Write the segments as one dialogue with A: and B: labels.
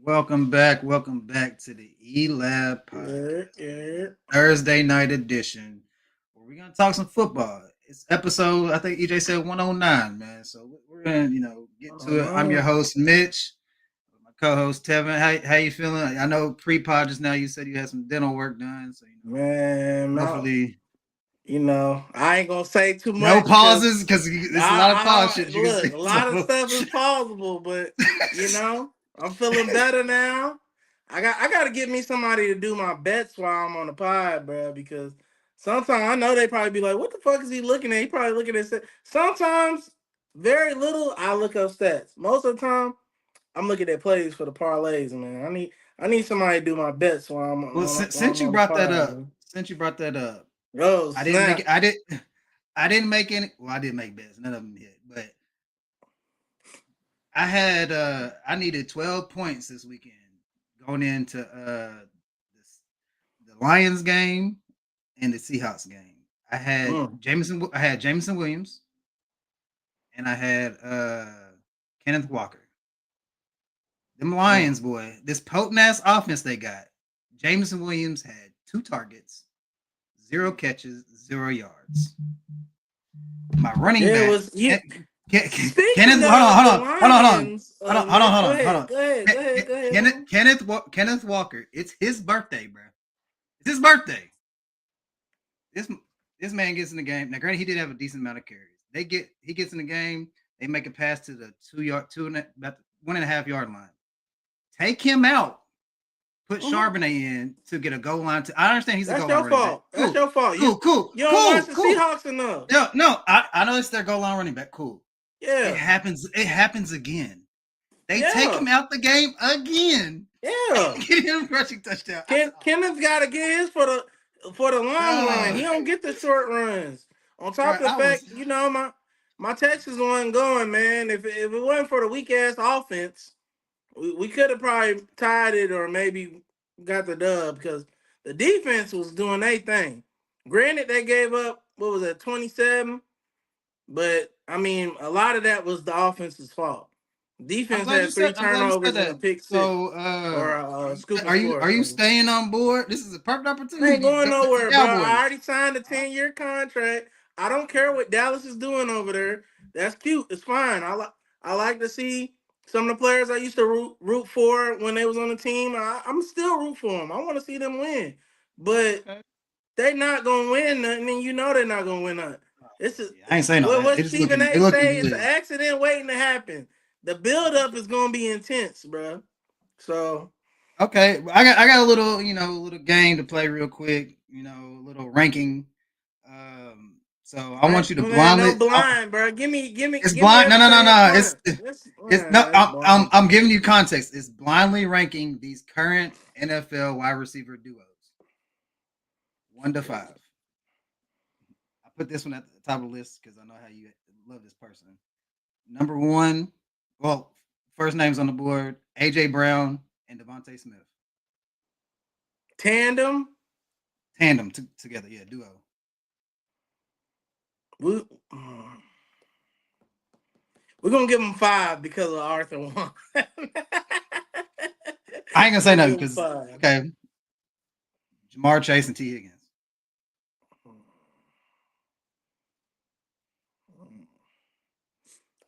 A: Welcome back. Welcome back to the E-Lab
B: Yeah,
A: podcast,
B: yeah.
A: Thursday night edition, where we're gonna talk some football. It's episode, I think EJ said 109, man. So we're gonna, get
B: Oh
A: to it. I'm your
B: no,
A: host, Mitch. My co-host Tevin. How you feeling? I know pre-pod just now you said you had some dental work done, so
B: man.
A: hopefully
B: I ain't gonna say too
A: no
B: much because
A: pauses because there's a lot of pause shit you can
B: look.
A: say.
B: A lot of
A: So
B: stuff is plausible, but I'm feeling better now. I got to get me somebody to do my bets while I'm on the pod, bro. Because sometimes I know they probably be like, "What the fuck is he looking at?" He probably looking at stats. Sometimes very little. I look up stats. Most of the time, I'm looking at plays for the parlays, man. I need somebody to do my bets while I'm
A: well,
B: on while
A: since
B: I'm
A: you
B: on the
A: brought that
B: pod,
A: up,
B: man.
A: since you brought that up.
B: Oh
A: I didn't make
B: snap!
A: it. I didn't make any. Well, I did make bets. None of them hit. But I needed 12 points this weekend going into the Lions game and the Seahawks game.
B: Mm.
A: I had Jameson Williams and I had Kenneth Walker. Them
B: Mm.
A: Lions, boy, this potent ass offense they got. Jameson Williams had 2 targets, 0 catches, 0 yards. My running
B: Yeah, it
A: back,
B: was you.
A: Kenneth.
B: Speaking
A: Hold on,
B: of
A: hold
B: the
A: on, hold on, hold on,
B: Lions,
A: hold on, hold on,
B: Mitch,
A: hold
B: go
A: on, hold
B: ahead,
A: on.
B: go ahead, go ahead, go ahead, homie.
A: Kenneth Walker. It's his birthday, bro. It's his birthday. This this man gets in the game. Now, granted, he did have a decent amount of carries. He gets in the game. They make a pass to the 2 yard, about the 1.5 yard line. Take him out. Put
B: Hmm.
A: Charbonnet in to get a goal line. I understand he's a
B: That's
A: goal line
B: your
A: running back.
B: fault. That's
A: Cool,
B: your fault. You
A: cool, cool,
B: you don't watch
A: cool,
B: the
A: cool.
B: Seahawks enough.
A: No, no, I know it's their goal line running back. Cool. It
B: Yeah,
A: happens. It happens again. They take
B: yeah,
A: him out the game again.
B: yeah.
A: Get him rushing touchdown. I said, "Oh
B: Kenneth got to get his for the long run.
A: no,
B: He don't get the short runs. On
A: bro."
B: top of the fact, my Texas wasn't going, man. If it wasn't for the weak ass offense, we could have probably tied it or maybe got the dub because the defense was doing their thing. Granted, they gave up what was that 27, but I mean a lot of that was the offense's fault. Defense had three
A: I'm glad you said
B: turnovers and a
A: that.
B: pick six
A: So,
B: or a scoop and
A: are you
B: score. So
A: staying on board? This is a perfect
B: I ain't
A: opportunity.
B: going
A: The
B: nowhere, bro. I
A: Cowboys.
B: already signed a
A: Huh?
B: 10-year contract. I don't care what Dallas is doing over there. That's cute. It's fine. I like to see some of the players I used to root for when they was on the team. I'm still root for them. I want to see them win, but
A: Okay.
B: they not gonna win nothing, and they're not gonna win nothing.
A: Oh,
B: It's a,
A: yeah, I ain't saying all that.
B: what Stephen
A: They
B: A.
A: looking
B: say. It's an
A: good.
B: accident waiting to happen. The build up is gonna be intense, bro. So
A: Okay, I got a little a little game to play real quick. A little ranking. So I want you to
B: man, no
A: blindly.
B: blind, bro.
A: It's
B: Give me
A: blind. No, no, no,
B: everything up
A: no.
B: front.
A: It's no.
B: That's blind.
A: I'm giving you context. It's blindly ranking these current NFL wide receiver duos, 1 to 5. I put this one at the top of the list because I know how you love this person. Number one, well, first names on the board: AJ Brown and Devontae Smith.
B: Tandem.
A: Tandem together, yeah, duo.
B: We we're gonna give him 5 because of Arthur one.
A: I ain't gonna say
B: We'll
A: nothing
B: give him
A: because
B: 5.
A: okay, Jamar Chase and T Higgins.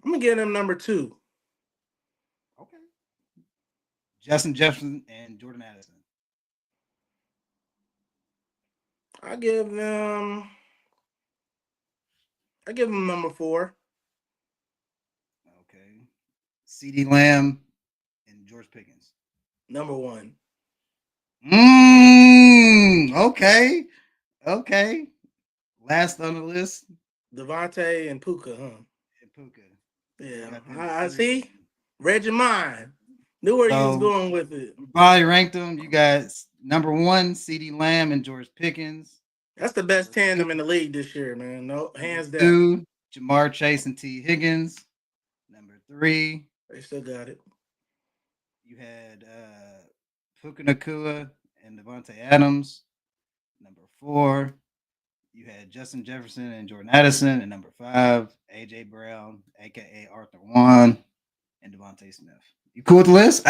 B: I'm gonna give him number 2.
A: Okay, Justin Jefferson and Jordan Addison.
B: I give them. I give him number 4.
A: Okay, C.D. Lamb and George Pickens.
B: Number 1.
A: Okay, okay. Last on the list,
B: Devontae and Puka, huh?
A: and Puka. You
B: Yeah,
A: got them at
B: I
A: 3
B: see.
A: and 1.
B: Read your mind. Knew where you was
A: So
B: going with it.
A: you probably ranked them. You got number one, C.D. Lamb and George Pickens.
B: That's the best
A: Number two,
B: tandem in the league this year, man. No,
A: number
B: hands down.
A: two, Jamar Chase and T. Higgins. Number three,
B: They still got it.
A: you had Puka Nakua and Devontae Adams. Number four, you had Justin Jefferson and Jordan Addison. And number five, AJ Brown, aka Arthur Juan, and Devontae Smith. You cool with the list?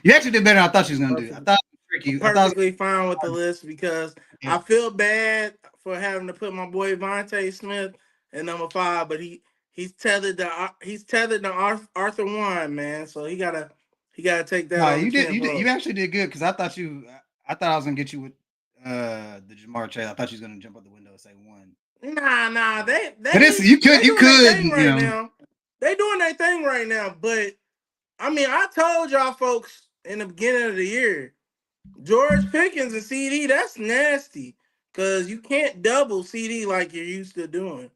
A: You actually did better than I thought you was gonna do. I thought it was tricky.
B: Perfectly fine with the list because
A: Yeah.
B: I feel bad for having to put my boy Vontae Smith at number 5, but he's tethered to Arthur Warren, man. So he gotta take that
A: No,
B: on the
A: you did.
B: chin.
A: You actually did good because I thought I was gonna get you with the Jamar Chase. I thought you was gonna jump out the window and say one.
B: Nah, they
A: you could
B: right now. They doing their thing right now, but I mean, I told y'all folks in the beginning of the year, George Pickens and CD, that's nasty because you can't double CD like you're used to doing.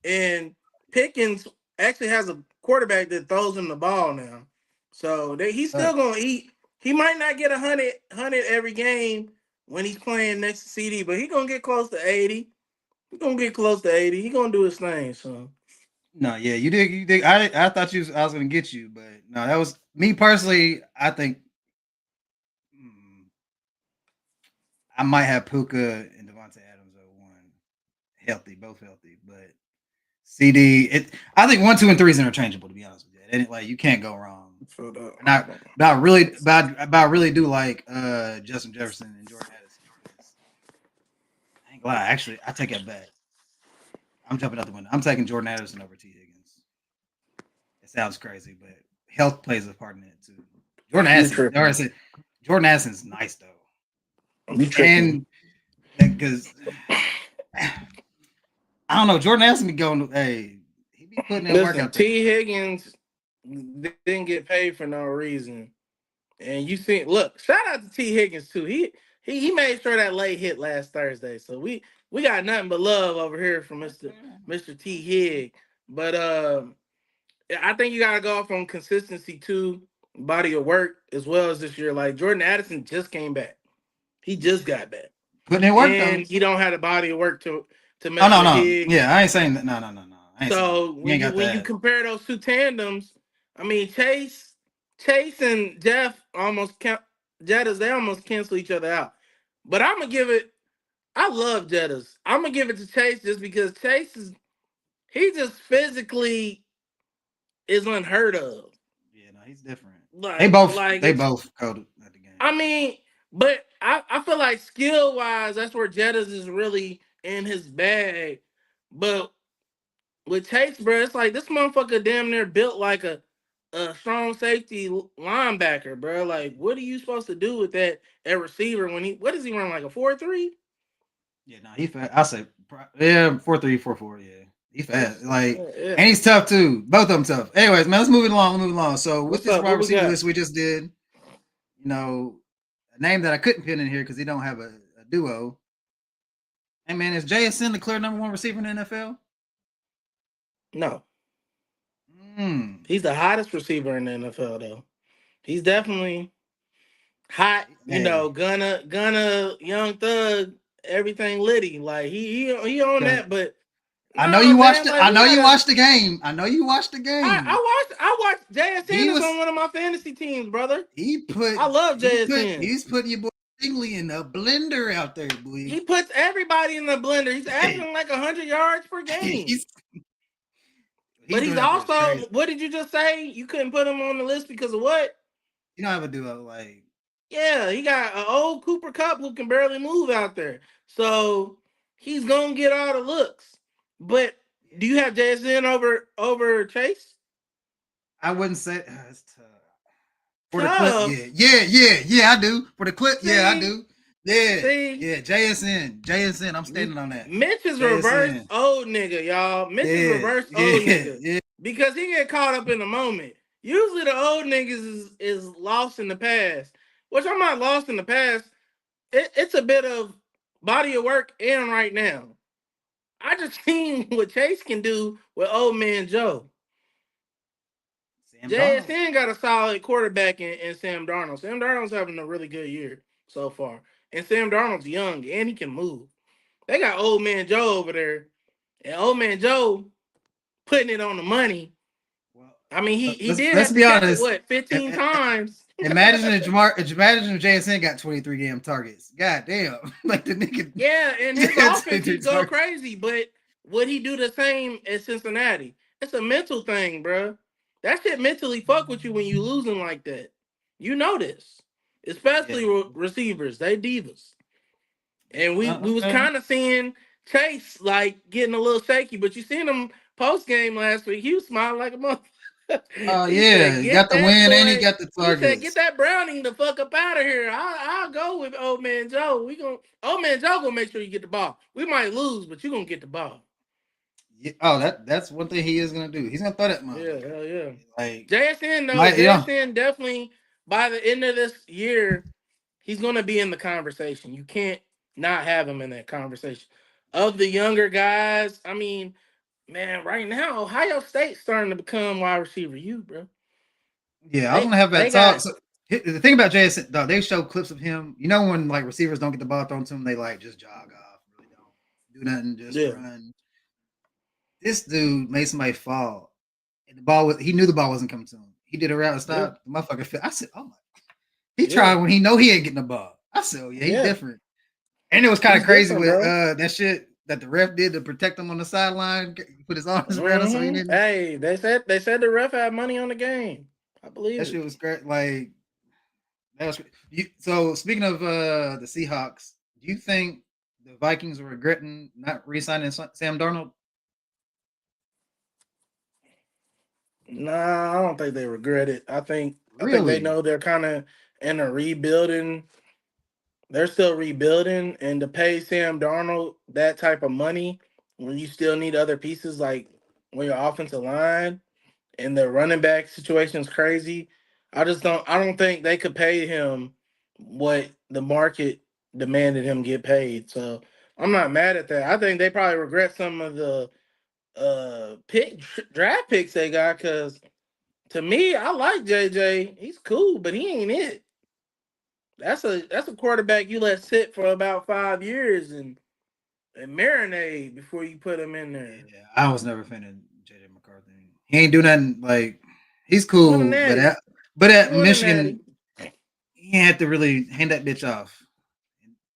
B: And Pickens actually has a quarterback that throws him the ball now, so he's still gonna eat. He might not get 100 every game when he's playing next to CD, but he's gonna get close to 80. He's gonna get close to 80. He's gonna do his thing. So
A: no, yeah, you did. You did. I thought I was gonna get you, but no, that was me personally. I think I might have Puka and Devontae Adams at one, both healthy, but CD. I think 1, 2, and 3 is interchangeable. To be honest with you, and like you can't go wrong. But I really do like Justin Jefferson and Jordan Addison. I ain't gonna lie, actually, I take that back. I'm jumping out the window. I'm taking Jordan Addison over T. Higgins. It sounds crazy, but health plays a part in it too. Jordan Addison's nice though. And because I don't know, Jordan Addison be going. Hey, he be putting in work out there.
B: T. Higgins didn't get paid for no reason, and you see, look, shout out to T. Higgins too. He made sure that late hit last Thursday, so we got nothing but love over here from Mr. T. Hig. But I think you gotta go off on consistency too, body of work as well as this year. Like Jordan Addison just came back. He just got back.
A: Putting in work
B: and
A: though.
B: He don't have the body of work to make.
A: Oh no. Yeah, I ain't saying that. No.
B: So when you compare those two tandems, I mean Chase and Jeff they almost cancel each other out. But I'm gonna give it. I love Jettas. I'm gonna give it to Chase just because he just physically is unheard of.
A: Yeah, no, he's different. They both coded at the game.
B: I mean, but I feel like skill wise, that's where Jettas is really in his bag. But with Chase, bro, it's like this motherfucker damn near built like a strong safety linebacker, bro. Like, what are you supposed to do with that receiver when what does he run, like a 4.3?
A: Yeah, no, he fast. I say 4.3, 4.4. Yeah, he fast. Like, and he's tough too. Both of them tough. Anyways, man, let's move along. So with this wide receiver list we just did, a name that I couldn't pin in here because he don't have a duo. Hey man, is JSN the clear number 1 receiver in the NFL?
B: No. He's the hottest receiver in the NFL, though. He's definitely hot. Gunna, Young Thug, everything litty. Like he on that, but
A: I know you watched it. I know you watched the game. I
B: watched JSN on one of my fantasy teams, brother. I love JSN.
A: He's putting your boy Stingley in a blender out there, boy.
B: He puts everybody in the blender. He's averaging like 100 yards per game. But he's also, what did you just say? You couldn't put him on the list because of what?
A: You don't have a duo, like.
B: Yeah, he got an old Cooper Kupp who can barely move out there. So he's gonna get all the looks. But do you have JSN over Chase?
A: I wouldn't say it's tough. For the clip, yeah, I do. For the clip, I do. Yeah, JSN. I'm standing on that.
B: Mitch is reverse old nigga, y'all. Mitch is reverse old nigga. Because he get caught up in the moment. Usually the old niggas is lost in the past. Which I'm not lost in the past. It's a bit of body of work and right now. I just seen what Chase can do with old man Joe. JSN got a solid quarterback in Sam Darnold. Sam Darnold's having a really good year so far. And Sam Darnold's young and he can move. They got old man Joe over there. And old man Joe putting it on the money. Well, I mean, he did let's be honest. 15 times?
A: Imagine if JSN got 23 damn targets. God damn. Like the nigga.
B: Yeah, and his offense would go crazy. But would he do the same at Cincinnati? It's a mental thing, bro. That shit mentally fuck with you when you losing like that. You know this, especially
A: Yeah.
B: receivers. They divas, and we was
A: Okay.
B: kind of seeing Chase like getting a little shaky, but you seen him post game last week. He was smiling like a mother.
A: Oh
B: He said,
A: yeah, he got
B: "Get
A: the
B: that
A: win and he
B: boy."
A: got the
B: He said, "Get
A: targets.
B: that Browning the fuck up out of here. I'll go with old man Joe. We gonna old man Joe gonna make sure you get the ball. We might lose, but you gonna get the ball."
A: Yeah, oh, that's one thing he is gonna do. He's gonna throw that
B: Yeah,
A: motherfucker.
B: hell yeah.
A: Like,
B: JSN though,
A: my yeah,
B: JSN definitely by the end of this year, he's gonna be in the conversation. You can't not have him in that conversation. Of the younger guys, I mean, man, right now Ohio State's starting to become wide receiver you, bro.
A: yeah. I was
B: They
A: gonna have that
B: they
A: talk.
B: got
A: So the thing about JSN, though, they show clips of him. You know when like receivers don't get the ball thrown to them, they like just jog off, really don't do nothing, just
B: yeah
A: run. This dude made somebody fall, and the ball was he knew the ball wasn't coming to him. He did a route and
B: yeah
A: stop. The motherfucker fell. I said, oh my. He
B: yeah
A: tried when he know he ain't getting the ball. I said, oh yeah, he
B: yeah.
A: different. And it was kind of
B: He's
A: crazy
B: different,
A: with
B: bro.
A: that shit that the ref did to protect him on the sideline. He put his arms around him so he
B: Hmm.
A: didn't.
B: Hey, they said the ref had money on the game. I believe
A: That
B: it.
A: shit was great. Like that was. So speaking of the Seahawks, do you think the Vikings are regretting not re-signing Sam Darnold?
B: Nah, I don't think they regret it. I think they
A: Really?
B: know they're kind of in a rebuilding. They're still rebuilding, and to pay Sam Darnold that type of money when you still need other pieces, like when your offensive line and the running back situation is crazy. I just don't. I don't think they could pay him what the market demanded him get paid. So I'm not mad at that. I think they probably regret some of the draft picks they got because to me, I like JJ. He's cool, but he ain't it. That's a quarterback you let sit for about 5 years and marinate before you put him in there.
A: Yeah, I was never a fan of JJ McCarthy. He ain't do nothing. Like he's
B: He won a
A: cool, but
B: natty. He
A: at
B: won a natty.
A: Michigan, he had to really hand that bitch off.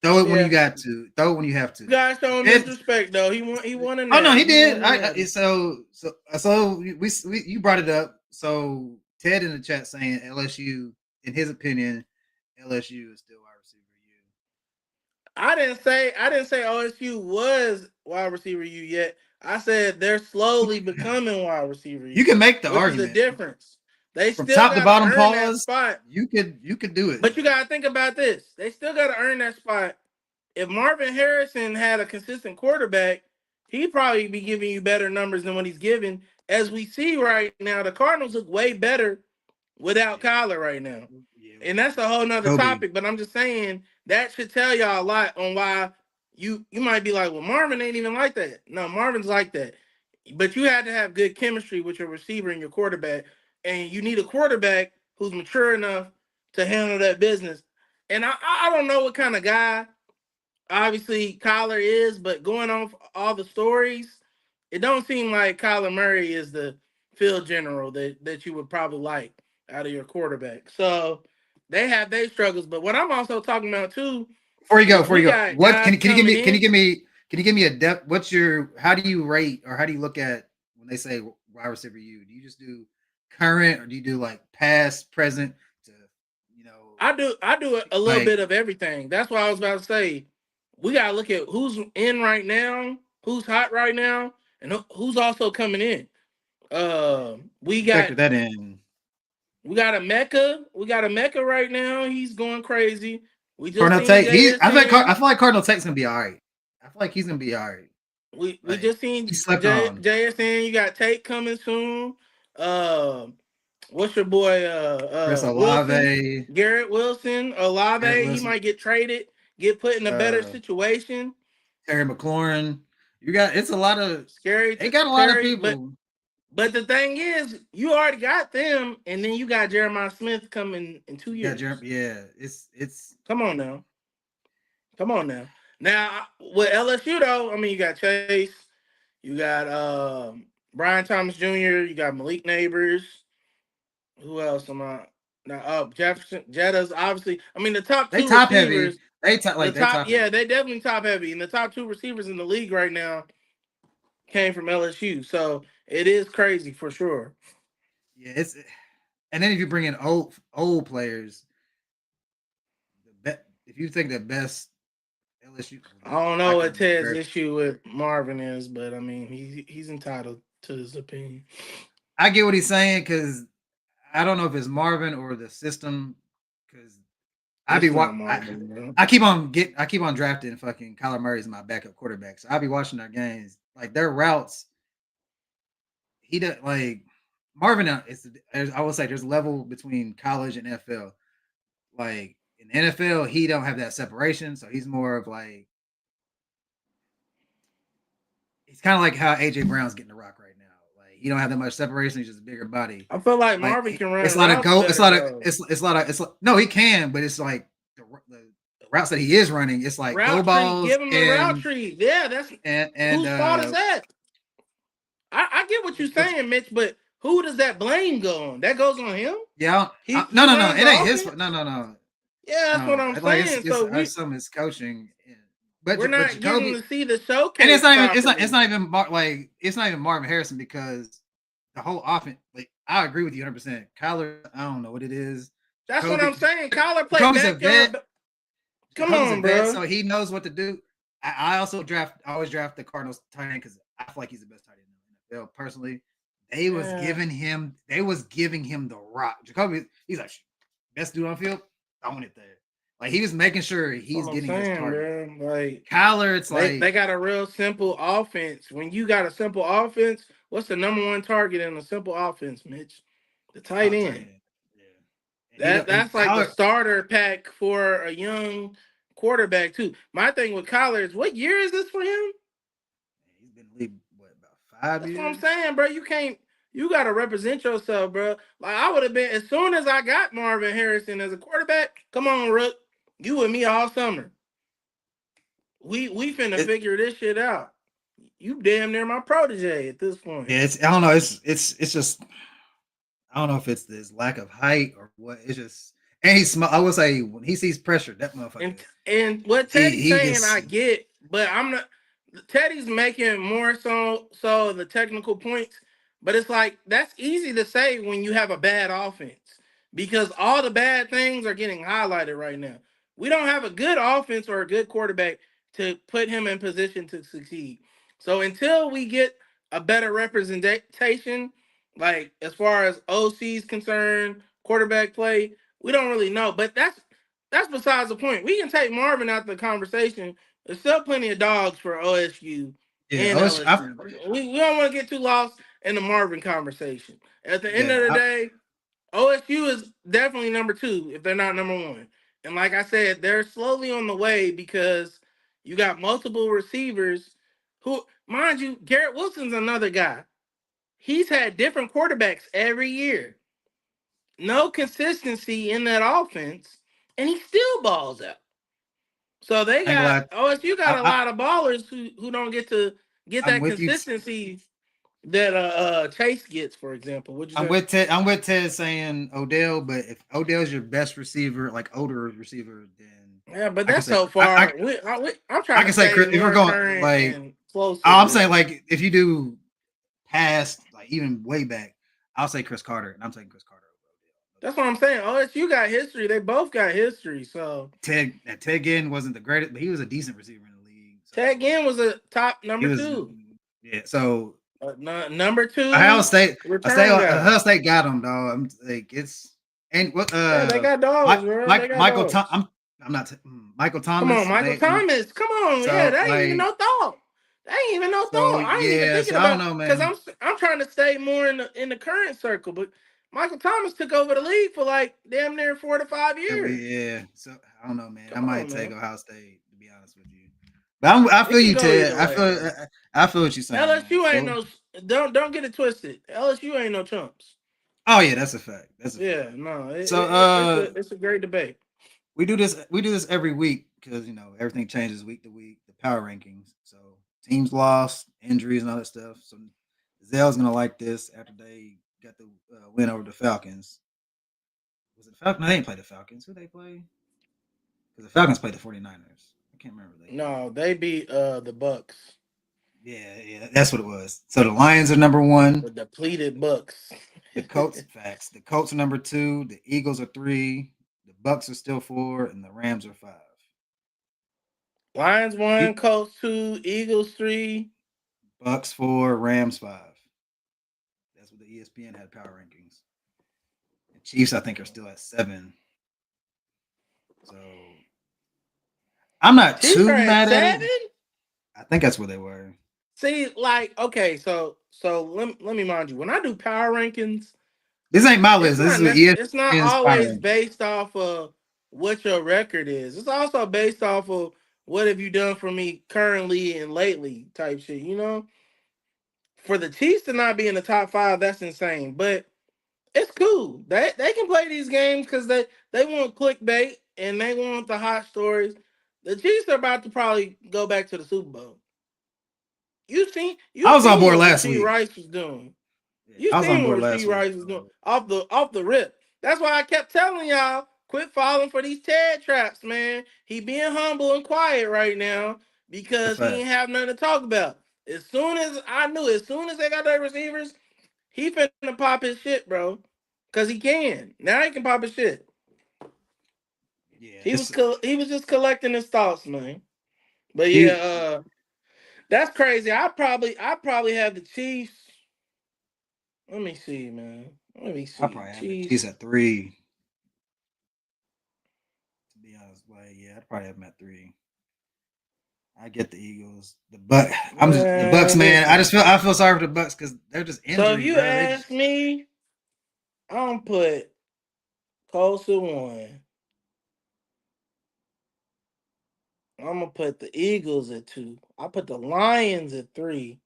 A: Throw it when you
B: Yeah.
A: got to. Throw it when you have to.
B: You guys show him
A: It,
B: disrespect though. He won a
A: oh no, he
B: natty. He
A: did.
B: won a natty.
A: So we you brought it up. So Ted in the chat saying LSU, in his opinion, LSU is still wide receiver
B: I didn't say OSU was wide receiver you yet. I said they're slowly becoming wide receiver
A: you
B: you,
A: can make the
B: which is a
A: argument
B: difference. They
A: from
B: still
A: top to
B: gotta
A: bottom.
B: earn that
A: Pause.
B: spot.
A: You could do it.
B: But you gotta think about this. They still gotta earn that spot. If Marvin Harrison had a consistent quarterback, he'd probably be giving you better numbers than what he's giving. As we see right now, the Cardinals look way better without
A: Yeah,
B: Kyler right now.
A: yeah,
B: And that's a whole nother
A: Kobe.
B: topic. But I'm just saying that should tell y'all a lot on why you might be like, well, Marvin ain't even like that. No, Marvin's like that. But you had to have good chemistry with your receiver and your quarterback. And you need a quarterback who's mature enough to handle that business. And I don't know what kind of guy obviously Kyler is, but going off all the stories, it don't seem like Kyler Murray is the field general that you would probably like out of your quarterback. So they have their struggles. But what I'm also talking about too is
A: Before
B: we
A: you go,
B: got
A: what
B: guys coming
A: can you
B: in.
A: give me a depth? What's your how do you rate or how do you look at when they say wide receiver? You do you just do current or do you do like past, present to you know
B: I do a little
A: like
B: bit of everything. That's why I was about to say we gotta look at who's in right now, who's hot right now, and who's also coming in. We got
A: factor that in?
B: We got a Mecca. We got a Mecca right now. He's going crazy. We just
A: Cardinal
B: seen
A: Tate, I
B: JSN.
A: feel like Cardinal Tate's gonna be all right. I feel like he's gonna be all right.
B: We
A: Like
B: just seen
A: he's slept on.
B: JSN. You got Tate coming soon. Uh, what's your boy?
A: Chris
B: Wilson,
A: Olave,
B: Garrett Wilson,
A: Garrett
B: Olave. He
A: Wilson,
B: might get traded, get put in a better
A: uh,
B: situation.
A: Terry McLaurin. You got it's a lot of
B: Scary
A: they got a lot of
B: Terry, but
A: people.
B: the thing is, you already got them, and then you got Jeremiah Smith coming in two
A: You got
B: years.
A: Yeah, it's
B: Come on now. Come on now. Now with LSU though, I mean you got Chase, you got Brian Thomas Jr., you got Malik Neighbors. Who else am I? Now Jefferson Jetta's obviously. I mean the top
A: they
B: two
A: top heavy.
B: receivers,
A: They top heavy.
B: yeah, they definitely top heavy, and the top two receivers in the league right now came from LSU. So it is crazy for sure.
A: Yeah, it's and then if you bring in old players, if you think the best LSU,
B: I don't
A: I
B: know
A: can
B: what Ted's
A: compare.
B: issue with Marvin is, but I mean, he's entitled to his opinion.
A: I get what he's saying because I don't know if it's Marvin or the system. Because I be
B: It's not
A: what
B: Marvin, bro.
A: I keep on drafting fucking Kyler Murray as my backup quarterback. So I be watching their games, like their routes. He does like Marvin. I will say there's a level between college and NFL. Like in the NFL, he don't have that separation, so he's more of like he's kind of like how AJ Brown's getting the rock right now. Like he don't have that much separation. He's just a bigger body.
B: I feel like
A: Like
B: Marvin can
A: it's
B: run
A: a lot of
B: routes
A: go. It's a
B: better
A: lot of
B: though.
A: no, he can, but it's like the routes that he is running. It's like go
B: Route tree,
A: balls
B: give him the route tree. Yeah, that's
A: and
B: whose fault is that? I get what you're
A: what's
B: saying, Mitch, but who does that blame go on? That goes on him.
A: yeah.
B: He
A: No.
B: runs
A: It
B: the
A: ain't his.
B: offense.
A: No.
B: Yeah, that's what I'm
A: Like
B: saying. So
A: some is coaching, but
B: we're not getting
A: Jacoby
B: to see the
A: and
B: showcase
A: it's
B: properly.
A: not even like it's not even Marvin Harrison because the whole offense. Like I agree with you 100%. Kyler, I don't know what it is.
B: That's what I'm saying. Kyler played
A: Jacoby's a vet.
B: backyard. Come
A: Jacoby's a
B: on,
A: vet,
B: bro.
A: so he knows what to do. I always draft the Cardinals tight end because I feel like he's the best tight end in the NFL. Personally,
B: Yeah.
A: they was giving him the rock. Jacoby, he's like best dude on the field, throwing it there. Like he was making sure he's
B: What I'm
A: getting his
B: saying,
A: target.
B: bro. Like
A: Kyler, it's
B: they
A: like
B: got a real simple offense. When you got a simple offense, what's the number one target in a simple offense, Mitch? The tight
A: tight
B: end.
A: end. Yeah, and he don't and
B: That's like the
A: Kyler.
B: starter pack for a young quarterback too. My thing with Kyler is, what year is this for him?
A: He's been in the league what about 5
B: That's what I'm
A: years?
B: saying, bro. You gotta represent yourself, bro. Like I would have been as soon as I got Marvin Harrison as a quarterback. Come on, Rook, you and me all summer. We finna
A: It,
B: figure this shit out. You damn near my protege at this point.
A: yeah, it's I don't know. It's just I don't know if it's this lack of height or what. It's just and he's small. I would say when he sees pressure, that
B: And
A: motherfucker
B: and what Teddy's
A: he
B: saying,
A: gets
B: I get, but I'm not. Teddy's making more so the technical points, but it's like that's easy to say when you have a bad offense because all the bad things are getting highlighted right now. We don't have a good offense or a good quarterback to put him in position to succeed. So until we get a better representation, like as far as OC's concerned, quarterback play, we don't really know. But that's besides the point. We can take Marvin out the conversation. There's still plenty of dogs for OSU
A: yeah.
B: and LSU. We don't want to get too lost in the Marvin conversation. At the end of the
A: Yeah,
B: day, OSU is definitely number two if they're not number one. And like I said, they're slowly on the way because you got multiple receivers who, mind you, Garrett Wilson's another guy. He's had different quarterbacks every year. No consistency in that offense, and he still balls out. So they
A: I ain't
B: got
A: gonna
B: OSU got a
A: lie.
B: lot of ballers who don't get to get
A: I'm
B: that
A: with you.
B: consistency that Chase gets, for example. What'd you say?
A: I'm with Ted saying Odell, but if Odell's your best receiver, like older receiver, then
B: Yeah, but
A: I can
B: that's
A: say
B: so far. I'm
A: I
B: trying to
A: can say
B: stay
A: if we're
B: more
A: going
B: current
A: like
B: and closer
A: I'm
B: to
A: saying
B: that.
A: like if you do past like even way back, I'll say Chris Carter, and I'm saying Chris Carter over
B: That's what I'm saying. OSU got history. They both got history. So
A: Ted Ginn wasn't the greatest, but he was a decent receiver in the league. So
B: Ted Ginn was a top
A: he
B: number
A: was
B: two.
A: yeah. So
B: Number
A: Ohio
B: two
A: State,
B: return guy.
A: Ohio State got him, dog. I'm like it's and what
B: Yeah, they got dogs, bro. They got
A: Michael Tom.
B: dogs.
A: I'm not Michael
B: Come on,
A: Thomas.
B: Michael Thomas. Come on. Yeah,
A: So
B: that ain't even
A: like
B: no thought. That ain't even no
A: so
B: thought. I ain't even
A: yeah.
B: thinking
A: So I don't
B: about
A: know,
B: because
A: man.
B: I'm trying to stay more in the current circle. But Michael Thomas took over the league for like damn near 4 to 5 years.
A: Yeah. So I don't know, man. I
B: Come
A: might
B: on,
A: take
B: man.
A: Ohio State to be honest with you. But I
B: It
A: feel
B: can
A: you,
B: go
A: Ted.
B: either way, man.
A: I feel what you're saying, man.
B: LSU ain't
A: So
B: no don't get it twisted. LSU ain't no chumps.
A: oh yeah, that's a fact. That's a fact.
B: Yeah, no,
A: So
B: it's a great debate.
A: we do this every week because you know everything changes week to week. The power rankings. So teams lost, injuries, and all that stuff. So Zell's gonna like this after they got the win over the Falcons. Was it the Falcons? No, they didn't play the Falcons. Who they play? Because the Falcons played the 49ers. I can't remember they played.
B: No, they beat the
A: Yeah, that's what it was. So the Lions are number one.
B: the depleted Bucks.
A: The Colts facts. The Colts are number 2. The Eagles are 3. The Bucks are still 4, and the Rams are 5.
B: Lions
A: E-
B: 1, Colts 2, Eagles 3.
A: Bucks 4, Rams 5. That's what the ESPN had power rankings. The Chiefs, I think, are still at 7. So I'm not
B: Chiefs are
A: too
B: at
A: mad at it.
B: 7?
A: I think that's where they were.
B: See, like, okay, so let me mind you. When I do power rankings,
A: This ain't my list. This is what
B: it's not
A: ESPN's power
B: always
A: rankings.
B: based off of what your record is. It's also based off of what have you done for me currently and lately type shit, you know? For the Chiefs to not be in the top 5, that's insane. But it's cool. They can play these games because they want clickbait and they want the hot stories. The Chiefs are about to probably go back to the Super Bowl.
A: I
B: You
A: was on
B: seen
A: board
B: what
A: last
B: Rasheed
A: week.
B: Rice was doing.
A: Yeah,
B: You
A: I was on
B: seen what
A: board last
B: Rasheed
A: week.
B: Rice was doing
A: So
B: off the rip. That's why I kept telling y'all quit falling for these Ted traps, man. He being humble and quiet right now
A: that's a
B: because he
A: fact.
B: ain't have nothing to talk about. As soon as they got their receivers, he finna pop his shit, bro. Cause he can. Now he can pop his shit.
A: Yeah,
B: He was
A: it's
B: he was just collecting his thoughts, man. But yeah,
A: he.
B: that's crazy. I probably have the Chiefs. Let me see, man. Let me
A: I
B: see.
A: probably have the Chiefs
B: Chiefs.
A: at 3. To be honest, like yeah, I'd probably have them at 3. I get the Eagles. I'm just the Bucks,
B: Man,
A: man.
B: listen.
A: I feel sorry for the Bucks because they're just
B: So if
A: injury,
B: you
A: bro. They
B: ask
A: just
B: me, I'm put Colts at 1. I'm gonna put the Eagles at 2. I put the Lions at 3.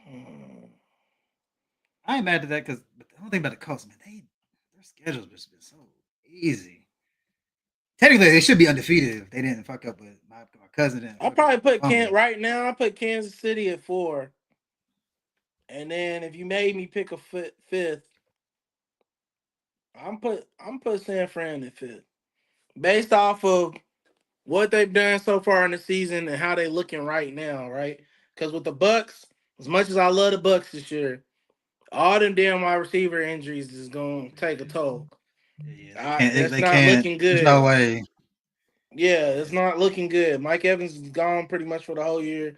B: Hmm.
A: I ain't mad at that because the whole thing about the Colts, man, their schedule's just been so easy. Technically, they should be undefeated if they didn't fuck up. But my cousin didn't
B: I
A: fuck up
B: probably
A: with the
B: put
A: fumble.
B: Right now. I put Kansas City at 4, and then if you made me pick a fifth, I'm put San Fran at 5th, based off of what they've done so far in the season and how they looking right now, right? Because with the Bucks, as much as I love the Bucks this year, all them damn wide receiver injuries is gonna take a toll.
A: Yeah, they can't.
B: That's
A: They
B: not
A: can't.
B: looking
A: There's no
B: good.
A: way.
B: Yeah, it's
A: Yeah,
B: not looking good. Mike Evans is gone pretty much for the whole year.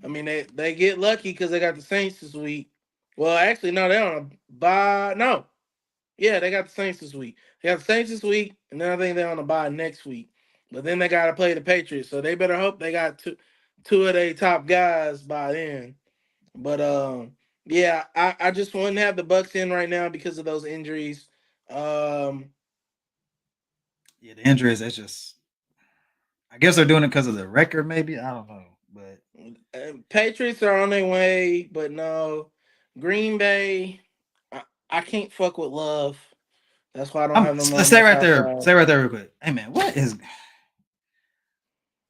B: I mean, they get lucky because they got the Saints this week. Well, actually, no, they don't buy. No, yeah, they got the Saints this week. They got the Saints this week, and then I think they're on the bye next week. But then they got to play the Patriots, so they better hope they got two of their top guys by then. But yeah, I just wouldn't have the Bucks in right now because of those injuries. Um,
A: yeah. The injuries. It's just. I guess they're doing it because of the record. Maybe I don't know, but
B: Patriots are on their way, but no, Green Bay. I can't fuck with Love. That's why I don't have them
A: let's
B: on
A: stay
B: my
A: right
B: top
A: there.
B: 5.
A: Stay right there real quick. Hey man, what is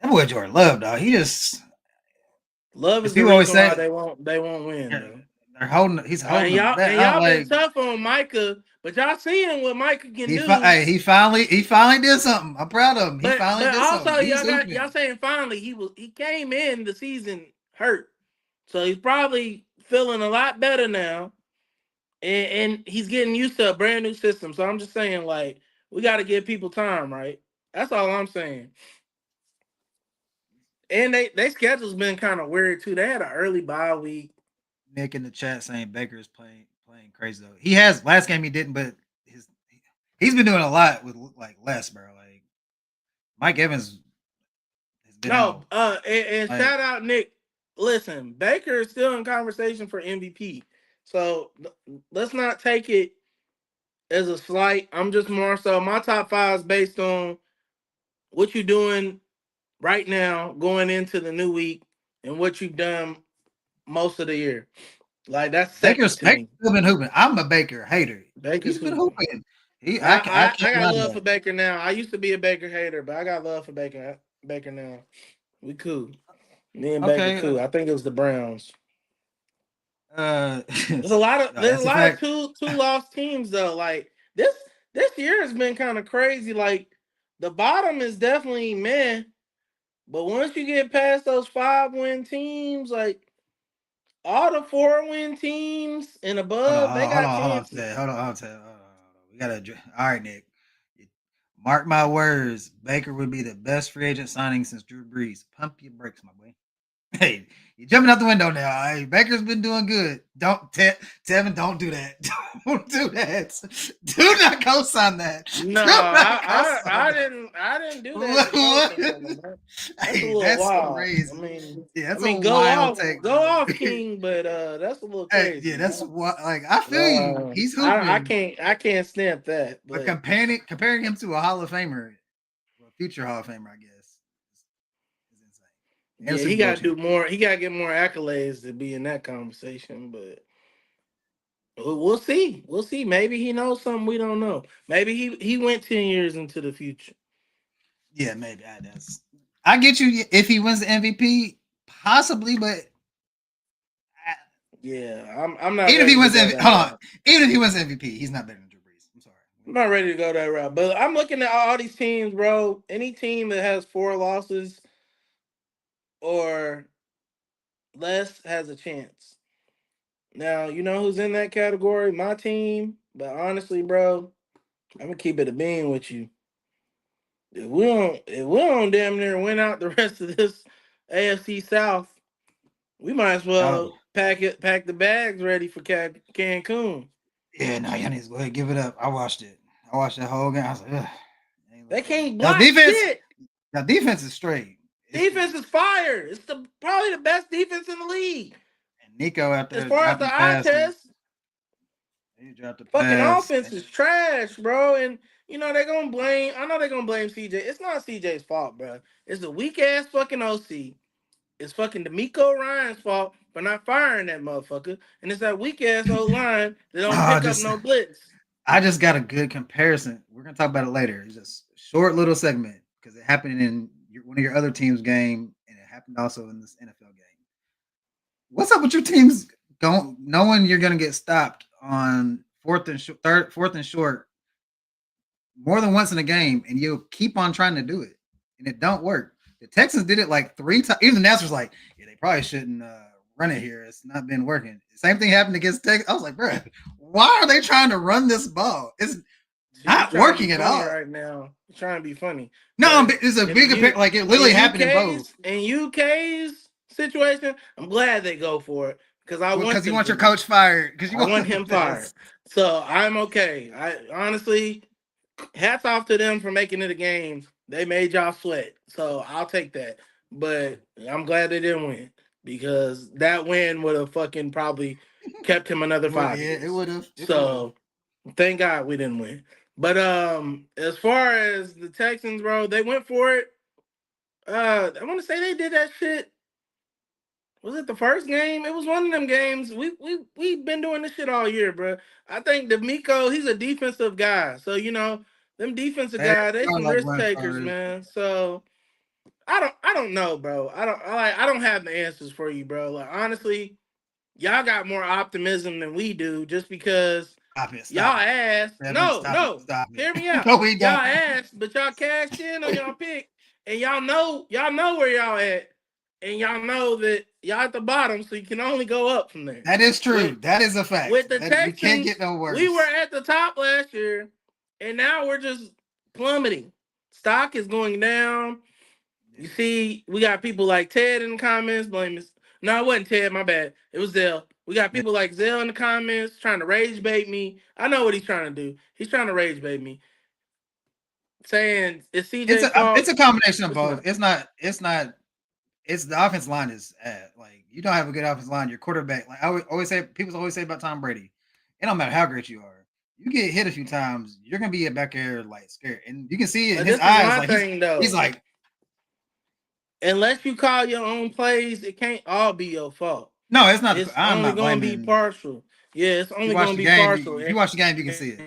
A: that boy Jordan Love, dog? He just
B: Love
A: because
B: is the
A: people always
B: reason why
A: say
B: they won't win,
A: yeah,
B: bro.
A: they're holding. He's holding
B: And
A: them
B: y'all
A: back.
B: and
A: I'm
B: y'all been
A: like
B: tough on Micah, but y'all seen what Micah can do.
A: hey, he finally did something. I'm proud of him. He finally
B: But
A: did something.
B: also
A: He's
B: y'all
A: hooping.
B: saying finally he came in the season hurt, so he's probably feeling a lot better now, and he's getting used to a brand new system. So I'm just saying, like, we got to give people time, right? That's all I'm saying. And they schedule's been kind of weird too. They had an early bye week.
A: Nick in the chat saying Baker's playing crazy though. He has last game he didn't, but his he's been doing a lot with like less, bro. Like Mike Evans has been
B: No,
A: out.
B: and
A: Like
B: shout out Nick. Listen, Baker is still in conversation for MVP. So let's not take it as a slight. I'm just more so my top 5 is based on what you're doing right now, going into the new week, and what you've done most of the year. Like that's second to
A: Baker's
B: me.
A: still been hooping. I'm a Baker hater.
B: Baker's
A: He's been
B: hooping.
A: hooping. I
B: I
A: can't
B: got
A: lie to
B: love for
A: that.
B: Baker now. I used to be a Baker hater, but I got love for Baker now. We cool. Me and Baker
A: Okay,
B: cool. I think it was the Browns.
A: uh,
B: There's a lot of
A: no,
B: there's a
A: that's a
B: lot of
A: fact.
B: two lost teams though. Like this year has been kind of crazy. Like the bottom is definitely meh, but once you get past those 5-win teams, like all the 4-win teams and above, they got chances.
A: Hold on. We gotta. All right, Nick. Mark my words. Baker would be the best free agent signing since Drew Brees. Pump your brakes, my boy. Hey, you're jumping out the window now. Hey, Baker's been doing good. Don't Tevin, don't do that. Don't do that. Do not co-sign that.
B: No, I didn't do that. That's a
A: Hey,
B: little
A: that's
B: wild.
A: crazy. Yeah, that's
B: I mean,
A: a wild take.
B: go off, King, but that's a little
A: Hey,
B: crazy.
A: yeah, that's what. Like, I feel you. He's
B: I
A: hooping,
B: can't stamp that.
A: but
B: But
A: comparing him to a Hall of Famer, well, future Hall of Famer, I guess, is insane. And
B: yeah,
A: Super
B: he
A: Bowl
B: got to do
A: champion.
B: more. He got to get more accolades to be in that conversation. But we'll see. We'll see. Maybe he knows something we don't know. Maybe he went 10 years into the future.
A: Yeah, maybe I does. I get you if he wins the MVP, possibly, but
B: Yeah, I'm not
A: even if he
B: ready to
A: wins
B: go
A: MVP,
B: that
A: hold on,
B: route.
A: even if he wins MVP, he's not better than Drew Brees. I'm sorry.
B: I'm not ready to go that route. But I'm looking at all these teams, bro. Any team that has 4 losses or less has a chance. Now, you know who's in that category? My team. But honestly, bro, I'm gonna keep it a bean with you. If we don't damn near win out the rest of this AFC South, we might as
A: Oh,
B: well pack the bags ready for Cancun.
A: yeah, no, y'all need to go ahead and give it up. I watched it. I watched that whole game. I was like, ugh, ain't
B: They
A: looking good.
B: can't
A: Y'all
B: block
A: defense,
B: shit.
A: y'all defense is straight. It's
B: Defense
A: just
B: is fire. It's probably the best defense in the league.
A: and Nico out
B: As
A: there
B: far as the
A: dropping
B: eye
A: passes.
B: test,
A: He dropped the
B: fucking
A: pass.
B: offense is trash, bro. And you know they're gonna blame. I know they're gonna blame CJ. It's not CJ's fault, bro. It's the weak ass fucking OC. It's fucking D'Amico Ryan's fault for not firing that motherfucker. And it's that weak ass old line that don't
A: Oh,
B: pick up no blitz.
A: I just got a good comparison. We're gonna talk about it later. It's just a short little segment because it happened in one of your other team's game, and it happened also in this NFL game. What's up with your teams going knowing you're gonna get stopped on fourth and short more than once in a game, and you'll keep on trying to do it, and it don't work. The Texans did it like 3 times. Even the announcers like, yeah, they probably shouldn't run it here. It's not been working. Same thing happened against Texas. I was like, bro, why are they trying to run this ball? It's
B: See, you
A: not
B: trying to be
A: working at
B: funny
A: all.
B: right now. You're trying to be funny.
A: No,
B: But
A: it's a
B: in the
A: big
B: U
A: like it literally happened in both.
B: in UK's situation, I'm glad they go for it because I want
A: Because you
B: them
A: want
B: to
A: your
B: win.
A: coach fired. Because you
B: I want
A: want
B: him fired.
A: this.
B: So I'm okay. I honestly, hats off to them for making it a game. They made y'all sweat. So I'll take that. But I'm glad they didn't win because that win would have fucking probably kept him another
A: Well,
B: 5
A: yeah, it
B: years.
A: would have. It would have.
B: So thank God we didn't win. But as far as the Texans, bro, they went for it. I want to say they did that shit. Was it the first game? It was one of them games. We've been doing this shit all year, bro. I think D'Amico, he's a defensive guy. So, you know, them defensive
A: They
B: guys, they
A: are
B: some
A: like
B: risk
A: run
B: takers,
A: first.
B: man. So I don't know, bro. I don't have the answers for you, bro. Like honestly, y'all got more optimism than we do just because
A: Stop it.
B: y'all
A: Stop it.
B: asked.
A: Devin,
B: No,
A: stop it.
B: no.
A: Stop
B: Hear
A: it.
B: me out.
A: No, we
B: Y'all
A: don't.
B: asked, but y'all cashed in on y'all pick. And y'all know where y'all at. And y'all know that y'all at the bottom, so you can only go up from there.
A: That is
B: With
A: true. That is a fact.
B: with the
A: That you can't
B: Texans,
A: get no
B: we were
A: worse.
B: at the top last year, and now we're just plummeting. Stock is going down. You see, we got people like Ted in the comments blaming. No, it wasn't Ted. My bad. It was Zell. We got
A: Yeah.
B: people like Zell in the comments trying to rage bait me. I know what he's trying to do. He's trying to rage bait me, saying it's CJ's
A: It's
B: fault.
A: a combination of
B: It's
A: both.
B: not.
A: It's the offense line is like you don't have a good offense line. Your quarterback, like always say, people always say about Tom Brady. It don't matter how great you are. You get hit a few times, you're gonna be back there like scared, and you can see it in
B: But
A: his
B: this is
A: eyes.
B: my
A: Like
B: thing
A: he's
B: though.
A: like,
B: Unless you call your own plays, it can't all be your fault.
A: no, it's not.
B: It's
A: I'm
B: only
A: not
B: going to be
A: blaming.
B: partial. Yeah, it's
A: If you
B: only
A: watch
B: going
A: the
B: to be
A: game,
B: partial.
A: if you watch the game, you can see it.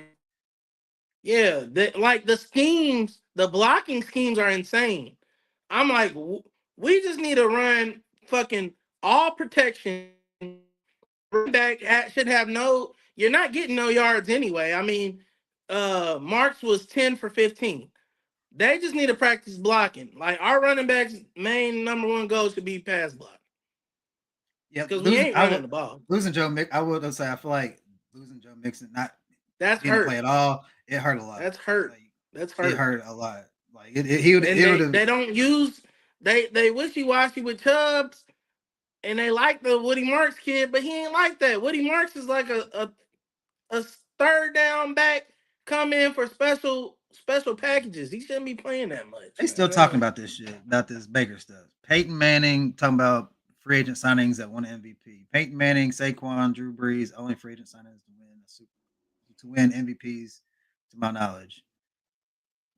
B: Yeah, like the schemes, the blocking schemes are insane. I'm like, we just need to run fucking all protection. Running back should have no. You're not getting no yards anyway. I mean, Marks was 10 for 15. They just need to practice blocking. Like our running backs' main number one goal should be pass block.
A: Yeah,
B: because we ain't running the ball.
A: losing Joe Mixon. I would say I feel like losing Joe Mixon, not
B: That's
A: being to play
B: hurt.
A: at all, it hurt a lot.
B: That's hurt.
A: Like
B: That's
A: it
B: hurt.
A: hurt a lot. Like he would
B: And
A: it would have.
B: they don't use they wishy washy with Chubbs, and they like the Woody Marks kid, but he ain't like that. Woody Marks is like a third down back, come in for special packages. He shouldn't be playing that much,
A: They still talking
B: man.
A: about this shit, about this Baker stuff. Peyton Manning talking about free agent signings that won MVP. Peyton Manning, Saquon, Drew Brees, only free agent signings to win MVPs, to my knowledge.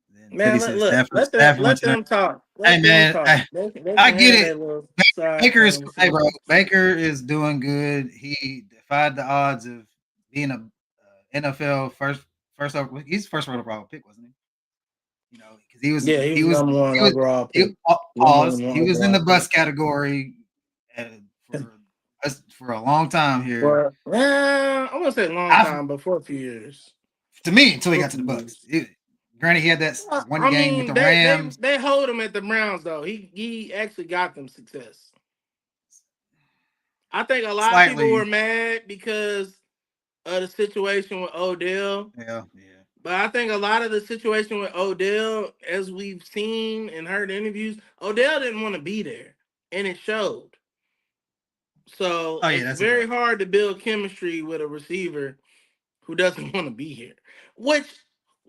A: Then Teddy
B: Man,
A: said Stafford went
B: let
A: to the.
B: them talk.
A: Hey
B: Let them
A: man,
B: talk. They
A: I
B: can
A: get
B: have
A: it.
B: that little side
A: Baker is hey bro.
B: conversation.
A: Baker is doing good. He defied the odds of being a NFL he's first overall pick, wasn't he? You know, because
B: Yeah, he
A: he
B: was
A: was
B: number one
A: he was
B: overall
A: he,
B: pick. Number
A: pause.
B: one
A: He was in the
B: overall
A: bus
B: pick.
A: category uh, for for a long time here.
B: For I wouldn't say a long
A: I,
B: time, but for a few years.
A: to me, until he
B: For a
A: got to the
B: few
A: Bucks.
B: years.
A: Granted, he had that one
B: I
A: game with
B: mean,
A: the Rams.
B: they hold him at the Browns though. He actually got them success. I think a lot of people were
A: Slightly,
B: mad because of the situation with Odell.
A: yeah.
B: But I think a lot of the situation with Odell, as we've seen and heard interviews, Odell didn't want to be there, and it showed. So
A: Oh yeah,
B: it's
A: that's a
B: very
A: fact.
B: hard to build chemistry with a receiver who doesn't want to be here. Which,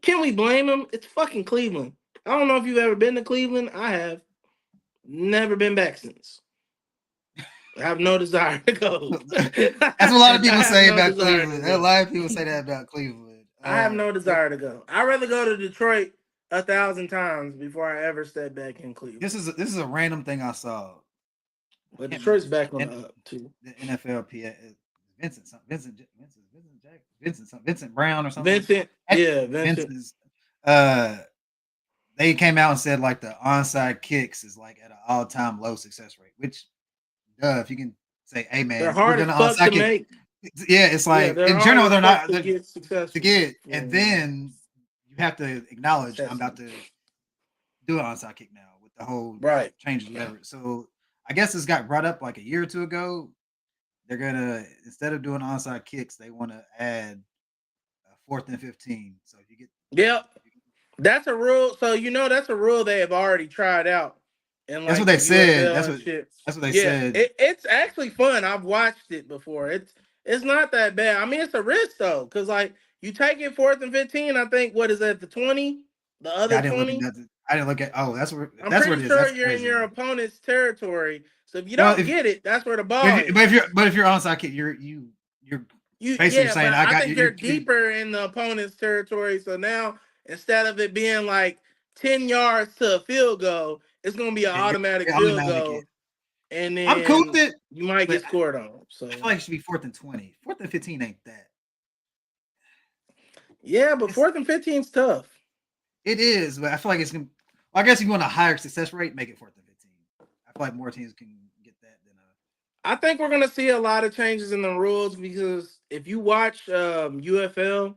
B: can we blame him? It's fucking Cleveland. I don't know if you've ever been to Cleveland. I have. Never been back since. I have no desire to go.
A: That's what a lot
B: I
A: of people
B: have
A: say
B: no
A: about
B: desire to
A: Cleveland. A
B: go.
A: lot of people say that about Cleveland.
B: I have no
A: But
B: desire to go. I'd rather go to Detroit 1,000 times before I ever step back in Cleveland.
A: this is a random thing I saw. I
B: But
A: can't remember
B: Detroit's back on
A: if
B: the up too.
A: the NFL Vincent something, Vincent Brown or something.
B: Vincent, yeah, Vincent.
A: Vincent's uh they came out and said like the onside kicks is like at an all time low success rate, which if you can say, hey
B: They're
A: man, we're
B: hard as
A: gonna
B: fuck
A: onside
B: to
A: kick.
B: make.
A: Yeah, it's
B: Yeah,
A: like
B: they're
A: in
B: hard
A: general
B: as
A: they're
B: fuck
A: not
B: to get
A: to
B: successful.
A: get, and then you have to acknowledge I'm about to do an onside kick now with the whole
B: Right.
A: changes, whatever. So I guess this got brought up like a year or two ago. They're gonna, instead of doing onside kicks, they want to add a 4th and 15. So if you get,
B: Yep. That's a rule. So that's a rule they have already tried out in
A: that's what
B: like
A: they
B: the
A: said.
B: UFL and shit.
A: That's what they
B: Yeah,
A: said.
B: it's actually fun. I've watched it before. It's not that bad. I mean, it's a risk though, because like you take it 4th and 15. I think what is that, the 20, the
A: Yeah,
B: other
A: I didn't look at
B: 20.
A: that. I didn't look at. Oh, that's where. If
B: I'm
A: that's what
B: pretty
A: it is.
B: sure
A: That's
B: you're in
A: crazy
B: your
A: though.
B: opponent's territory. So if you
A: No,
B: don't get it, that's where the
A: but
B: ball is.
A: if you're onside kick, you're basically
B: Yeah,
A: saying
B: but
A: I
B: I
A: got
B: think
A: you.
B: you're deeper in the opponent's territory. So now instead of it being like 10 yards to a field goal, it's gonna be an automatic
A: You're
B: field
A: automatic
B: goal, and
A: I'm cool with
B: then
A: it,
B: you might
A: but
B: get scored on. So
A: I feel like it should be 4th and 20. 4th and 15 ain't that.
B: yeah, but
A: It's
B: 4th and 15 is tough.
A: it is, but I feel like it's gonna. Well, I guess if you want a higher success rate, make it 4th and 15. I feel like more teams can get that than
B: I think we're gonna see a lot of changes in the rules because if you watch UFL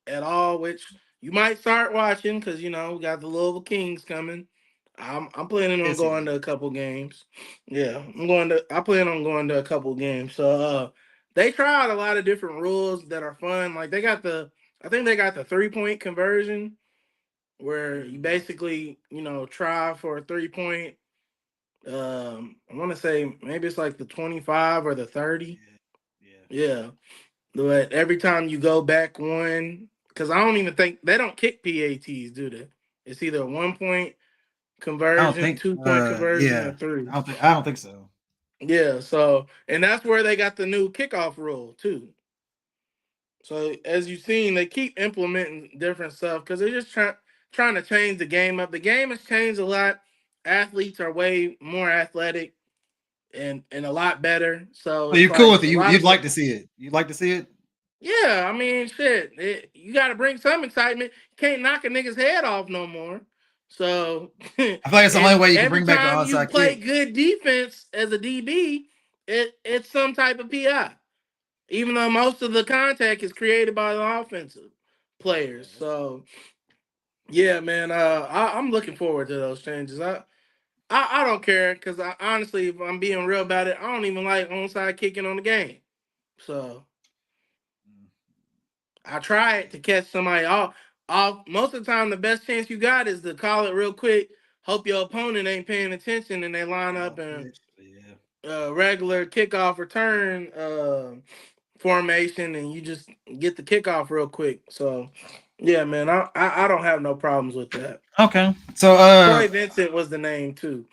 B: at all, which you might start watching because we got the Louisville Kings coming. I'm planning on
A: this year.
B: going to a couple games. Yeah, I plan on going to a couple games. So they try out a lot of different rules that are fun. Like I think they got the 3-point conversion where you basically try for a 3-point. I want to say maybe it's like the 25 or the 30.
A: Yeah.
B: Yeah. But every time you go back one, because I don't even think they don't kick PATs, do they? It's either a 1-point
A: I don't
B: conversion,
A: think.
B: 2-point conversion, or
A: Yeah,
B: three.
A: I don't think so.
B: Yeah, so and that's where they got the new kickoff rule too. So as you've seen, they keep implementing different stuff because they're just trying to change the game up. The game has changed a lot. Athletes are way more athletic and a lot better. So
A: So
B: it's
A: you're cool
B: like
A: with it.
B: a lot
A: You'd
B: of
A: like to see it. You'd like to see it.
B: yeah. I mean, shit. You got to bring some excitement. You can't knock a nigga's head off no more. So
A: I feel like it's the only
B: and
A: way you can
B: every
A: bring back the
B: time you
A: onside
B: play
A: kick.
B: good defense as a DB, it's some type of PI. Even though most of the contact is created by the offensive
A: Yeah,
B: players.
A: that's true.
B: So yeah, man. I'm looking forward to those changes. I don't care because I honestly, if I'm being real about it, I don't even like onside kicking on the game. So I tried to catch somebody off. Off most of the time, the best chance you got is to call it real quick. Hope your opponent ain't paying attention and they line up and
A: Yeah.
B: regular kickoff return formation, and you just get the kickoff real quick. So, yeah, man, I don't have no problems with that.
A: Okay. So
B: Troy Vincent was the name too.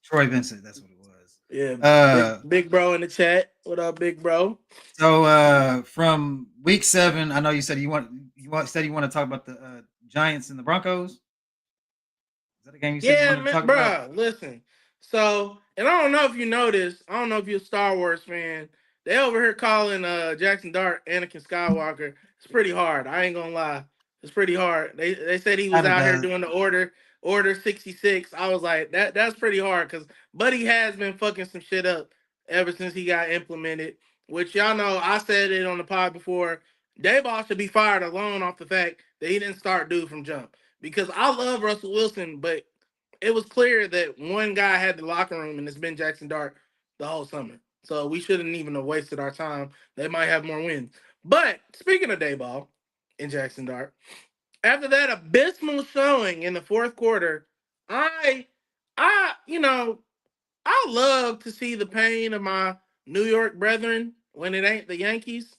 A: Troy Vincent, that's what it was.
B: Yeah,
A: Uh
B: big bro in the chat. What up, big bro?
A: so from week 7, I know you said you want to talk about the Giants and the Broncos. Is that the game you said you
B: Yeah,
A: wanted to
B: man,
A: talk about?
B: bro. Listen, so and I don't know if you noticed. I don't know if you're a Star Wars fan. They over here calling Jackson Dart Anakin Skywalker. It's pretty hard. I ain't gonna lie. It's pretty hard. They said he was
A: Kind of
B: out here
A: does.
B: doing the order 66. I was like, that's pretty hard because Buddy has been fucking some shit up ever since he got implemented. Which y'all know, I said it on the pod before. Dayball should be fired alone off the fact that he didn't start dude from jump. Because I love Russell Wilson, but it was clear that one guy had the locker room, and it's been Jackson Dart the whole summer. So we shouldn't even have wasted our time. They might have more wins. But speaking of Dayball and Jackson Dart, after that abysmal showing in the fourth quarter, I, you know, I love to see the pain of my New York brethren when it ain't the Yankees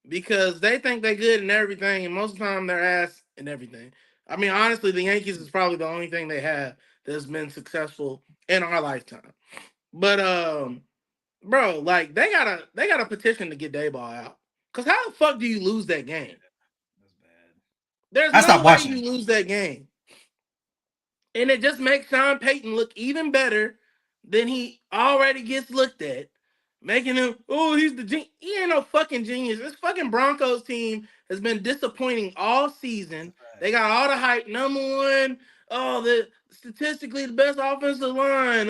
B: because they think they good and everything, and most of the time they're ass and everything. I mean, honestly, the Yankees is probably the only thing they have that's been successful in our lifetime. But bro, like they got a petition to get Dayball out. Cause how the fuck do you lose that game?
A: That's bad.
B: There's
A: I
B: no
A: stopped
B: way you
A: watching.
B: lose that game. And it just makes Sean Payton look even better than he already gets looked at, making him, oh, he's the genius. He ain't no fucking genius. This fucking Broncos team has been disappointing all
A: That's a
B: season.
A: fact.
B: They got all the hype. Number one, oh, the statistically the best offensive line.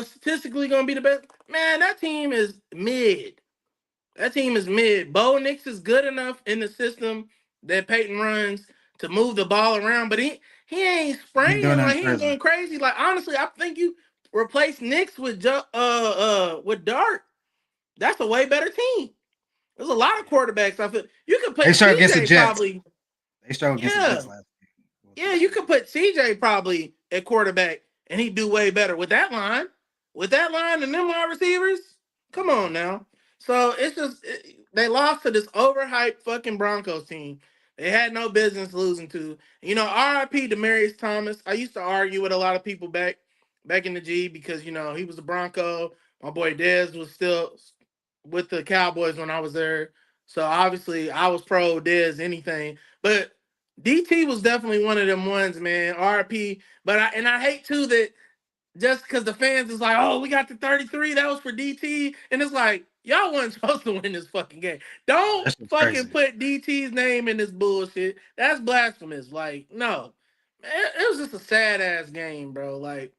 B: Statistically gonna be the best. Man, that team is mid. That team is mid. Bo Nix is good enough in the system that Peyton runs to move the ball around, but he ain't
A: He ain't doing
B: spraying like
A: nothing
B: he ain't
A: crazy.
B: going crazy. Like honestly, I think you replace Nix with Dart. That's a way better team. There's a lot of quarterbacks. I feel you could
A: They
B: put
A: struggled against the
B: CJ
A: Jets.
B: probably.
A: They struggled against the
B: Yeah,
A: Jets last week. Well, 2
B: yeah,
A: weeks
B: you
A: ago.
B: could put CJ probably at quarterback and he'd do way better with that line. With that line and them wide receivers, come
A: Yeah.
B: on now. So it's just they lost to this overhyped fucking Broncos team. They had no business losing to. You know, RIP Demaryius Thomas. I used to argue with a lot of people back in the G because he was a Bronco. My boy Dez was still with the Cowboys when I was there. So obviously I was pro Dez anything. But DT was definitely one of them ones, man. RP. But I hate too that just because the fans is like, oh, we got the 33, that was for DT. And it's like, y'all wasn't supposed to win this fucking game. Don't
A: That shit's
B: fucking
A: crazy.
B: put DT's name in this bullshit. That's blasphemous. Like, no. It was just a sad ass game, bro. Like,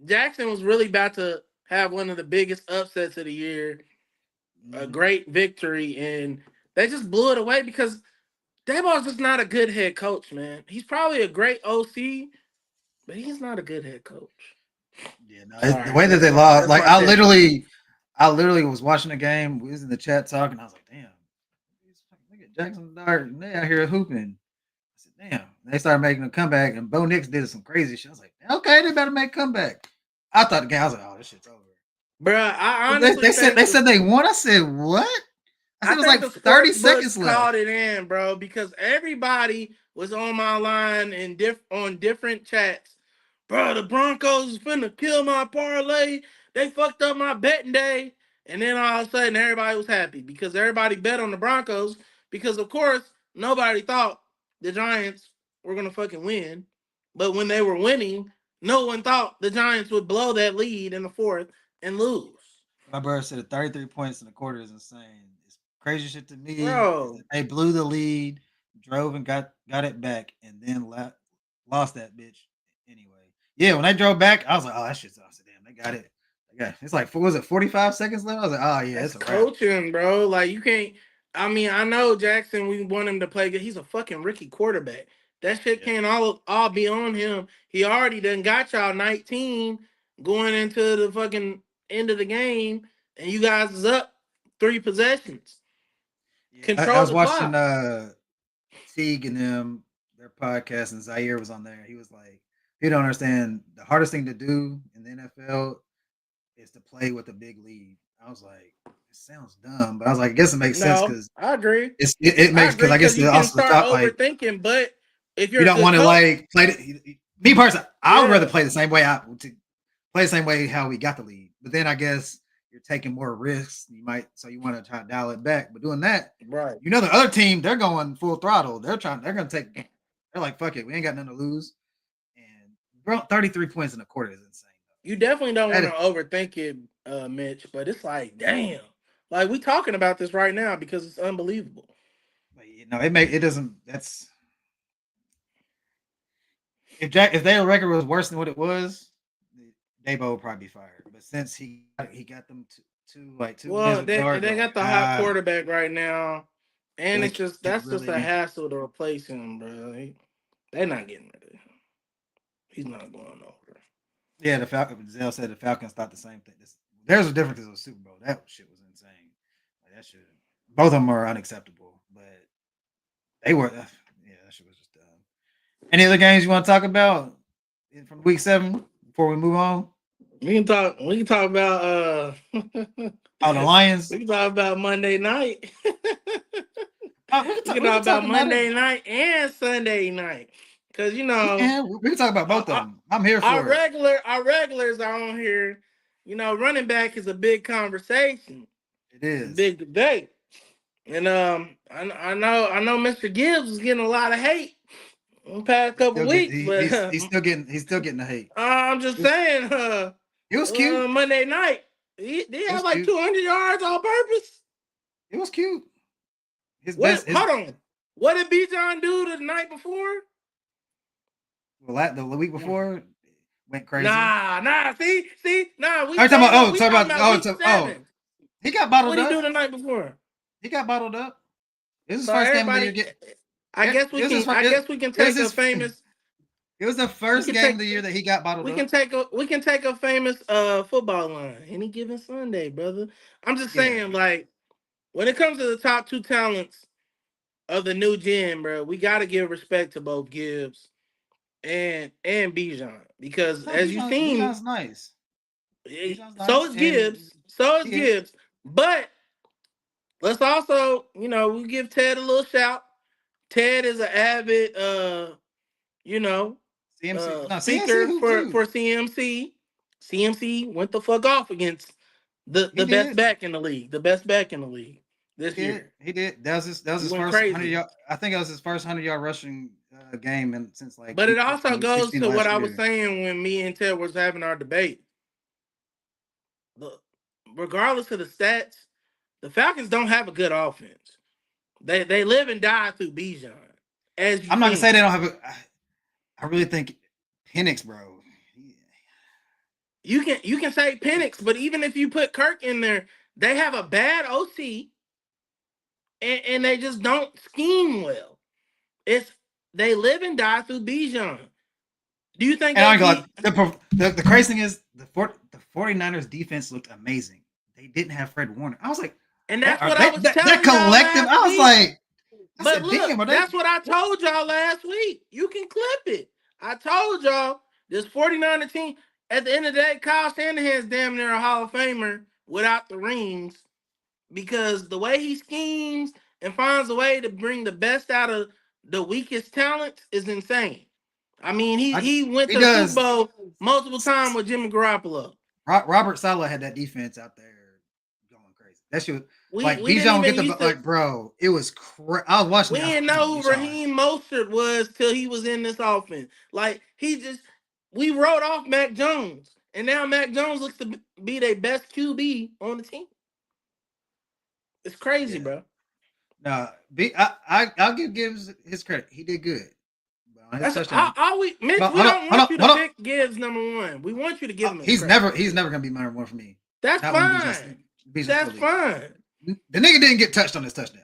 B: Jackson was really about to have one of the biggest upsets of the year, a
A: Mhm.
B: great victory, and they just blew it away because Dayball's just not a good head coach, man. He's probably a great OC, but he's not a good head coach.
A: Yeah, no, the
B: Sorry,
A: way that they lost,
B: that's
A: like
B: my take on it.
A: I literally was watching the game. We was in the chat talking. I was like, damn, look at Jackson Dart, and they out here hooping. I said, damn. And they started making a comeback, and Bo Nix did some crazy shit. I was like, okay, they better make a comeback. I thought the game. I was like, oh, this shit's over.
B: Bruh, I
A: They,
B: honestly
A: they said
B: think
A: they said they won. I said, what? I said
B: I
A: it was
B: think
A: like
B: the
A: 30
B: sports books
A: seconds left.
B: called it in, bro, because everybody was on my line and on different chats. Bro, the Broncos is finna kill my parlay. They fucked up my betting day. And then all of a sudden, everybody was happy because everybody bet on the Broncos because, of course, nobody thought the Giants were gonna fucking win. But when they were winning, no one thought the Giants would blow that lead in the fourth and lose.
A: My brother said that 33 points in the quarter is insane. It's crazy shit to me is
B: Bro,
A: that they blew the lead, drove and got it back, and then lost that bitch anyway. Yeah, when they drove back, I was like, oh, that shit's awesome. Damn, they got it. They got it. It's like, what was it, 45 seconds left? I was like, oh, yeah,
B: that's
A: it's a wrap.
B: coaching, bro. Like you can't. I mean, I know Jackson. We want him to play good. He's a fucking rookie quarterback. That shit
A: Yeah.
B: can't all be on him. He already done got y'all 19. going into the fucking end of the game, and you guys is up 3 possessions.
A: Yeah, I
B: Control
A: was
B: the
A: watching
B: clock.
A: Teague and them their podcast, and Zaire was on there. He was like, "You don't understand. The hardest thing to do in the NFL is to play with a big lead." I was like, "It sounds dumb," but I was like, "I guess it makes sense
B: No,
A: because
B: I agree.
A: it
B: I
A: makes because
B: agree
A: I guess
B: because you
A: it
B: can
A: also
B: start
A: thought like
B: overthinking, but if
A: you
B: you're a
A: don't
B: good
A: want to
B: coach,
A: like play me personally. I would rather
B: yeah,
A: play the same way to play the same way how we got the lead, but then I guess you're taking more risks. You might so you want to try to dial it back, but doing that,
B: right.
A: you know, the other team they're going full throttle. They're gonna take. They're like, fuck it, we ain't got nothing to lose. And bro, 33 points in a quarter is insane.
B: You definitely don't
A: That
B: want to
A: is,
B: overthink it, Mitch. But it's like, damn, like we talking about this right now because it's unbelievable.
A: you know, it doesn't. That's if their record was worse than what it was, Dabo would probably be fired. But since he got them two wins
B: Well,
A: with Dillard,
B: they
A: they're
B: got
A: like,
B: the hot quarterback right now, and
A: they
B: it's just
A: can't
B: that's just a
A: really.
B: hassle to replace him, bro. They're not getting rid of him. He's not going over.
A: Yeah, the Falcons. Zell said the Falcons thought the same thing. There's a difference in the Super Bowl. That shit was insane. Like, that shit. Both of them are unacceptable, but they were. Yeah, that shit was just dumb. Any other games you want to talk about from Week 7 before we move on?
B: We can talk. We can talk about.
A: Oh, the Lions.
B: We can talk about Monday night.
A: We can
B: We
A: talk.
B: can
A: We
B: talk
A: can talk
B: about
A: about it.
B: Monday night and Sunday night, because
A: We can. We can talk about both of
B: our,
A: them. I'm here
B: our
A: for it.
B: our regulars are on here. Running back is a big conversation,
A: It is.
B: big debate, and I know Mr. Gibbs is getting a lot of hate in the past
A: He's
B: couple
A: still getting.
B: weeks, but
A: He's still getting the hate.
B: I'm just saying,
A: It was cute.
B: Monday night he
A: It
B: had
A: was
B: like
A: cute.
B: 200 yards on purpose.
A: It was cute. His
B: What?
A: best. His
B: Hold on. What did B. John do the night before?
A: the week before went crazy.
B: Nah. See, nah.
A: Are you talking about? Oh,
B: We
A: talking
B: talking
A: about.
B: about week
A: Oh.
B: 7.
A: He got
B: What
A: bottled
B: did he do
A: up.
B: the night before?
A: He got bottled up. It was his
B: So
A: first game of the year.
B: everybody,
A: It was his first.
B: I guess we can
A: It was
B: take a
A: his.
B: famous.
A: It was the
B: We
A: first
B: can
A: game of
B: take.
A: the year that he got bottled up.
B: We can take a famous football line. Any given Sunday, brother. I'm just
A: Yeah,
B: saying, like when it comes to the top 2 talents of the new gen, bro, we got to give respect to both Gibbs and Bijan because
A: no,
B: as you seen,
A: Bijan's nice. Bijan's
B: so
A: nice,
B: is
A: and
B: Gibbs, so is
A: he
B: Gibbs. But let's also, we give Ted a little shout. Ted is an avid, you know,
A: CMC. No, CMC
B: speaker
A: hoop
B: for
A: too.
B: CMC. CMC went the fuck off against
A: He
B: the best
A: did.
B: back in the league, the best back in the league
A: He
B: this
A: did.
B: year.
A: He did. That was
B: He
A: his
B: went
A: first 100
B: crazy.
A: yard. I think that was his first 100-yard rushing game since like
B: But it
A: week 15,
B: also
A: week
B: goes
A: 16
B: to what
A: last
B: I was
A: year.
B: saying when me and Ted was having our debate. Look, regardless of the stats, the Falcons don't have a good offense. They live and die through Bijan, as you've
A: I'm not gonna say
B: seen.
A: they don't have a. I really think Penix, bro.
B: You can say Penix, but even if you put Kirk in there, they have a bad OC and they just don't scheme well. It's they live and die through Bijan. Do you think
A: And
B: they
A: I'm like,
B: beat?
A: the crazy thing is the 49ers defense looked amazing. They didn't have Fred Warner. I was like,
B: And
A: that
B: that's
A: are
B: what I
A: they
B: was
A: that
B: telling y'all
A: collective.
B: last
A: I was
B: week.
A: like, I
B: But
A: said,
B: look,
A: damn, are they?
B: that's what I told y'all last week. You can clip it. I told y'all this 49er team, at the end of the day, Kyle Shanahan's damn near a Hall of Famer without the rings because the way he schemes and finds a way to bring the best out of the weakest talents is insane. I mean, he went
A: He
B: to the Super
A: does.
B: Bowl multiple times with Jimmy Garoppolo.
A: Robert Saleh had that defense out there going crazy. That shit, like
B: We didn't
A: Bijan would get
B: even
A: the
B: used to
A: like, bro. It was I was watching
B: we
A: it. I was like,
B: didn't
A: damn,
B: know who
A: Bijan.
B: Raheem Mostert was till he was in this offense. Like we wrote off Mac Jones, and now Mac Jones looks to be their best QB on the team. It's crazy,
A: Yeah.
B: bro.
A: No, I'll give Gibbs his credit. He did good. But on his
B: That's
A: touchdown.
B: all we Mitch. We
A: Hold on,
B: don't
A: hold on,
B: want you to
A: hold on.
B: pick Gibbs #1. We want you to give him his
A: He's
B: credit.
A: never gonna be my number one for me.
B: That's
A: Not when
B: fine.
A: Bijan's still
B: That's
A: leading.
B: fine.
A: The nigga didn't get touched on his touchdown.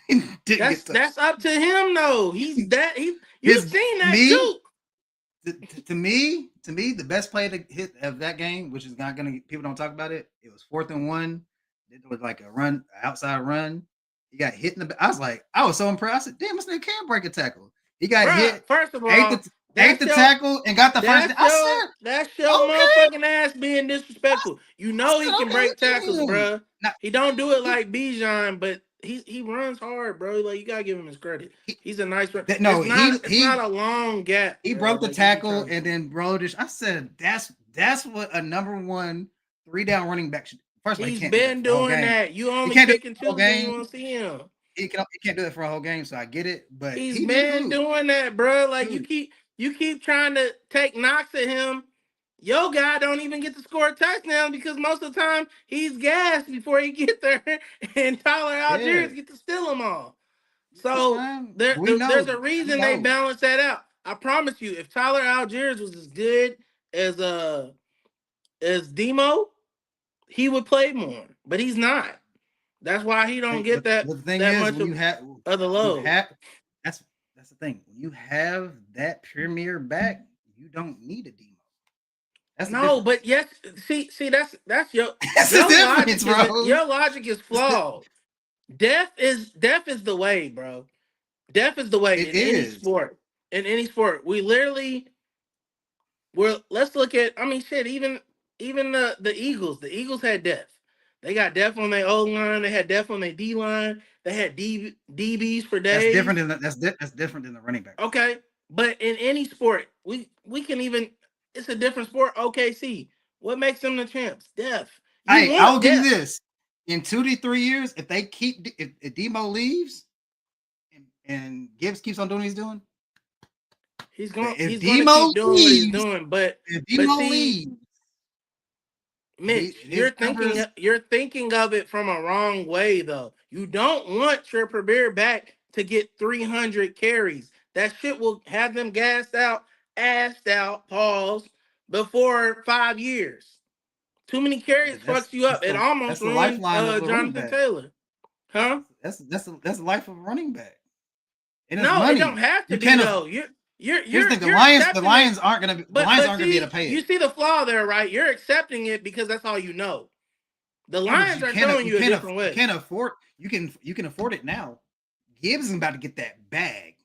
A: He didn't get touched.
B: That's up to him though. He's that he. You've
A: His
B: seen that
A: me
B: juke.
A: To me, the best play to hit of that game, which is not gonna people don't talk about it. It was 4th and 1. It was like a run, outside run. He got hit in the. I was like, I was so impressed. I said, "Damn, this nigga can break a tackle." He got
B: Bruh,
A: hit,
B: first of
A: ate
B: all,
A: the ate
B: that's
A: the
B: your
A: tackle, and got the first. I said,
B: that's your
A: "Okay."
B: motherfucking ass being disrespectful. You
A: I
B: know he
A: said,
B: can
A: "Okay,
B: break
A: look at
B: tackles,
A: him."
B: bruh.
A: Now,
B: He don't do it
A: he,
B: like Bijan, but he runs hard, bro. Like you gotta give him his credit.
A: he
B: He's a nice run.
A: no,
B: It's not a long gap,
A: he
B: bro.
A: broke the
B: Like you be
A: tackle
B: trying to
A: and
B: do.
A: then bro just I said that's what a number 1 3-down running back should. First of all, he
B: He's
A: can't do that
B: been
A: for a whole
B: doing
A: game.
B: that. You
A: He
B: only
A: can't do it
B: pick and
A: for a whole
B: choose when you
A: game.
B: want to see him.
A: He can't do it for a whole game, so I get it. But
B: He's
A: he did it.
B: been
A: Ooh,
B: doing that, bro. Like
A: dude,
B: you keep trying to take knocks at him. Yo guy don't even get to score a touchdown because most of the time he's gassed before he get there, and Tyler
A: yeah,
B: Algiers get to steal them all.
A: that's
B: So
A: fine. We
B: there's
A: know,
B: a
A: we
B: reason they
A: know.
B: balance that out. I promise you, if Tyler Algiers was as good as Demo, he would play more, but he's not. That's why he don't get
A: But the thing
B: that
A: is,
B: much
A: when
B: of the
A: you
B: load.
A: have that's that's the thing. When you have that premier back, you don't need a demo. That's the
B: No,
A: difference.
B: but yes, see that's
A: That's the difference, bro.
B: your logic is flawed. Death is the way, bro. Death is the way
A: It
B: in any
A: is.
B: sport. In any sport, we literally let's look at. I mean, shit. Even the Eagles. The Eagles had death. They got death on their O line. They had death on their D line. They had DBs for
A: That's
B: days.
A: different than that's different than the running back position.
B: Okay, but in any sport, we can even. It's a different sport. OKC. What makes them the champs? Death. You
A: I
B: want
A: will give you
B: death.
A: this: in 2 to 3 years, if they keep if Demo leaves and Gibbs keeps on doing what he's doing, if
B: He's going to
A: Demo
B: keep doing what he's
A: leaves,
B: doing,
A: if
B: but
A: Demo
B: see,
A: leaves,
B: Mitch,
A: his numbers.
B: you're thinking of it from a wrong way though. You don't want your premier back to get 300 carries. That shit will have them gassed out, assed out, pause before 5 years. Too many carries fucks you up. It almost
A: That's the
B: ruined
A: lifeline of the running
B: Jonathan
A: back.
B: Taylor. Huh?
A: That's the life of a running back. And it's
B: No, it don't
A: money.
B: have to
A: You
B: be
A: can't.
B: though.
A: Here's the thing:
B: You're
A: The
B: accepting it.
A: Lions aren't gonna be able
B: See,
A: to pay
B: you
A: it.
B: see the flaw there, right? You're accepting it because that's all you know. The
A: No, but
B: Lions are showing you a different
A: you
B: way.
A: can't afford you can afford it now. Gibbs is about to get that bag.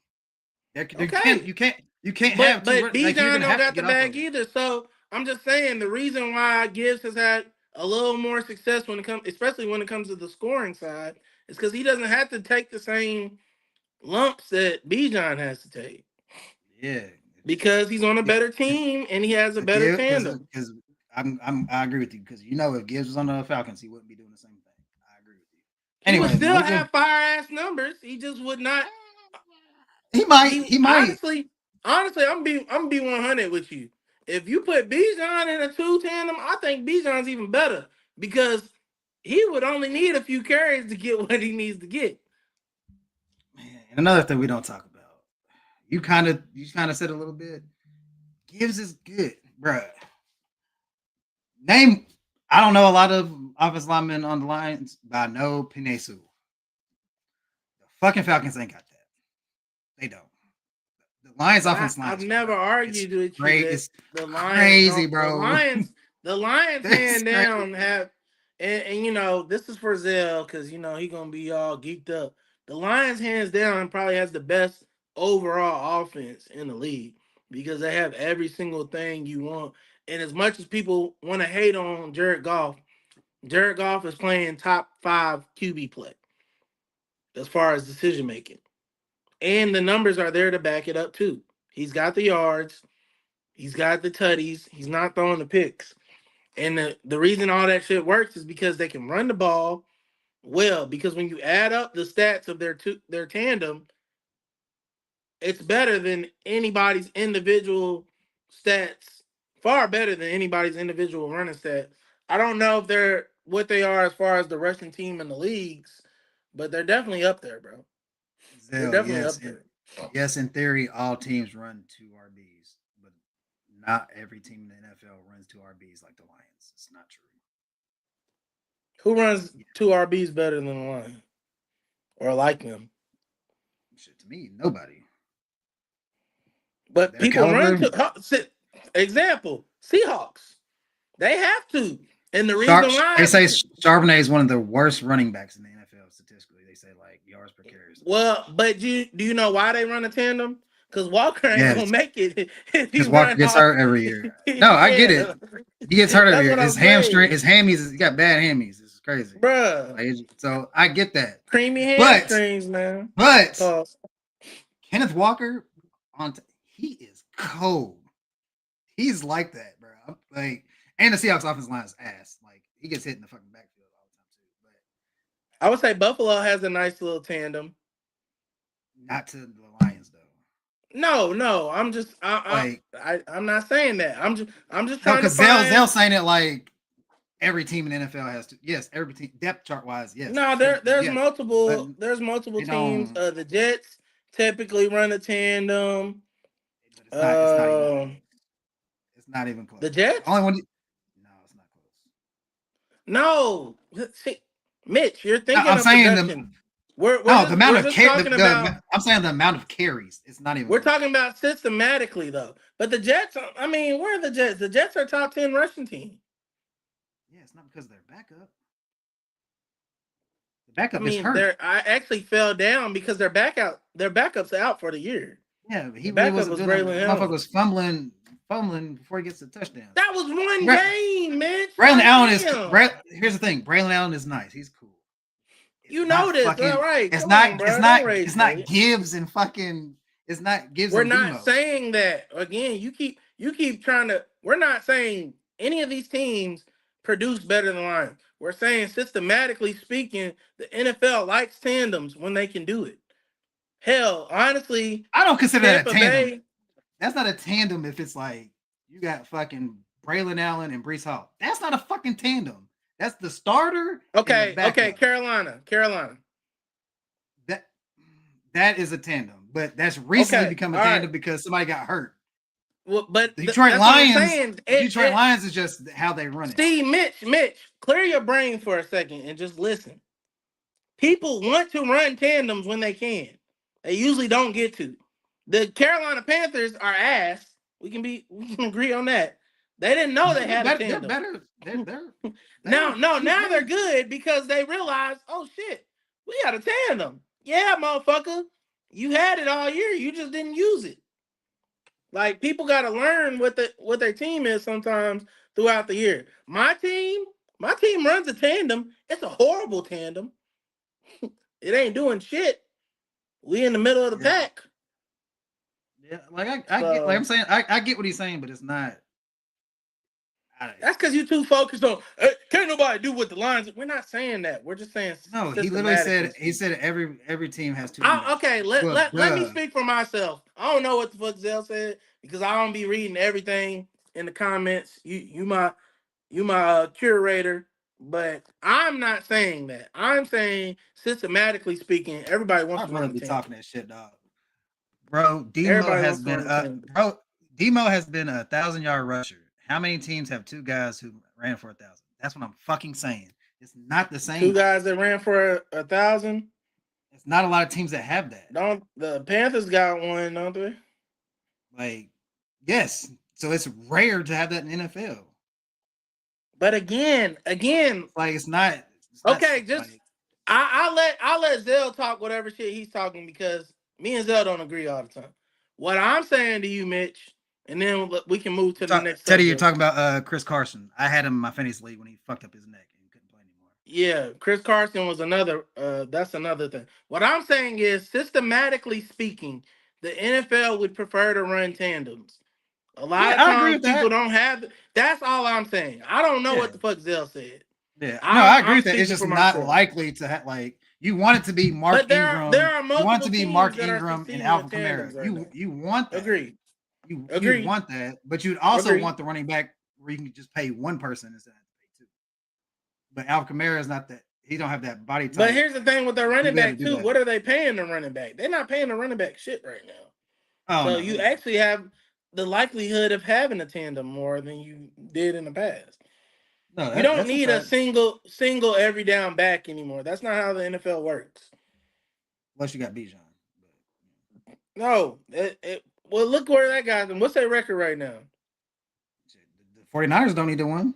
B: Okay,
A: you can't have two like you're
B: Bijan
A: gonna
B: don't
A: have to
B: got the
A: get off of
B: bag
A: him.
B: either. So I'm just saying the reason why Gibbs has had a little more success when it comes, especially when it comes to the scoring side, is because he doesn't have to take the same lumps that Bijan has to take
A: Yeah,
B: because he's on a better team and he has a better tandem.
A: because I agree with you because you know if Gibbs was on the Falcons he wouldn't be doing the same thing. I agree with you.
B: He would
A: Anyway,
B: still
A: Malika,
B: have fire ass numbers. He just would not.
A: he might.
B: Honestly, I'm be 100 with you. If you put Bijan in a two tandem, I think Bijan's even better because he would only need a few carries to get what he needs to get.
A: Man, and another thing we don't talk about. You kind of said a little bit. Gibbs is good, bruh. Name I don't know a lot of offensive linemen on the Lions, but I know Pinesu. The fucking Falcons ain't got that. They don't. The Lions
B: But
A: offense line
B: I've
A: is
B: never
A: it's
B: argued with you
A: great.
B: that
A: It's
B: the Lions
A: crazy,
B: don't.
A: bro.
B: The Lions
A: It's
B: hand
A: crazy.
B: down have, and this is for Zell because he gonna be all geeked up. The Lions hands down probably has the best overall offense in the league because they have every single thing you want. And as much as people want to hate on Jared Goff is playing top 5 QB play as far as decision making, and the numbers are there to back it up too. He's got the yards. He's got the tutties. He's not throwing the picks. And the reason all that shit works is because they can run the ball well. Because when you add up the stats of their tandem, it's better than anybody's individual stats. Far better than anybody's individual running stats. I don't know if they're what they are as far as the rushing team in the leagues, but they're definitely up there, bro. They're
A: Zell,
B: definitely up there.
A: yes, in theory, all teams run two RBs, but not every team in the NFL runs two RBs like the Lions. It's not true.
B: Who runs two RBs better than the line or like them?
A: Shit, to me, nobody.
B: But
A: Their
B: people run
A: caliber.
B: to example Seahawks. They have to, and the reason why
A: They say Charbonnet is one of the worst running backs in the NFL statistically. They say like yards per carry.
B: Well, but do you know why they run a tandem? Because Walker ain't gonna make it if he
A: Because Walker
B: run
A: gets
B: off.
A: hurt every year. No, I get it. He gets hurt every
B: That's
A: year.
B: what
A: His
B: I'm
A: hamstring,
B: saying,
A: his hammies, he got bad hammies. It's crazy,
B: bruh.
A: like, so I get that.
B: Creamy
A: But
B: hamstrings, man.
A: Kenneth Walker he is cold. He's like that, bro. Like, and the Seahawks offensive line is ass. Like, he gets hit in the fucking backfield all the time too.
B: But I would say Buffalo has a nice little tandem.
A: Not to the Lions though.
B: No. I'm just I'm not saying that. I'm just trying to find.
A: Zell saying it like every team in the NFL has to. Yes, every team depth chart wise, yes.
B: No, there's multiple teams. The Jets typically run a tandem.
A: But it's not even close.
B: The Jets?
A: The only one. No, it's not close.
B: No, see, Mitch, you're thinking
A: I'm
B: of
A: saying
B: production.
A: the amount of carries. I'm saying the amount of carries. It's not even.
B: We're talking about systematically though. But the Jets, I mean, where are the Jets? The Jets are top 10 rushing team.
A: Yeah, it's not because of their backup. The backup is hurt.
B: I actually fell down because their backup's out for the year.
A: Yeah, he really wasn't doing that. Motherfucker was fumbling before he gets the touchdown.
B: That was one game, man.
A: Braylon Allen is. Here's the thing. Braylon Allen is nice. He's cool.
B: You know this, all right?
A: It's not Gibbs and fucking. It's not Gibbs.
B: We're not saying that again. You keep trying to. We're not saying any of these teams produce better than Lions. We're saying systematically speaking, the NFL likes tandems when they can do it. Hell, honestly,
A: I don't consider that a tandem. That's not a tandem if it's like you got fucking Braylon Allen and Breece Hall. That's not a fucking tandem. That's the starter.
B: Okay, Carolina.
A: That is a tandem, but that's recently become a tandem because somebody got hurt.
B: Well, but
A: Detroit Lions is just how they run it.
B: Steve, Mitch, clear your brain for a second and just listen. People want to run tandems when they can. They usually don't get to. The Carolina Panthers are ass. We can agree on that. They didn't know they had a tandem.
A: They're better.
B: Now they're good because they realized, oh shit, we got a tandem. Yeah, motherfucker. You had it all year. You just didn't use it. Like, people got to learn what their team is sometimes throughout the year. My team runs a tandem. It's a horrible tandem. It ain't doing shit. We in the middle of the pack.
A: Yeah, like I get, like I'm saying, I get what he's saying, but it's not.
B: That's because you're too focused on can't nobody do what the Lions. We're not saying that. We're just saying
A: no. He literally said every team has two.
B: Okay, let me speak for myself. I don't know what the fuck Zell said because I don't be reading everything in the comments. You my curator, but I'm not saying that. I'm saying systematically speaking, everybody wants to
A: be talking that shit, dog. Bro, Demo has been a 1,000-yard rusher. How many teams have two guys who ran for 1,000? That's what I'm fucking saying. It's not the same.
B: Two guys that ran for 1,000.
A: It's not a lot of teams that have that.
B: Don't the Panthers got one? Don't they?
A: Like, yes. So it's rare to have that in the NFL.
B: But again,
A: like it's not
B: okay. Just like, I'll let Zell talk whatever shit he's talking because me and Zell don't agree all the time. What I'm saying to you, Mitch. And then we can move to the next.
A: Teddy, you're talking about Chris Carson. I had him in my fantasy league when he fucked up his neck and couldn't play anymore.
B: Yeah, Chris Carson was another. That's another thing. What I'm saying is, systematically speaking, the NFL would prefer to run tandems. A lot of times people don't have. That's all I'm saying. I don't know what the fuck Zell said.
A: Yeah, I agree with that. It's just not likely to have like. You want it to be Mark Ingram. You want it to be Mark Ingram and Alvin Kamara. You want that.
B: Agreed.
A: You want that, but you'd also want the running back where you can just pay one person instead of pay two. But Alvin Kamara is not that. He don't have that body type.
B: But here's the thing with the running back too. What are they paying the running back? They're not paying the running back shit right now. So you actually have the likelihood of having a tandem more than you did in the past. No, you don't need a single every down back anymore. That's not how the NFL works.
A: Unless you got Bijan.
B: No, Well, look where that got them. What's their record right now?
A: The 49ers don't need to win.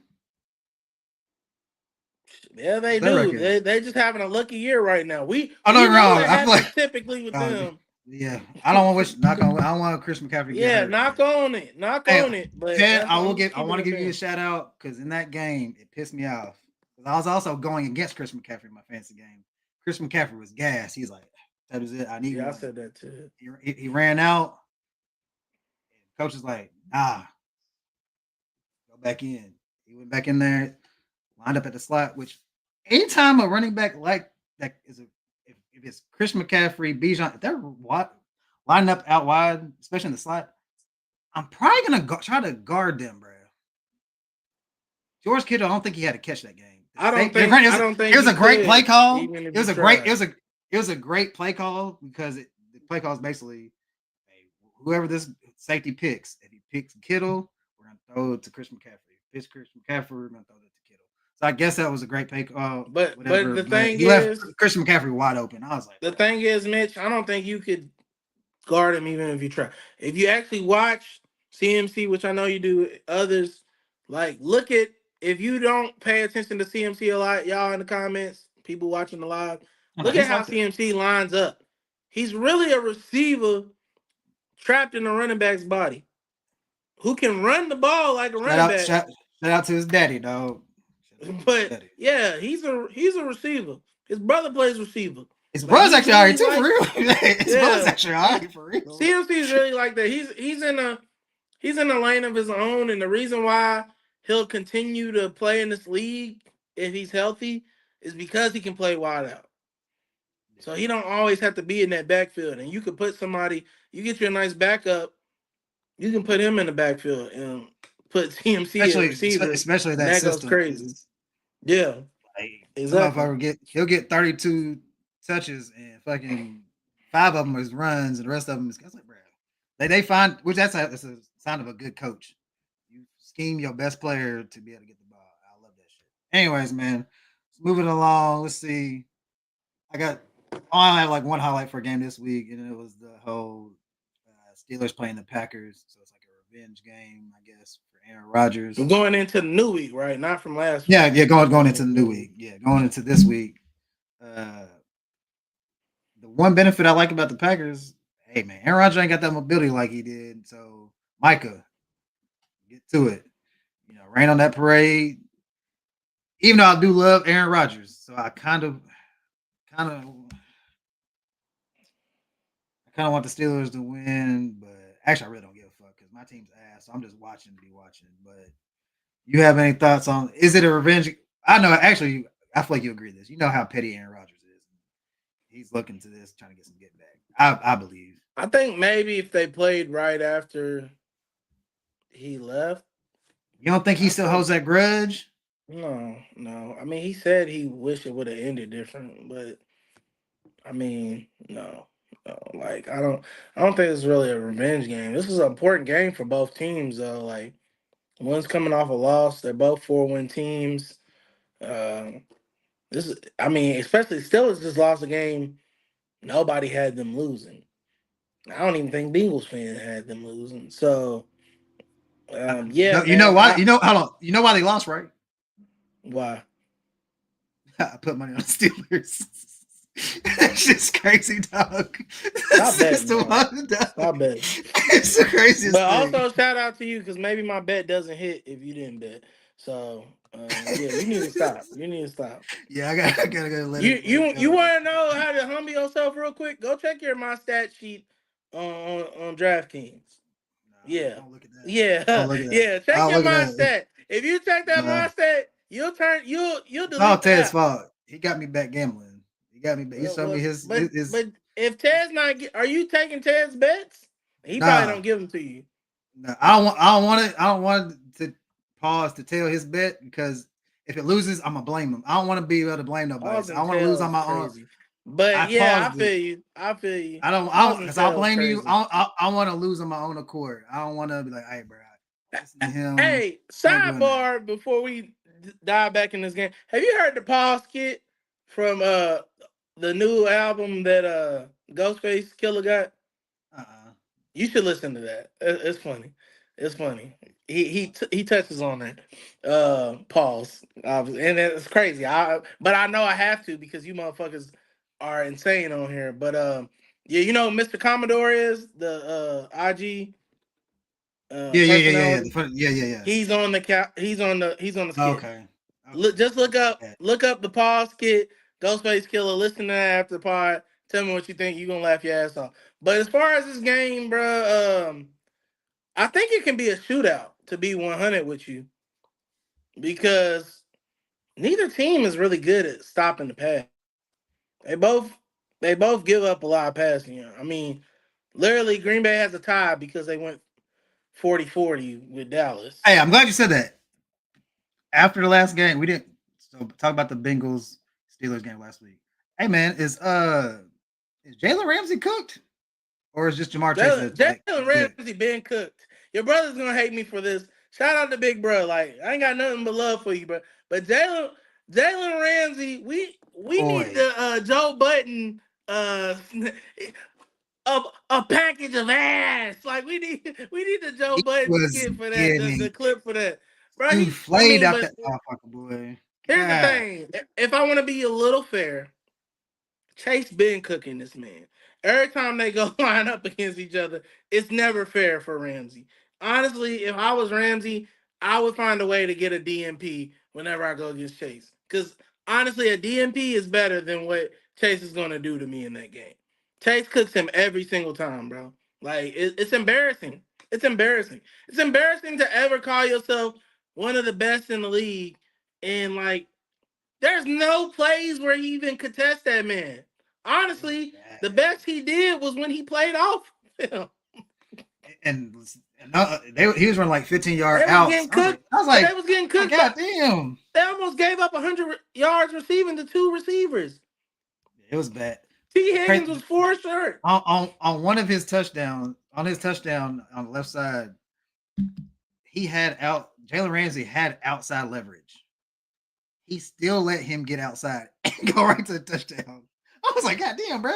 B: Yeah, they
A: What's their
B: do.
A: record?
B: They just having a lucky year right now.
A: Oh
B: We
A: no,
B: know
A: wrong.
B: what
A: I feel
B: happens
A: like
B: typically with them.
A: yeah. I don't want to wish knock on. I don't want Chris McCaffrey to get
B: Yeah,
A: hurt.
B: knock on it, knock
A: Hey,
B: on it. But
A: Ted,
B: that's I'm just
A: I
B: keeping
A: want to
B: it
A: give you a
B: fair.
A: shout out because in that game it pissed me off. I was also going against Chris McCaffrey in my fantasy game. Chris McCaffrey was gas. He's like, that is it. I need
B: Yeah, I
A: one.
B: said that too.
A: He ran out. Coach is like, nah, go back in. He went back in there, lined up at the slot. Which anytime a running back like that is a if it's Chris McCaffrey, Bijan, if they're lining up out wide, especially in the slot, I'm probably gonna try to guard them, bro. George Kittle, I don't think he had to catch that game.
B: I don't
A: It
B: think
A: was
B: he
A: a great play
B: could,
A: call.
B: even if
A: It
B: you
A: was a great
B: tried.
A: it was a great play call because the play call is basically hey, whoever this safety picks. If he picks Kittle, we're gonna throw it to Chris McCaffrey. If it's Chris McCaffrey, we're gonna throw it to Kittle. So I guess that was a great play call,
B: But
A: whatever. But he left Chris McCaffrey wide open. I was like,
B: the thing is, Mitch, I don't think you could guard him even if you try. If you actually watch CMC, which I know you do, others like look at if you don't pay attention to CMC a lot, y'all in the comments, people watching the live,
A: oh no,
B: look at
A: he's
B: how
A: like that.
B: CMC lines up. He's really a receiver trapped in a running back's body who can run the ball like a
A: Shout
B: running
A: out,
B: back.
A: shout, shout out to his daddy, dog. Shout out to his
B: But
A: daddy.
B: yeah, he's a receiver. His brother plays receiver.
A: His
B: Like
A: brother's
B: he's
A: actually all right
B: really
A: too, for
B: like
A: real. His brother's
B: yeah.
A: actually all right, for real.
B: CMC is really like that. He's in a lane of his own, and the reason why he'll continue to play in this league if he's healthy is because he can play wide out. So he don't always have to be in that backfield, and you could put somebody. You get you a nice backup. You can put him in the backfield and put CMC at receiver,
A: Especially
B: and
A: that
B: that goes
A: system
B: crazy.
A: because
B: Yeah,
A: like that
B: exactly.
A: motherfucker he'll get 32 touches and fucking 5 of them is runs and the rest of them is I was like, bro. They find which that's a sign of a good coach. You scheme your best player to be able to get the ball. I love that shit. Anyways, man, moving along. Let's see. I got I have like one highlight for a game this week, and it was the whole Steelers playing the Packers. So it's like a revenge game, I guess, for Aaron
B: We're
A: Rodgers.
B: going into the new week, right? Not from last week.
A: Yeah, going into the new week. Yeah, going into this week. Uh, the one benefit I like about the Packers, hey man, Aaron Rodgers ain't got that mobility like he did. So Micah, get to it. You know, rain on that parade. Even though I do love Aaron Rodgers, so I kind of want the Steelers to win, but actually, I really don't give a fuck because my team's ass. So I'm just watching to be watching. But you have any thoughts on? Is it a revenge? I know. Actually, I feel like you agree with this. You know how petty Aaron Rodgers is. He's looking to this, trying to get some get back. I believe.
B: I think maybe if they played right after he left,
A: You don't think he
B: I
A: still
B: think
A: holds that grudge?
B: no. I mean, he said he wished it would have ended different, but I mean, no. Like I don't think it's really a revenge game. This is an important game for both teams, though. Like one's coming off a loss. They're both 4-win teams. Um, this is, I mean, especially Steelers just lost a game. Nobody had them losing. I don't even think Bengals fans had them losing. So, yeah,
A: You know
B: man.
A: why? You know hold on. You know why they lost, right?
B: Why?
A: I put money on the Steelers. That's just crazy, dog.
B: Stop
A: That's just
B: betting,
A: the
B: man.
A: one, dog.
B: Stop betting.
A: It's the craziest
B: But
A: thing.
B: also shout out to you because maybe my bet doesn't hit if you didn't bet. So, yeah, you need to stop. You need to stop.
A: Yeah, I gotta go let it
B: You
A: go.
B: want to know how to humble yourself real quick? Go check your my stat sheet on DraftKings.
A: Nah,
B: Yeah,
A: don't look at that. Don't
B: yeah,
A: look at that.
B: yeah. Check
A: I'll
B: your
A: look at
B: my
A: that.
B: stat. If you check that
A: Nah,
B: my stat, you'll
A: it's all
B: delete the
A: Ted's
B: app.
A: fault. He got me back gambling. He got me back. He showed me his
B: But if Ted's not, are you taking Ted's bets? He probably
A: nah.
B: don't give them to you.
A: No, I don't want to pause to tell his bet because if it loses, I'm gonna blame him. I don't want to be able to blame nobody.
B: Pause
A: So I
B: and
A: want to lose
B: tell
A: on
B: is
A: my own.
B: crazy. But
A: I
B: yeah, I
A: paused it.
B: feel you. I feel you.
A: I
B: Pause
A: don't
B: and
A: because I'll
B: tell is
A: blame you.
B: crazy.
A: I want to lose on my own accord. I don't want to be like, hey, bro, listen to him.
B: Hey,
A: I ain't doing that.
B: sidebar before we dive back in this game. Have you heard the pause kit from the new album that Ghostface Killer got?
A: Uh-uh.
B: You should listen to that. It's funny. It's funny. He touches on that. Pause. And it's crazy. But I know I have to because you motherfuckers are insane on here. But yeah, you know who Mr. Commodore is the IG
A: Yeah.
B: personality.
A: Yeah.
B: He's on the skit.
A: Okay. Okay.
B: Look, just
A: Okay. Yeah.
B: look up the pause skit. Ghostface Killer. Listen to that after the pod. Tell me what you think. You gonna laugh your ass off. But as far as this game, bro, I think it can be a shootout. To be 100 with you, because neither team is really good at stopping the pass. They both they both give up a lot of passing. I mean, literally, Green Bay has a tie because they went 40-40 with Dallas.
A: Hey, I'm glad you said that. After the last game, we didn't talk about the Bengals Steelers game last week. Hey man, is Jalen Ramsey cooked, or is just Jamar Chase
B: Jalen
A: that good?
B: Ramsey been cooked. Your brother's gonna hate me for this. Shout out to Big Bro. Like I ain't got nothing but love for you, bro. But Jalen Ramsey, we need
A: Boy,
B: the Joe Button a package of ass. Like we need the Joe
A: he
B: Button
A: was
B: skit for that, the
A: getting
B: clip for that. Bro, I
A: souffled
B: mean,
A: out
B: but
A: that motherfucker, boy.
B: here's the
A: God,
B: thing. If I want to be a little fair, Chase been cooking this man. Every time they go line up against each other, it's never fair for Ramsey. Honestly, if I was Ramsey, I would find a way to get a DMP whenever I go against Chase. Because honestly, a DMP is better than what Chase is going to do to me in that game. Chase cooks him every single time, bro. Like, it's embarrassing. It's embarrassing. It's embarrassing to ever call yourself one of the best in the league and, like, there's no plays where he even could test that man.
A: it was
B: Honestly, the
A: bad.
B: best he did was when he played off him.
A: And, he was running like 15-yard
B: They was
A: outs.
B: getting cooked.
A: I was
B: They
A: like,
B: was getting
A: oh,
B: cooked by.
A: goddamn,
B: They almost gave up 100 yards receiving to two receivers.
A: it was bad.
B: T.
A: The
B: Higgins
A: crazy,
B: was four short.
A: on one of his touchdowns, on his touchdown on the left side, he had out Jalen Ramsey had outside leverage. He still let him get outside and go right to the touchdown. I was like, God damn, bro.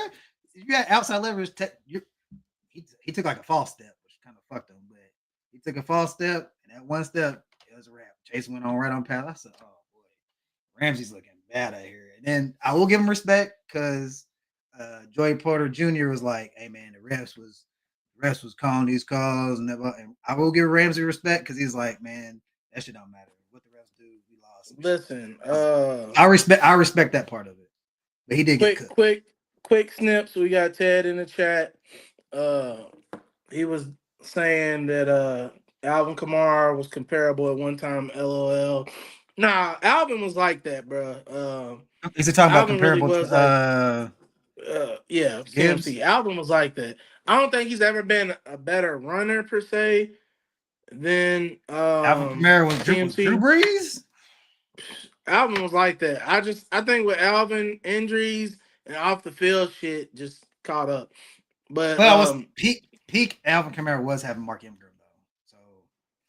A: If you had outside leverage, he took like a false step, which kind of fucked him. But he took a false step, and that one step, it was a wrap. Chase went on right on past. I said, oh boy, Ramsey's looking bad out here. And then I will give him respect because Joey Porter Jr. was like, hey man, the refs was calling these calls, and I will give Ramsey respect because he's like, man, that shit don't matter. What the refs do, we lost.
B: Listen,
A: I respect that part of it, but he did get
B: quick,
A: cooked.
B: quick, quick snips. We got Ted in the chat. Uh, he was saying that Alvin Kamara was comparable at one time. LOL. Nah, Alvin was like that, bro.
A: Is he talking about
B: Alvin really
A: comparable
B: was like, yeah,
A: to Gibbs?
B: CMC. Alvin was like that. I don't think he's ever been a better runner per se than
A: Alvin Kamara was Drew
B: CMC.
A: Brees?
B: Alvin was like that. I think with Alvin injuries and off the field shit just caught up. But
A: Well, was peak Alvin Kamara was having Mark Ingram though, so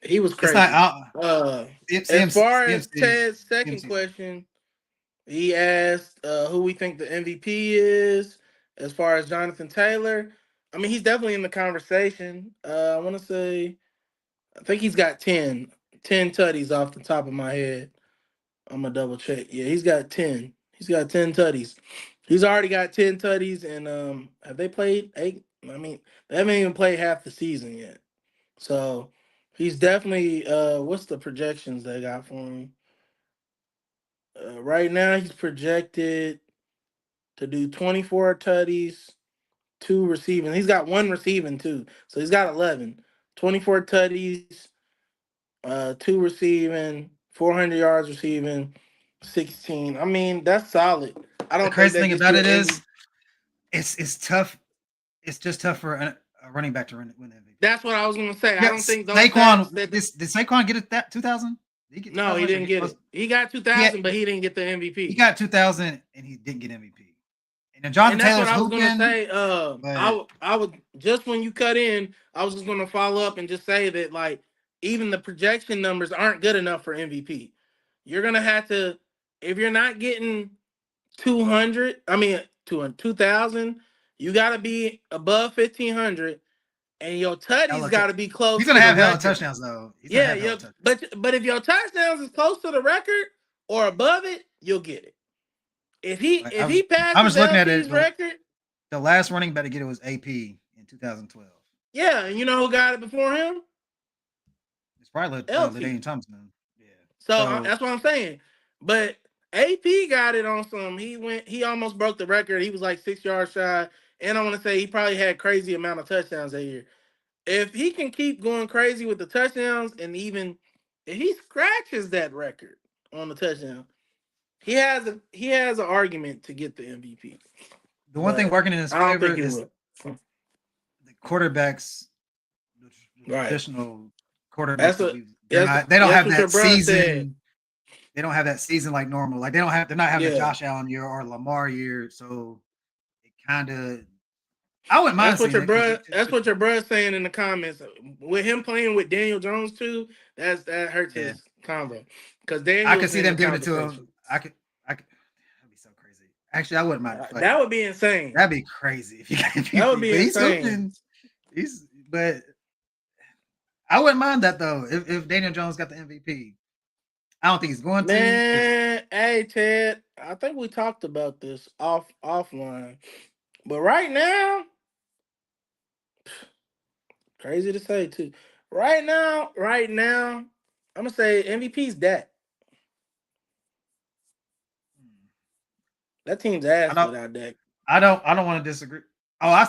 B: he was
A: it's not
B: crazy.
A: out.
B: As
A: CMC,
B: far as
A: CMC,
B: Ted's second
A: CMC's better.
B: question, he asked who we think the MVP is. As far as Jonathan Taylor, I mean he's definitely in the conversation. I want to say I think he's got 10 tutties off the top of my head. I'm gonna double check. Yeah, he's got 10. He's got 10 tutties. He's already got 10 tutties, and have they played 8? I mean, they haven't even played half the season yet. So he's definitely what's the projections they got for him? Right now he's projected to do 24 tutties, 2 receiving. He's got 1 receiving too. So he's got 11. 24 tutties, 2 receiving, 400 yards receiving, 16. I mean, that's solid. I
A: The
B: don't think
A: crazy
B: that
A: thing
B: gets
A: about
B: you
A: it
B: an MVP.
A: is, it's tough. It's just tough for a running back to win the MVP.
B: That's what I was gonna say. I
A: Yeah,
B: don't think those
A: Saquon.
B: stats that
A: Did Saquon get it that 2000? Did he get
B: no,
A: 2000
B: he
A: last
B: didn't get
A: year?
B: it. He got
A: Yeah,
B: 2000, but he didn't get the
A: he
B: MVP.
A: got 2000 and he didn't get MVP. And then
B: And
A: Jonathan
B: that's what
A: Taylor's
B: I was gonna
A: hooping,
B: say.
A: but
B: I would just when you cut in, I was just gonna follow up and just say that like even the projection numbers aren't good enough for MVP. You're gonna have to if you're not getting 200, I mean 2,000, you got to be above 1,500 and your tutties got to be close.
A: He's gonna
B: to
A: have
B: the
A: hella
B: record.
A: touchdowns though. He's
B: Yeah,
A: yeah.
B: But if your touchdowns is close to the record or above it, you'll get it. If he passes
A: I was looking at
B: LP's
A: it.
B: record,
A: the last running back to get it was AP in 2012.
B: Yeah, and you know who got it before him?
A: It's probably LaDainian Thompson. Yeah.
B: So that's what I'm saying. But AP got it on some. He almost broke the record. He was like 6 yards shy. And I want to say he probably had crazy amount of touchdowns that year. If he can keep going crazy with the touchdowns, and even if he scratches that record on the touchdown, he has an argument to get the MVP.
A: The one thing working in his favor is the quarterbacks, the traditional quarterbacks. They don't have that season. They don't have that season like normal. Like they're not having a Josh Allen year or Lamar year. So it kind of. I wouldn't mind.
B: That's what your brother's saying in the comments. With him playing with Daniel Jones too, that hurts his combo. Because Daniel,
A: I could see them giving it to him. I could. That'd be so crazy. Actually, I wouldn't mind.
B: That would be insane.
A: That'd be crazy if you got.
B: That would be insane.
A: But I wouldn't mind that though. If Daniel Jones got the MVP, I don't think he's going to.
B: Man, hey Ted, I think we talked about this offline, but right now, crazy to say too. Right now, I'm gonna say MVP's Dak. That team's ass without Dak.
A: I don't want to disagree. I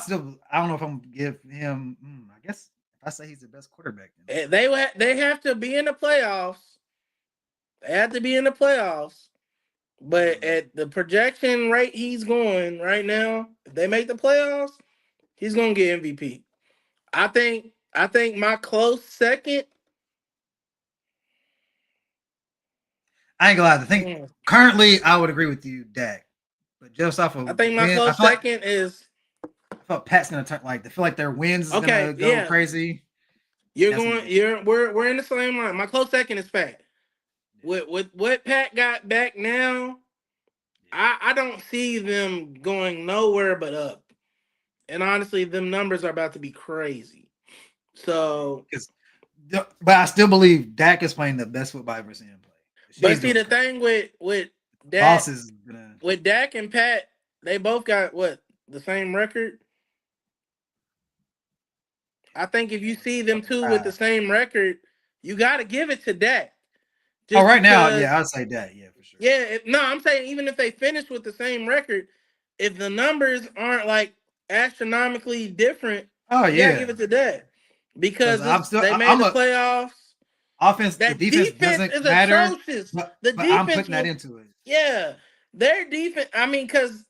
A: don't know if I'm gonna give him. I guess if I say he's the best quarterback,
B: then. They have to be in the playoffs. They have to be in the playoffs. But at the projection rate he's going right now, if they make the playoffs, he's gonna get MVP. I think my close second.
A: I ain't gonna lie. I think currently I would agree with you, Dak. But just off of,
B: I think my close second is.
A: I thought Pat's gonna turn I feel like their wins is gonna go crazy.
B: We're in the same line. My close second is Pat. With what Pat got back now, I don't see them going nowhere but up. And honestly, them numbers are about to be crazy. So,
A: but I still believe Dak is playing the best football I've ever seen him play.
B: But see, the thing with Dak, with Dak and Pat, they both got the same record. I think if you see them two with the same record, you got to give it to Dak.
A: Right now, yeah, I'd say Dak, yeah, for sure.
B: Yeah, I'm saying even if they finish with the same record, if the numbers aren't like astronomically different, you gotta give it to Dak because they made the playoffs.
A: Offense, the defense doesn't
B: is
A: matter.
B: Atrocious.
A: But
B: defense
A: I'm putting that into it.
B: Yeah, their defense. I mean, because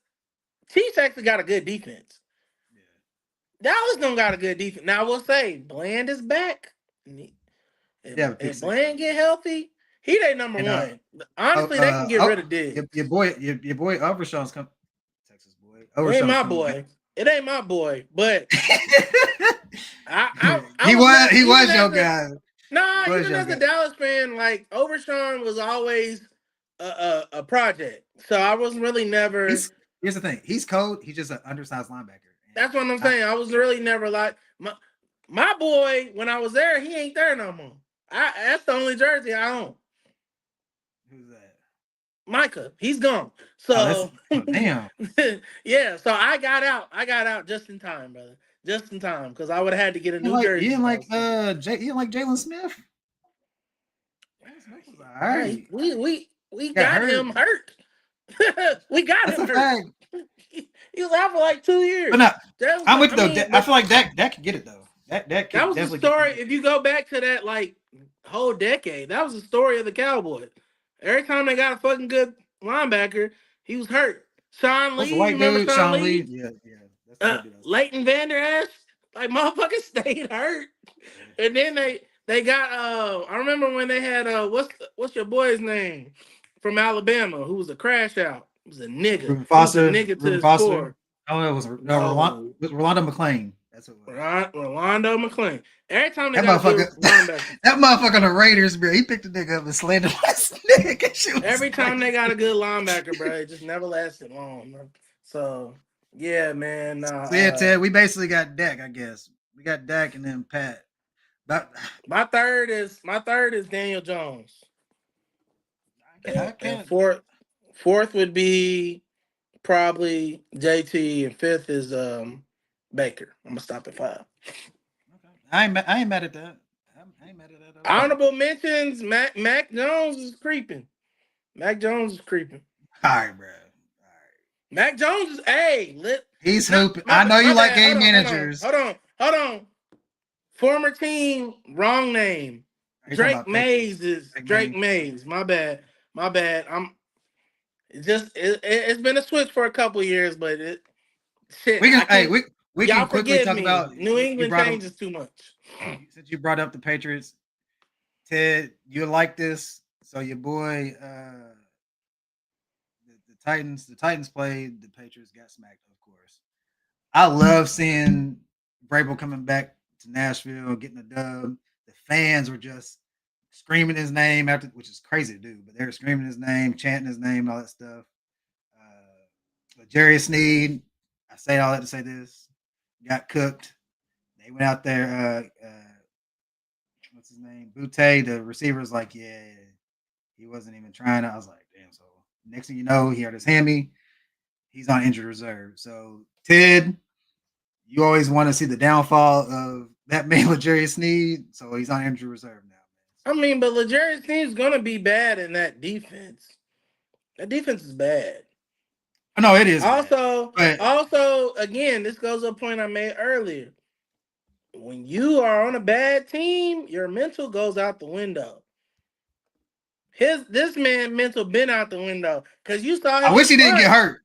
B: Chiefs actually got a good defense. Dallas don't got a good defense. Now I will say Bland is back. If Bland get healthy, he their number one. Honestly, they can get rid of Diggs.
A: Your boy Overshawn's come. Texas boy.
B: It ain't my boy. It ain't my boy, but
A: he was your guy.
B: Nah, even as a Dallas fan, like Overshawn was always a project. So I was really never.
A: Here's the thing: he's cold. He's just an undersized linebacker.
B: That's what I'm saying. I was really never like my boy. When I was there, he ain't there no more. That's the only jersey I own.
A: Who's that?
B: Micah. He's gone. So
A: damn.
B: Yeah. So I got out just in time, brother. Just in time because I would have had to get a new jersey.
A: You didn't like Jalen Smith?
B: All right. We got him hurt. We got him hurt. He was out for like 2 years.
A: But no, I'm with you though. I feel like that could get it though. That
B: was the story. If you go back to that like whole decade, that was the story of the Cowboys. Every time they got a fucking good linebacker, he was hurt. Sean Lee, remember Sean Lee? Yeah. Leighton Vander Esch, like motherfuckers stayed hurt. And then they got I remember when they had what's your boy's name from Alabama who was a crash out. He was a nigga.
A: Ruben Foster.
B: Nigga to the score.
A: Oh, it was Rolando McClain. That's what it was.
B: Rolando McClain. Every time they got
A: that motherfucker on the Raiders, bro, he picked the nigga up and slammed him on his neck.
B: Every time they got a good linebacker, bro, it just never lasted long, man. So yeah, man.
A: Ted, we basically got Dak, I guess. We got Dak and then Pat. But
B: My third is Daniel Jones.
A: I
B: And
A: can't.
B: fourth would be probably JT, and fifth is Baker. I'm gonna stop at 5.
A: Okay. I ain't mad at that. I ain't mad at that at all.
B: Honorable mentions: Mac Jones is creeping. Mac Jones is creeping.
A: All right, bro. All right.
B: Mac Jones is
A: He's hooping. I know you
B: my
A: like
B: bad.
A: game managers.
B: Hold on. Former team, wrong name.
A: Are you talking about Patriots?
B: Drake Mays. My bad. It's been a switch for a couple years, but
A: We can
B: I can't.
A: we
B: Y'all
A: can quickly
B: forgive
A: talk
B: me.
A: about
B: New
A: you
B: England
A: brought up
B: changes too much.
A: since you brought up the Patriots. Ted, you like this? So your boy, the Titans played the Patriots, got smacked, of course. I love seeing Vrabel coming back to Nashville, getting a dub. The fans were just screaming his name after, which is crazy to do, but they were screaming his name, chanting his name, all that stuff. But Jerry Sneed, I say all that to say this, got cooked. They went out there. What's his name? Butte, the receiver, was like, yeah, he wasn't even trying. I was like, damn. So next thing you know, he hurt his hammy. He's on injured reserve. So Ted, you always want to see the downfall of that man with Jerry Sneed. So he's on injured reserve now.
B: I mean, but Legarius Sneed's gonna be bad in that defense. That defense is bad.
A: No, it is
B: Also,
A: bad. But
B: again, this goes to a point I made earlier. When you are on a bad team, your mental goes out the window. This man mental been out the window because you saw his
A: I wish he didn't get
B: response.
A: hurt.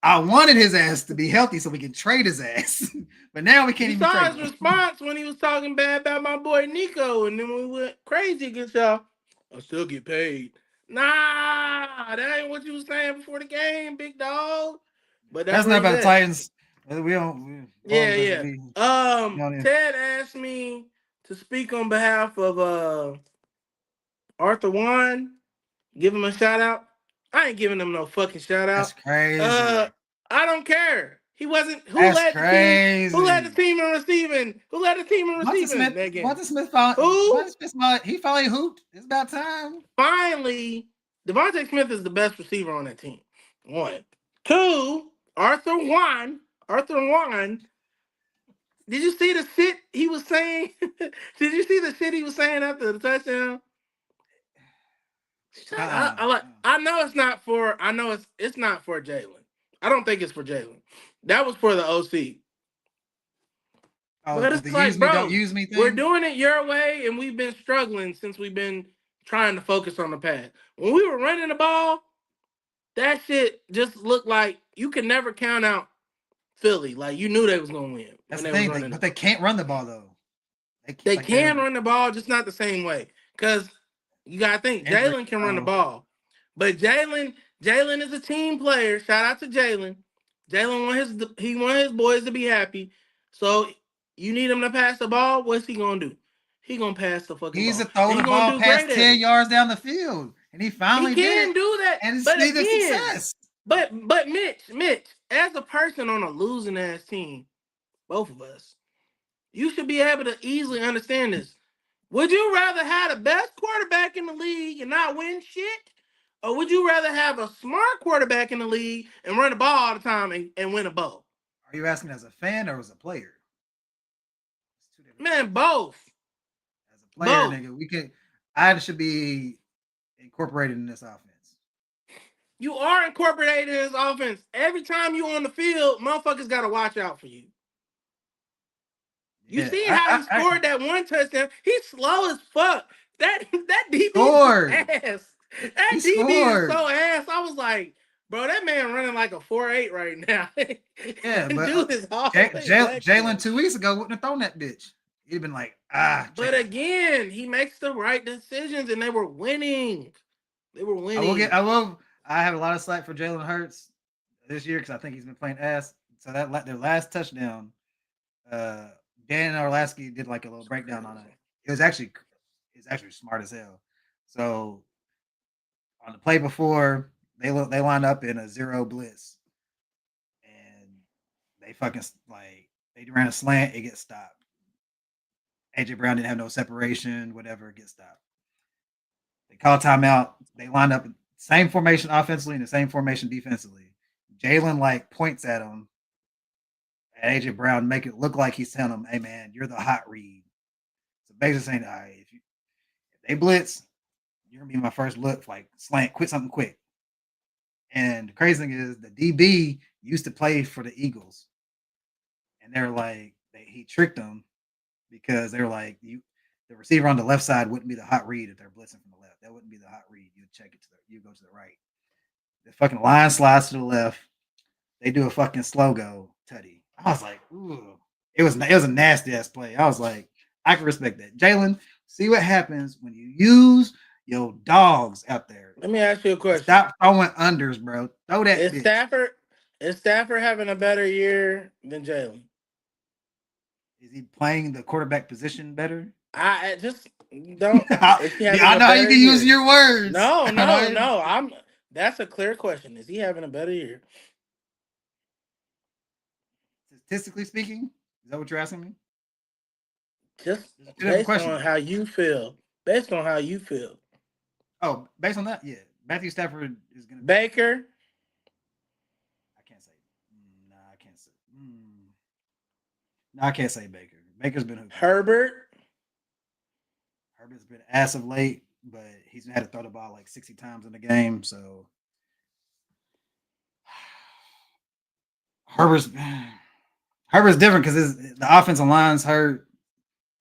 A: I wanted his ass to be healthy so we can trade his ass. But now we can't
B: You
A: even
B: saw
A: trade
B: his
A: him.
B: response when he was talking bad about my boy Nico, and then we went crazy against y'all. I still get paid. Nah, that ain't what you was saying before the game, big dog. But that's
A: That's
B: where
A: not
B: he's
A: about the
B: at.
A: Titans. We don't.
B: Yeah,
A: Ball doesn't
B: yeah.
A: be.
B: Ted asked me to speak on behalf of Arthur Juan. Give him a shout out. I ain't giving him no fucking shout
A: That's
B: out.
A: crazy.
B: I don't care. He wasn't. Who
A: That's
B: led the team? Who led the
A: crazy.
B: team in receiving? Who led the team in
A: Monty
B: receiving
A: Smith.
B: that game?
A: Monty Smith. Monty
B: Who?
A: Smith. He finally hooped. It's about time.
B: Finally, Devontae Smith is the best receiver on that team. 1. 2. Arthur Juan. Did you see the shit he was saying? Did you see the shit he was saying after the touchdown? I know it's not for. I know it's not for Jalen. I don't think it's for Jalen. That was for the OC.
A: Oh,
B: But
A: because
B: it's
A: the
B: like,
A: use me, don't
B: bro,
A: use me
B: we're
A: thing.
B: doing it your way, and we've been struggling since we've been trying to focus on the pass. When we were running the ball, that shit just looked like you could never count out Philly. Like you knew they was gonna win
A: That's
B: when
A: the
B: they was
A: thing.
B: running the
A: But they
B: ball.
A: can't run the ball though.
B: They
A: Like they're
B: can run the ball, just not the same way. Because you gotta think
A: injury.
B: Jalen can run the ball. But Jalen is a team player. Shout out to Jalen. Jalen want his boys to be happy. So you need him to pass the ball. What's he gonna do? He gonna pass the fucking
A: He's
B: ball.
A: to throw
B: And
A: the
B: he gonna
A: ball
B: do great
A: past
B: at
A: 10
B: it.
A: yards down the field. And he
B: He
A: finally did
B: can
A: it.
B: do that.
A: And it's
B: But
A: needed
B: again,
A: success.
B: but Mitch, as a person on a losing ass team, both of us, you should be able to easily understand this. Would you rather have the best quarterback in the league and not win shit? Or would you rather have a smart quarterback in the league and run the ball all the time and win a bowl?
A: Are you asking as a fan or as a player? It's two different
B: Man,
A: things.
B: both.
A: As a player,
B: Both.
A: nigga, I should be incorporated in this offense.
B: You are incorporated in this offense. Every time you on the field, motherfuckers got to watch out for you. You
A: Yeah,
B: see how he scored that one touchdown? He's slow as fuck. That DB is
A: scored.
B: ass. That
A: He
B: DB is
A: scored.
B: so ass. I was like, bro, that man running like a 4.8 right now.
A: Yeah, but
B: Dude is all the way back
A: Jalen
B: there.
A: 2 weeks ago wouldn't have thrown that bitch. He'd been like, check
B: But
A: it.
B: again, he makes the right decisions, and they were winning. They were winning.
A: I have a lot of slack for Jalen Hurts this year because I think he's been playing ass. So that their last touchdown, Dan Orlasky did like a little breakdown on it. It's actually smart as hell. So on the play before, they line up in a zero blitz, and they fucking like they ran a slant, it gets stopped. AJ Brown didn't have no separation, whatever, get stopped. They call timeout. They line up same formation offensively and the same formation defensively. Jalen like points at him, and AJ Brown make it look like he's telling him, "Hey man, you're the hot read." So basically saying, "All right, if they blitz, you're gonna be my first look. Like slant, quit something quick." And the crazy thing is, the DB used to play for the Eagles, and they're like, he tricked them because they were like, the receiver on the left side wouldn't be the hot read if they're blitzing from the left. That wouldn't be the hot read. You'd check it you go to the right. The fucking line slides to the left. They do a fucking slow go tutty. I was like, ooh, it was a nasty ass play. I was like, I can respect that. Jalen, see what happens when you use your dogs out there.
B: Let me ask you a question.
A: Stop throwing unders, bro. Throw that.
B: Is
A: bitch.
B: Stafford having a better year than Jalen?
A: Is he playing the quarterback position better?
B: I just don't.
A: I know how you can use your words.
B: No. That's a clear question. Is he having a better year?
A: Statistically speaking, is that what you're asking me?
B: Just based on how you feel. Based on how you feel.
A: Oh, based on that, yeah. Matthew Stafford is going to
B: Baker.
A: I can't say. Nah, I can't say. No, I can't say Baker. Baker's been hooping.
B: Herbert's
A: been ass of late, but he's had to throw the ball like 60 times in the game. So Herbert's different because the offensive line's hurt.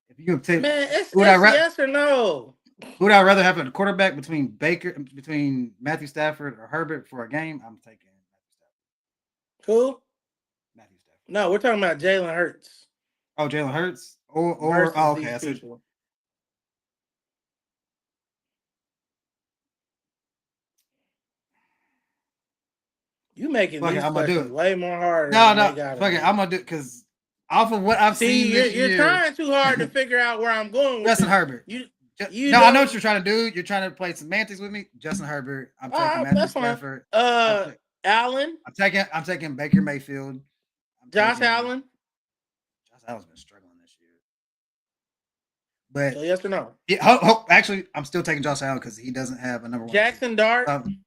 A: If you take,
B: man, it's yes or no.
A: Who would I rather have a quarterback between Matthew Stafford or Herbert for a game? I'm taking Matthew Stafford.
B: Who?
A: Matthew Stafford.
B: No, we're talking about Jalen Hurts.
A: Oh, Jalen Hurts? Okay. I see.
B: You making these questions way more harder. No.
A: Fuck it. I'm gonna do it because off of what I've seen this year,
B: you're trying too hard to figure out where I'm going with
A: Justin Herbert. I know what you're trying to do. You're trying to play semantics with me. Justin Herbert. I'm taking Matthew Stafford.
B: Allen.
A: I'm taking Baker Mayfield.
B: Josh Allen.
A: Josh Allen's been struggling this year. But
B: so yes or no?
A: Yeah, actually, I'm still taking Josh Allen because he doesn't have a number one.
B: Jackson Dart.
A: Hell no, I'm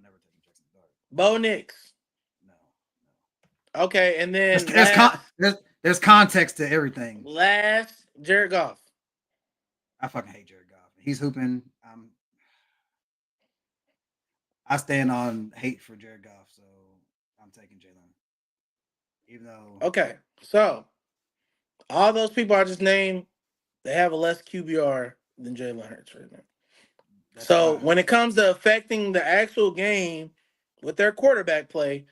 A: never taking Jackson Dart.
B: Bo Nix. No. Okay, and then
A: there's context to everything.
B: Last, Jared Goff.
A: I fucking hate Jared Goff. He's hooping. I stand on hate for Jared Goff, so I'm taking Jalen. Even though
B: okay, so all those people I just named, they have a less QBR than Jalen Hurts right now. So when it comes to affecting the actual game with their quarterback play,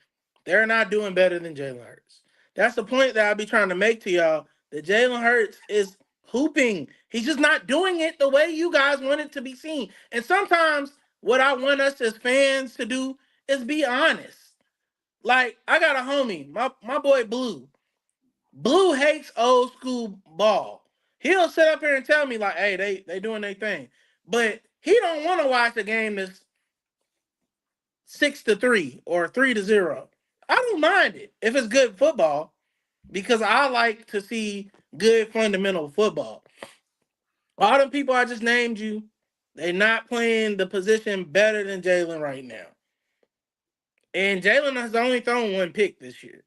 B: they're not doing better than Jalen Hurts. That's the point that I'll be trying to make to y'all, that Jalen Hurts is hooping. He's just not doing it the way you guys want it to be seen. And sometimes what I want us as fans to do is be honest. Like, I got a homie, my boy Blue. Blue hates old school ball. He'll sit up here and tell me, like, hey, they doing their thing. But he don't want to watch a game that's 6-3 or 3-0. I don't mind it if it's good football, because I like to see good fundamental football. All the people I just named you, they're not playing the position better than Jalen right now. And Jalen has only thrown one pick this year.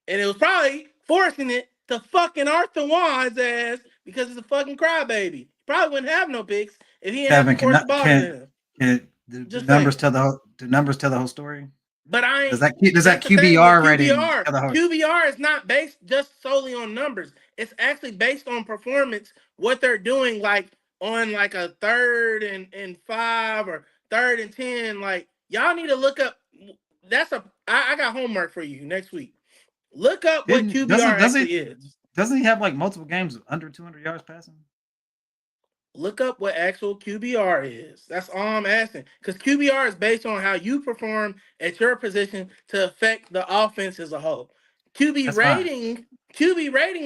B: And it was probably forcing it to fucking Arthur Juan's ass because he's a fucking crybaby. He probably wouldn't have no picks if he hadn't forced the ball to him.
A: The numbers tell the whole story?
B: But I ain't.
A: Does that QBR rating?
B: QBR is not based just solely on numbers. It's actually based on performance. What they're doing, like on like a 3rd and 5 or 3rd and 10. Like, y'all need to look up. I got homework for you next week. Look up what QBR actually is.
A: Doesn't he have like multiple games under 200 yards passing?
B: Look up what actual QBR is. That's all I'm asking. Because QBR is based on how you perform at your position to affect the offense as a whole. QB rating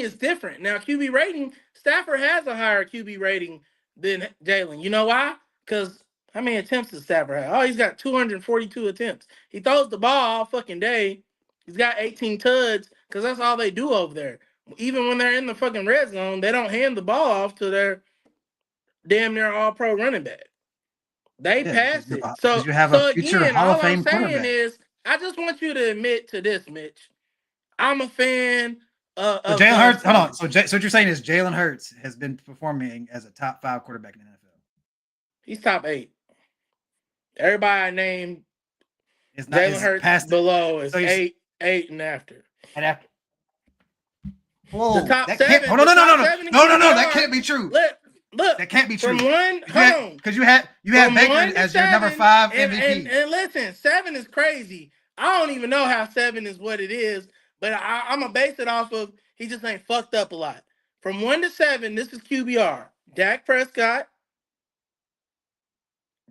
B: is different. Now, QB rating, Stafford has a higher QB rating than Jalen. You know why? Because how many attempts does Stafford have? Oh, he's got 242 attempts. He throws the ball all fucking day. He's got 18 tuds because that's all they do over there. Even when they're in the fucking red zone, they don't hand the ball off to their damn near all pro running back. They
A: Yeah,
B: pass it.
A: because you have a
B: So
A: future
B: again,
A: Hall of
B: all I'm
A: Fame
B: saying
A: quarterback.
B: is I just want you to admit to this, Mitch. I'm a fan
A: So
B: of
A: Jalen Hurts, hold on.
B: gunslinger.
A: So what you're saying is Jalen Hurts has been performing as a top 5 quarterback in the NFL.
B: He's top 8. Everybody I named
A: It's not
B: Jalen
A: is
B: Hurts
A: past it.
B: below
A: So
B: is
A: you
B: 8 and after.
A: and after.
B: The
A: Whoa,
B: top
A: that can't.
B: seven,
A: Hold on,
B: the
A: no, no, no,
B: top
A: no,
B: seven in
A: no, no, no. That
B: QBR.
A: can't be true.
B: Look,
A: That can't be
B: from
A: true.
B: one,
A: Because
B: hold on,
A: you had
B: from
A: Baker
B: 1 to
A: as your number
B: 7,
A: 5
B: and
A: MVP.
B: listen, 7 is crazy. I don't even know how 7 is what it is, but I'm gonna base it off of he just ain't fucked up a lot. From 1 to 7, this is QBR: Dak Prescott,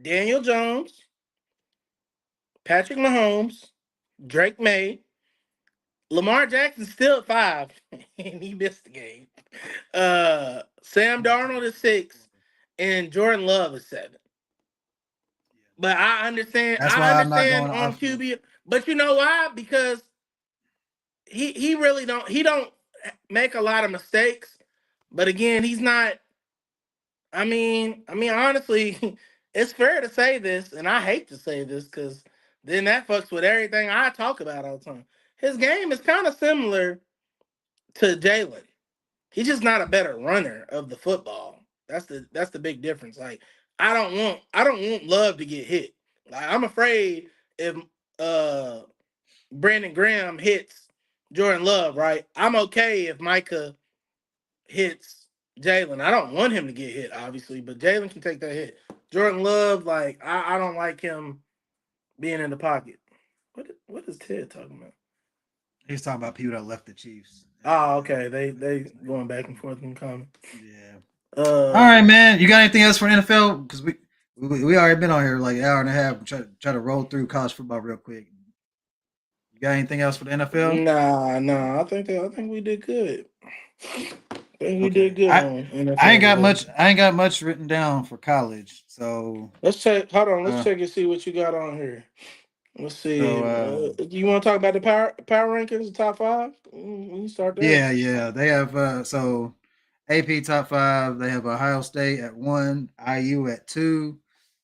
B: Daniel Jones, Patrick Mahomes, Drake May, Lamar Jackson still at 5, and he missed the game. Sam Darnold is 6, and Jordan Love is 7. But
A: That's
B: I
A: why I'm not
B: understand
A: going
B: on
A: off of.
B: QB. But you know why? Because he really don't make a lot of mistakes. But again, he's not. Honestly, it's fair to say this, and I hate to say this because then that fucks with everything I talk about all the time. His game is kind of similar to Jalen. He's just not a better runner of the football. That's the big difference. Like I don't want Love to get hit. Like I'm afraid if uh Brandon Graham hits Jordan Love, right? I'm okay if Micah hits Jalen. I don't want him to get hit, obviously, but Jalen can take that hit. Jordan Love, like I don't like him being in the pocket. What is Ted talking about?
A: He's talking about people that left the Chiefs.
B: Oh, okay. They going back and forth in comments.
A: Yeah. All
B: Uh
A: right, man. You got anything else for NFL? Because we already been on here like an hour and a half. Try to roll through college football real quick. You got anything else for the NFL?
B: Nah. I think we did good. I think we did
A: Okay.
B: good on
A: I ain't
B: NFL
A: got
B: today.
A: much. I ain't got much written down for college. So
B: Let's check. Hold on. Let's
A: uh,
B: check and see what you got on here. Let's see.
A: so
B: You want to talk about the power rankings, the top 5? We can start there.
A: yeah. They have so AP top 5. They have Ohio State at 1, IU at 2,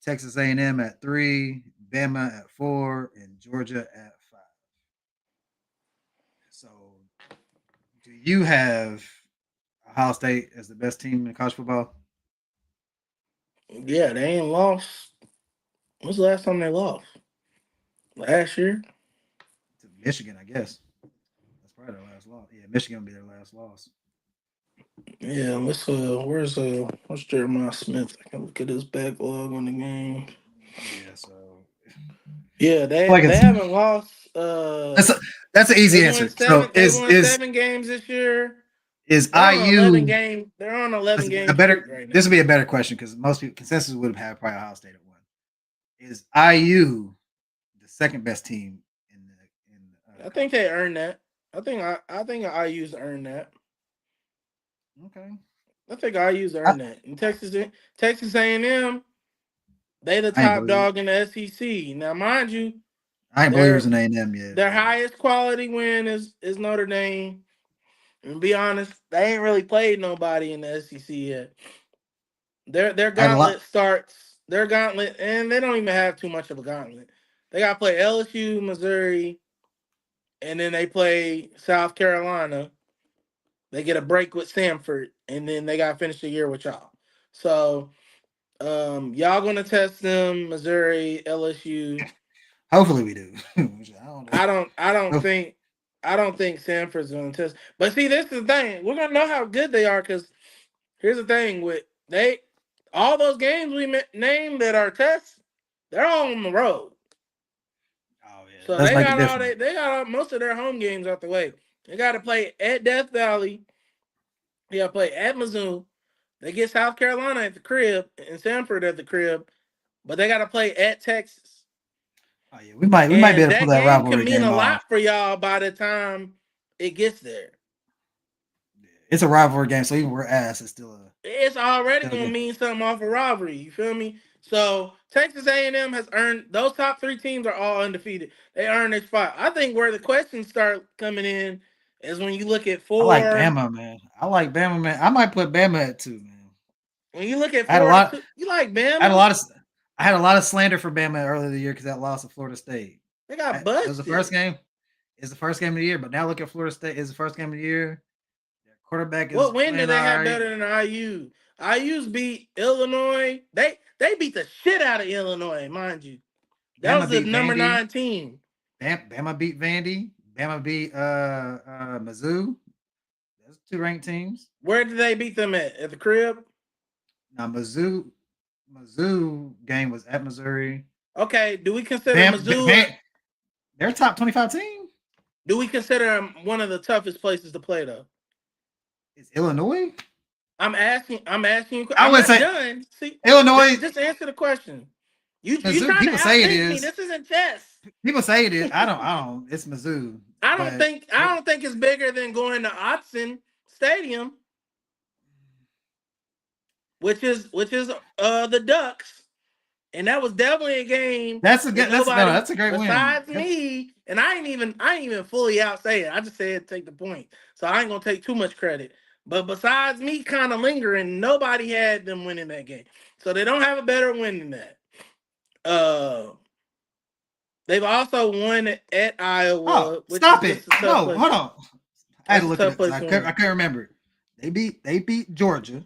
A: Texas A&M at 3, Bama at 4, and Georgia at 5. So do you have Ohio State as the best team in college football?
B: Yeah, they ain't lost. When's the last time they lost? Last year.
A: To Michigan, I guess. That's probably their last loss. Yeah, Michigan will be their last loss.
B: Yeah. Let's where's Jeremiah Smith? I can look at his backlog on the game.
A: Yeah, so
B: Yeah,
A: I feel like
B: they
A: it's
B: haven't lost.
A: that's a, that's an easy answer. So
B: They won 7 games this year.
A: is
B: They're on an 11
A: IU
B: game. They're on an 11
A: a
B: game
A: better?
B: streak right now.
A: This would be a better question because most people consensus would have had probably Ohio State at 1. Is IU the second best team in
B: I think
A: college
B: they
A: football?
B: earned that. I think IU's earned that.
A: Okay,
B: I think IU's
A: I,
B: earned that. And Texas A&M, they the
A: I ain't
B: top
A: believe
B: dog in the SEC. Now, mind you,
A: I ain't believe it was
B: their
A: an A&M yet,
B: their
A: but
B: highest quality win is Notre Dame. And be honest, they ain't really played nobody in the SEC yet. Their
A: I had a lot.
B: gauntlet starts. Their gauntlet, and they don't even have too much of a gauntlet. They got to play LSU, Missouri, and then they play South Carolina. They get a break with Stanford, and then they got to finish the year with y'all. So y'all gonna test them, Missouri, LSU.
A: Hopefully we do. I don't know.
B: I think Stanford's gonna test. But see, this is the thing. We're gonna know how good they are because here's the thing with all those games we named that are tests, they're all on the road.
A: Oh yeah, that
B: So
A: does make it different.
B: they got most of their home games out the way. They got to play at Death Valley. They got to play at Mizzou. They get South Carolina at the crib and Stanford at the crib, but they got to play at Texas.
A: Oh yeah, we might be
B: And
A: able to pull
B: that
A: that
B: game can
A: rivalry
B: mean a
A: game off.
B: lot for y'all by the time it gets there.
A: It's a rivalry game, so even we're ass,
B: It's
A: it's
B: already
A: still
B: gonna
A: good.
B: mean something off a rivalry. You feel me? So Texas A&M has earned those top 3 teams are all undefeated. They earned their spot. I think where the questions start coming in is when you look at
A: I like
B: 4.
A: Bama, man. I like Bama, man. I might put Bama at 2, man.
B: When you look at
A: I had a
B: 4 and
A: lot.
B: 2, you like
A: I had a
B: Bama?
A: lot of. I had a lot of slander for Bama earlier in the year because that loss of Florida State.
B: They got
A: It was the first
B: busted.
A: game. It's the first game of the year, but now look at Florida State. It's the first game of the year. Their quarterback is
B: What win do
A: playing
B: they
A: all
B: have
A: right.
B: better than IU? IU's beat Illinois. They beat the shit out of Illinois, mind you. That
A: Bama
B: was the
A: beat
B: number
A: Vandy.
B: 9 team.
A: Bama beat Vandy. Bama beat Mizzou. Those 2 ranked teams.
B: Where did they beat them at? At the crib?
A: Now Mizzou game was at Missouri.
B: Okay, do we consider Mizzou?
A: They're a top 25 team.
B: Do we consider them one of the toughest places to play though?
A: It's Illinois.
B: I'm asking you.
A: I would say
B: done. See,
A: Illinois.
B: Just answer the question. You
A: Mizzou,
B: trying to
A: people say it
B: outthink me?
A: is.
B: This isn't chess.
A: People say it is. I don't. It's Mizzou.
B: I don't think it's bigger than going to Autzen Stadium, which is the Ducks, and that was definitely a game.
A: That's a good. That's a great win.
B: Besides me, and I ain't even fully out saying it. I just said take the point, so I ain't gonna take too much credit. But besides me, kind of lingering, nobody had them winning that game, so they don't have a better win than that. They've also won at Iowa.
A: Oh, stop it! No, hold on. I had to look at it. I couldn't remember. They beat Georgia.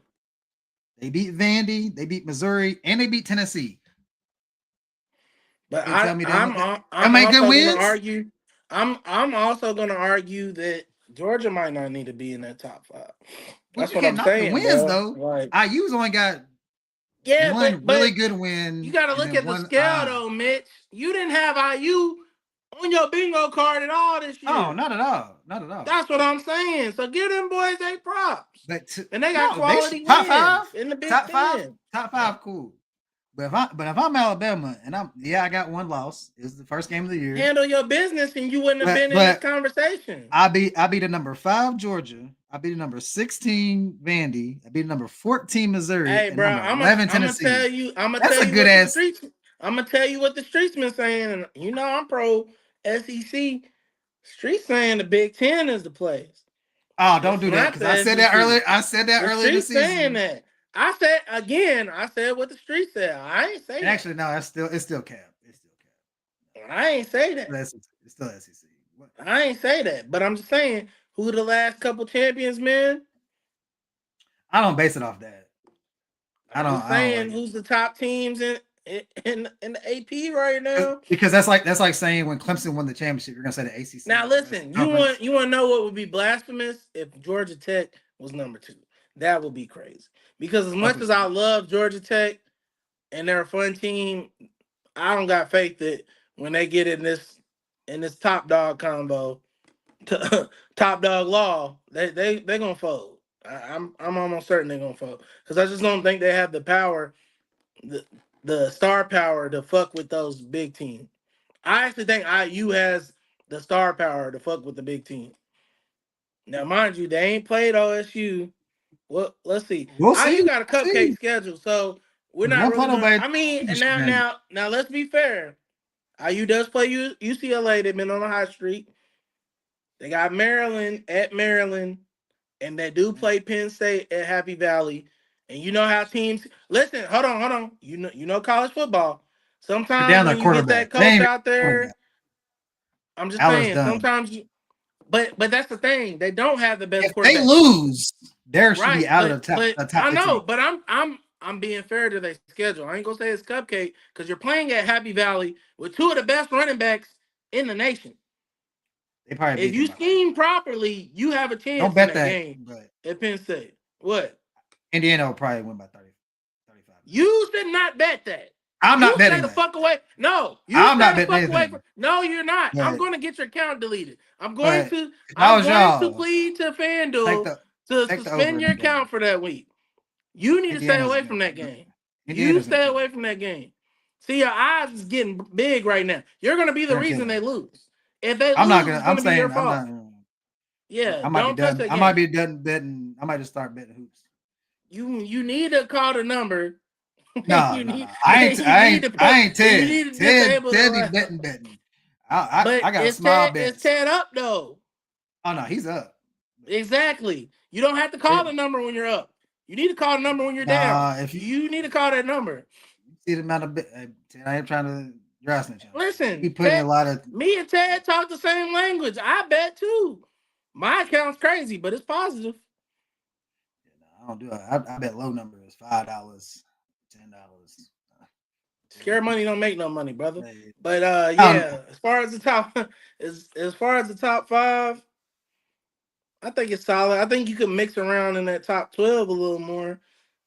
A: They beat Vandy. They beat Missouri, and they beat Tennessee.
B: But I'm also going to argue that Georgia might not need to be in that top 5. That's what I'm saying.
A: The wins though. Like, IU's only got one really good win.
B: You got to look at the scale though, Mitch. You didn't have IU on your bingo card at all this year.
A: Oh, not at all. Not at all.
B: That's what I'm saying. So give them boys their props. And they got quality wins
A: top 5
B: in the Big
A: top
B: 10.
A: Top 5, cool. But if I'm Alabama and I got one loss. It was the first game of the year.
B: Handle your business, and you wouldn't have been in this conversation.
A: I beat the number 5 Georgia. I beat the number 16 Vandy. I beat the number 14 Missouri.
B: Hey, bro, I'm gonna tell you. That's a good ass. I'm gonna tell you what the streets been saying, and you know I'm pro SEC. Streets saying the Big 10 is the place.
A: Oh, don't do that because I said that earlier. I said that earlier this season.
B: Saying that. I said what the streets said. I ain't say that.
A: Actually, no, it's still cap. It's still cap.
B: I ain't say that.
A: It's still SEC.
B: What? I ain't say that, but I'm just saying who the last couple champions, man.
A: I don't base it off that.
B: I'm saying who's the top teams in the AP right now.
A: Because that's like saying when Clemson won the championship, you're gonna say the ACC.
B: Now listen, you want to know what would be blasphemous if Georgia Tech was number 2? That would be crazy. Because as much as I love Georgia Tech and they're a fun team, I don't got faith that when they get in this top dog combo, top dog law, they gonna fold. I'm almost certain they're gonna fold because I just don't think they have the power, the star power to fuck with those big teams. I actually think IU has the star power to fuck with the big team. Now, mind you, they ain't played OSU. Well, let's see. IU got a cupcake schedule, so we're not really. I mean, now, let's be fair. IU does play UCLA. They've been on a hot streak. They got Maryland at Maryland, and they do play Penn State at Happy Valley. And you know how teams listen. Hold on. You know college football. Sometimes when you get that coach out there, I'm just saying. Sometimes but that's the thing. They don't have the best quarterback.
A: They lose. There should be out of the top.
B: I know, but I'm being fair to their schedule. I ain't gonna say it's cupcake because you're playing at Happy Valley with 2 of the best running backs in the nation. If you scheme properly, you have a chance. Don't bet that game at Penn State. What?
A: Indiana will probably win by 30, 35.
B: You should not bet that.
A: I'm not betting.
B: Stay the fuck away. No,
A: I'm not betting.
B: No, you're not. Yeah. I'm going to get your account deleted. I'm going to plead to FanDuel to suspend your account for that week. You need to stay away from that game. You stay away from that game. See, your eyes is getting big right now. You're going to be the reason they lose. If they lose, it's going to be your fault. Yeah,
A: I might be done. I might be done betting. I might just start betting hoops.
B: You need to call the number.
A: No, I ain't Ted. Ted be betting. I got a small bet.
B: It's Ted up though.
A: Oh no, he's up.
B: Exactly. You don't have to call the number when you're up. You need to call the number when you're down.
A: If
B: you need to call that number.
A: You see the amount of I am trying to draft snitch.
B: Listen,
A: He put in a lot of.
B: me and Ted talk the same language. I bet too. My account's crazy, but it's positive.
A: I don't do it. I bet low number is $5, $10.
B: Scare money don't make no money, brother.
A: Hey.
B: But yeah, as far as the top as far as the top 5, I think it's solid. I think you could mix around in that top 12 a little more.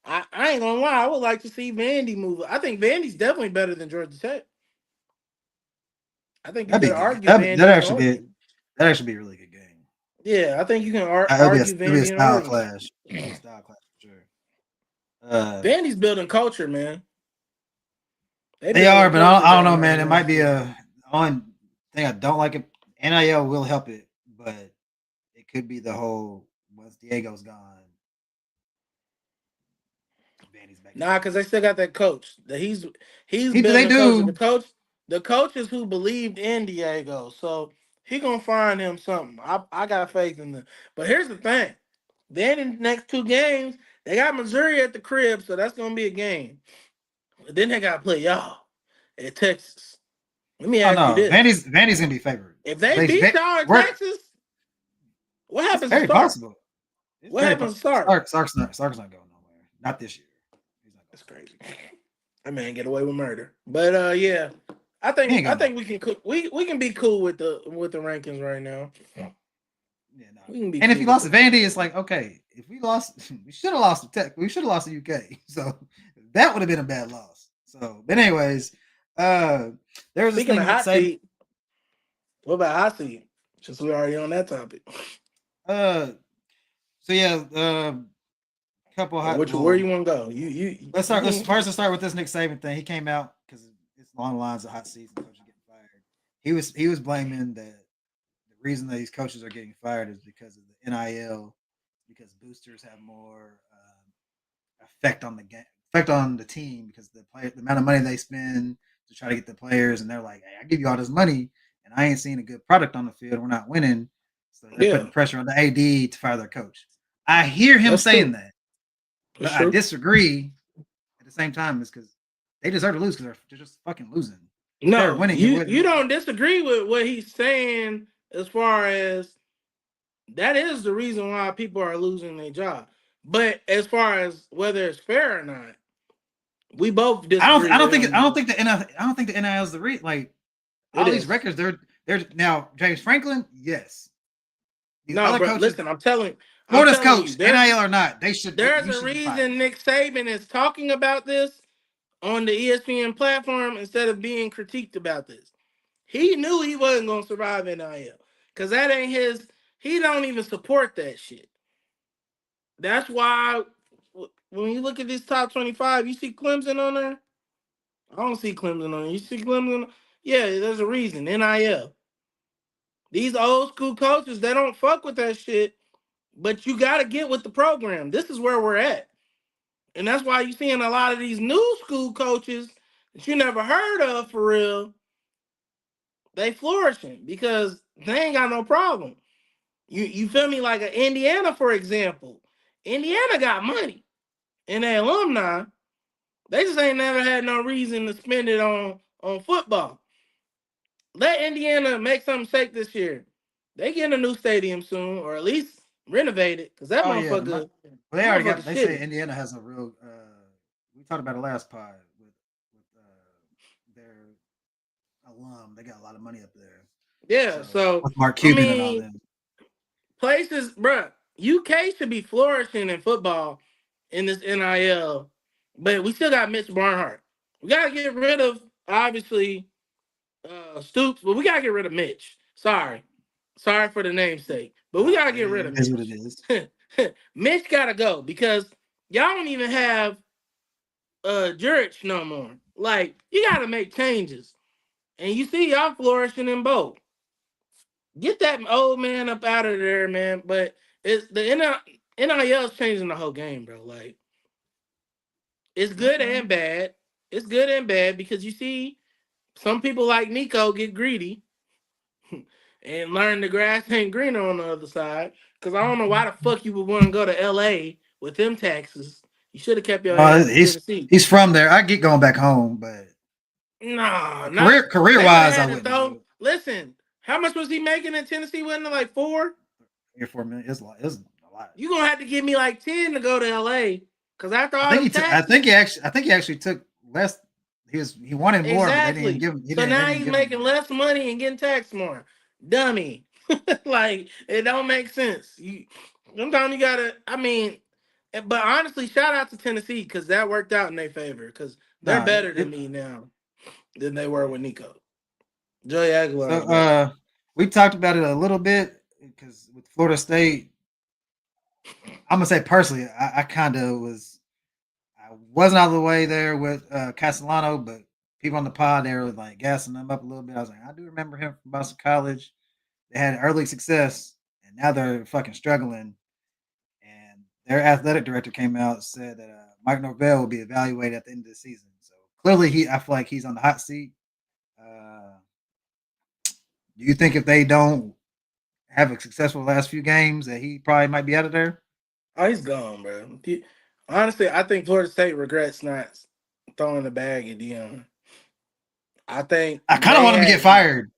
B: I ain't gonna lie, I would like to see Vandy move. I think Vandy's definitely better than Georgia Tech. I think you could argue Vandy.
A: That actually be a really good game.
B: Yeah, I think you can argue Vandy. It'll be a
A: style clash. Style clash for sure.
B: Vandy's building culture, man.
A: They are, but I don't know, man. It might be only thing I don't like. It NIL will help it, but it could be the whole once Diego's gone.
B: Vandy's back. Nah, because they still got that coach. He's building the coach. The coaches who believed in Diego, so he gonna find him something. I got faith in them. But here's the thing: then in the next 2 games, they got Missouri at the crib, so that's gonna be a game. But then they gotta play y'all at Texas. Let me ask you
A: this: Vandy's gonna be favored.
B: If they beat y'all at Texas, what happens?
A: It's very possible.
B: What happens to Sark?
A: Sark's not going nowhere. Not this year.
B: That's crazy. That man get away with murder. But yeah, I think we can we can be cool with the rankings right now.
A: Yeah, no. And if you lost to Vandy, it's like, okay, if we lost, we should have lost to Tech. We should have lost to UK. So that would have been a bad loss. So, but anyways, there's this thing
B: of hot seat. What about hot seat? Since we're already on that topic.
A: So yeah, couple hot.
B: Where you want to go? You.
A: Let's start with this Nick Saban thing. He came out because it's along the lines of hot seats and coaches getting fired. He was blaming that the reason that these coaches are getting fired is because of the NIL, because boosters have more effect on the game, effect on the team because the amount of money they spend to try to get the players, and they're like, hey, I give you all this money and I ain't seeing a good product on the field. We're not winning. So they're putting pressure on the AD to fire their coach. I hear him saying that. But I disagree at the same time is because they deserve to lose because they're just fucking losing.
B: No, winning, you don't disagree with what he's saying as far as that is the reason why people are losing their job. But as far as whether it's fair or not, we both disagree.
A: I don't think the NIL is the reason. Like all these records, they're now James Franklin, yes.
B: These other coaches, listen, I'm telling
A: Florida's coach, NIL or not, they should.
B: There's a reason Nick Saban is talking about this on the ESPN platform instead of being critiqued about this. He knew he wasn't going to survive NIL because that ain't his. He don't even support that shit. That's why when you look at this top 25, you see Clemson on there. I don't see Clemson on there. You see Clemson? Yeah, there's a reason. NIL. These old school coaches, they don't fuck with that shit. But you got to get with the program. This is where we're at. And that's why you're seeing a lot of these new school coaches that you never heard of for real. They flourishing because they ain't got no problem. You feel me? Like Indiana, for example. Indiana got money. And their alumni, they just ain't never had no reason to spend it on football. Let Indiana make something shake this year. They get a new stadium soon, or at least renovate it, because that motherfucker.
A: Yeah. They already got. They say Indiana has a real. We talked about it last pod with their alum. They got a lot of money up there.
B: Yeah, so
A: with Mark Cuban and all them
B: places, bro. UK should be flourishing in football in this NIL, but we still got Mitch Barnhart. We gotta get rid of obviously Stoops, but we gotta get rid of Mitch. Sorry for the namesake, but we gotta get rid of Mitch.
A: That's what it is.
B: Mitch gotta go because y'all don't even have Jurich no more. Like you gotta make changes, and you see y'all flourishing in both. Get that old man up out of there, man. But it's the NIL is changing the whole game, bro. Like it's good and bad. It's good and bad because you see some people like Nico get greedy. and learn the grass ain't greener on the other side. Cause I don't know why the fuck you would want to go to LA with them taxes. You should have kept your
A: No,
B: ass in Tennessee.
A: he's from there. I get going back home, but
B: Nah, not
A: career
B: they would have
A: wise, I
B: had to
A: wouldn't do
B: throw.
A: it.
B: Listen, how much was he making in Tennessee? Wasn't it like 4?
A: 3 or 4 minutes. It's a lot.
B: You gonna have to give me like 10 to go to LA. Cause after
A: I
B: all
A: think
B: them
A: he took.
B: taxes,
A: I think he actually took less. He wanted more, but they didn't
B: exactly.
A: give him.
B: So
A: They
B: now
A: didn't
B: he's
A: give him
B: making
A: more.
B: less money and getting taxed more. Dummy. Like it don't make sense. You sometimes you gotta. I mean, but honestly, shout out to Tennessee because that worked out in their favor. Because they're
A: No,
B: better than me now than they were with Nico. Joey
A: so
B: Aguilar is better.
A: we talked about it a little bit because with Florida State, I'm gonna say personally, I kind of was. I wasn't out of the way there with Castellano, but people on the pod they were like gassing them up a little bit. I was like, I do remember him from Boston College. They had early success, and now they're fucking struggling. And their athletic director came out and said that Mike Norvell will be evaluated at the end of the season. So clearly, I feel like he's on the hot seat. Uh, do you think if they don't have a successful last few games, that he probably might be out of there?
B: Oh, he's gone, bro. Honestly, I think Florida State regrets not throwing the bag at Dion. I think
A: I kind of
B: they
A: want him to get
B: had
A: fired.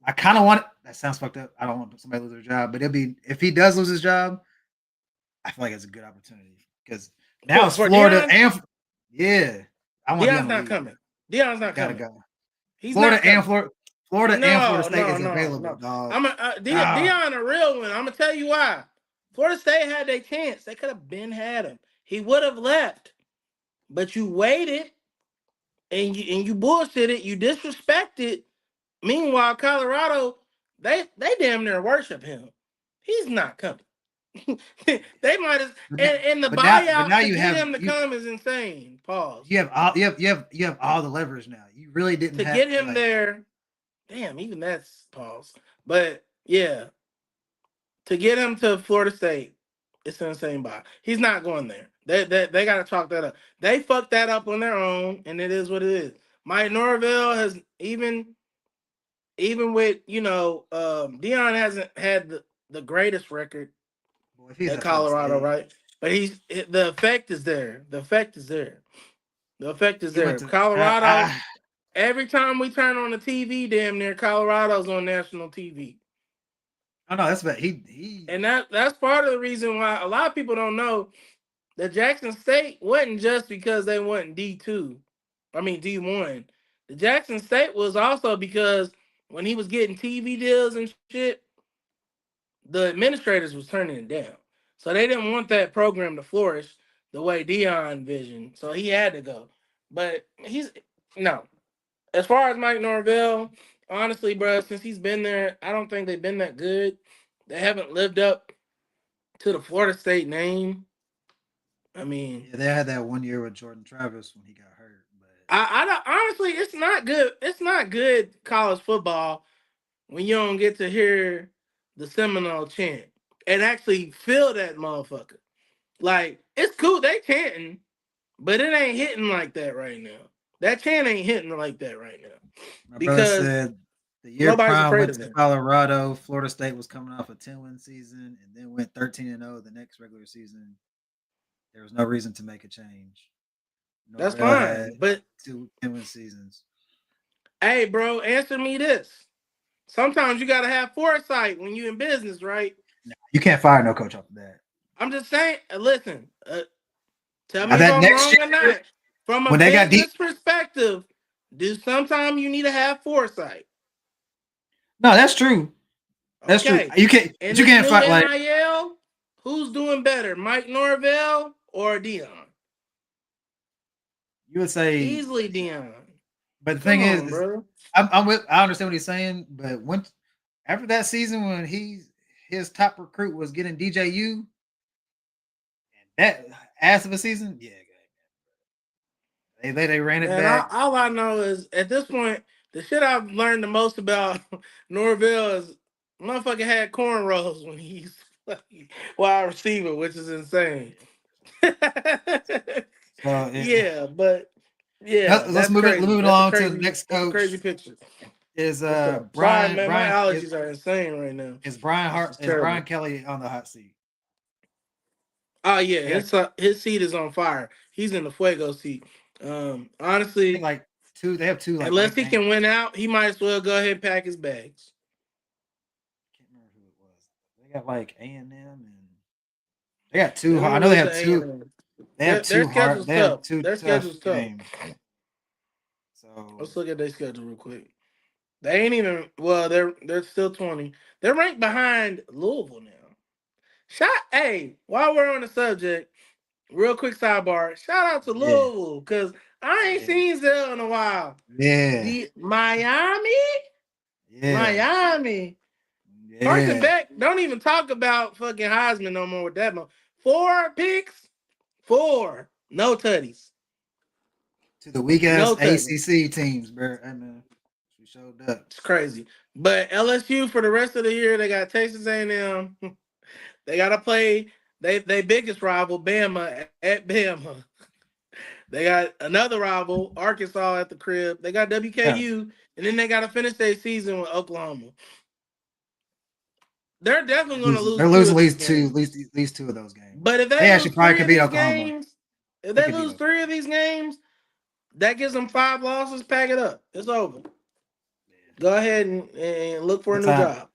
A: I kind of want. That sounds fucked up. I don't want somebody to lose their job, but it'll be if he does lose his job. I feel like it's a good opportunity because now it's
B: for
A: Florida
B: Dion.
A: and yeah, I want
B: Dion's
A: Dion to
B: not
A: leave.
B: coming. Dion's
A: He
B: not
A: gotta
B: coming.
A: go.
B: He's not coming.
A: Florida and Florida
B: No,
A: State
B: no,
A: is
B: no,
A: available,
B: no.
A: dog. Ah,
B: Dion a real one. I'm gonna tell you why. Florida State had their chance. They could have been had him. He would have left, but you waited and you bullshitted. You disrespected. Meanwhile, Colorado, they damn near worship him. He's not coming. They might as and the
A: but
B: buyout
A: now
B: to get him to come is insane. Pause.
A: you have all you have all the leverage now. You really didn't
B: To
A: have
B: get him
A: like
B: there, damn, even that's pause. But yeah, to get him to Florida State, it's an insane buy. He's not going there. They got to chalk that up. They fucked that up on their own, and it is what it is. Mike Norvell has even with Dion hasn't had the greatest record
A: boy, if he's
B: at
A: at Florida
B: Colorado,
A: State,
B: right? But the effect is there. The effect is there. The effect is
A: he went
B: there.
A: to
B: Colorado. Every time we turn on the TV, damn near Colorado's on national TV.
A: I know that's bad. He
B: And that's part of the reason why a lot of people don't know that Jackson State wasn't just because they went D2. I mean D1. The Jackson State was also because when he was getting TV deals and shit, the administrators was turning it down. So they didn't want that program to flourish the way Dion envisioned. So he had to go. But he's no. As far as Mike Norvell, honestly, bro, since he's been there, I don't think they've been that good. They haven't lived up to the Florida State name. I mean,
A: yeah, they had that 1 year with Jordan Travis when he got hurt, but
B: I don't, honestly, it's not good. It's not good college football when you don't get to hear the Seminole chant and actually feel that motherfucker. Like it's cool they chanting, but it ain't hitting like that right now. That chant ain't hitting like that right now
A: my brother
B: because
A: said the year
B: nobody's
A: Prime
B: afraid
A: went
B: of
A: to
B: him.
A: Colorado, Florida State was coming off a 10-win season and then went 13-0 the next regular season. There was no reason to make a change.
B: That's
A: Norvell had
B: fine, but
A: 2 10-win seasons.
B: hey, bro, answer me this. Sometimes you gotta have foresight when you in business, right?
A: No, you can't fire no coach off of that.
B: I'm just saying. Listen, tell
A: Now
B: me if
A: that
B: I'm
A: next
B: wrong or
A: year,
B: not. From a
A: when they got deep,
B: business perspective, do sometimes you need to have foresight.
A: no, that's true. That's true.
B: Okay,
A: You can't, but
B: in
A: you
B: this
A: can't
B: new
A: fight like
B: NIL, who's doing better, Mike Norvell or Dion?
A: you would say.
B: Easily Dion.
A: But the thing
B: Come on,
A: is
B: bro.
A: I understand what he's saying, but when after that season when his top recruit was getting DJU and that ass of a season, yeah, they ran it
B: Man,
A: back.
B: all I know is at this point, the shit I've learned the most about Norvell is motherfucker had cornrows when he's wide receiver, which is insane.
A: So
B: Yeah, but yeah,
A: let's
B: that's
A: move it.
B: crazy.
A: Moving
B: That's a
A: along to the
B: crazy.
A: next
B: That's a crazy
A: coach.
B: picture.
A: Is
B: What's up? Sorry,
A: Brian
B: man. My
A: Brian
B: allergies are insane right now.
A: is Brian
B: This
A: Hart
B: is
A: is Brian
B: terrible.
A: Kelly on the hot seat?
B: Oh yeah,
A: They got
B: his seat is on fire. He's in the fuego seat.
A: I think
B: Honestly,
A: like two. They have two like
B: unless
A: ranked
B: he can
A: anchors.
B: win out, he might as well go ahead and pack his bags.
A: I can't remember who it was. They got like A&M, and they got
B: Let
A: two.
B: me
A: I know they
B: look
A: have
B: at
A: two.
B: A&M.
A: They have
B: Their
A: two hard.
B: schedule's
A: They have
B: tough.
A: two
B: Their
A: tough
B: schedule's tough.
A: games. So
B: Let's look at their schedule real quick. They ain't even well. They're still 20. They're ranked behind Louisville now. Hey, while we're on the subject, real quick sidebar. Shout out to
A: yeah,
B: Louisville because I ain't
A: yeah,
B: seen Zell in a while.
A: yeah,
B: The Miami,
A: yeah,
B: Miami. Carson
A: yeah.
B: Beck don't even talk about fucking Heisman no more with that. 4 picks, 4 no tutties,
A: To the weak ass
B: no tutties.
A: ACC teams, bro. I mean, we showed up.
B: It's crazy. But LSU for the rest of the year, they got Texas A&M. They got to play they biggest rival, Bama at Bama. They got another rival, Arkansas at the crib. They got
A: Yeah,
B: WKU, and then they got to finish their season with Oklahoma. They're definitely going to lose
A: they're
B: 2
A: losing
B: of
A: at
B: these
A: least two,
B: games.
A: at least two of those games.
B: But if they
A: They actually
B: lose
A: probably
B: 3
A: could
B: of
A: beat
B: these
A: Oklahoma.
B: games, if
A: They
B: they
A: could beat
B: lose
A: Oklahoma.
B: 3 of these games, that gives them 5 losses. Pack it up. It's over. Go ahead and look for a
A: What
B: new
A: time?
B: job.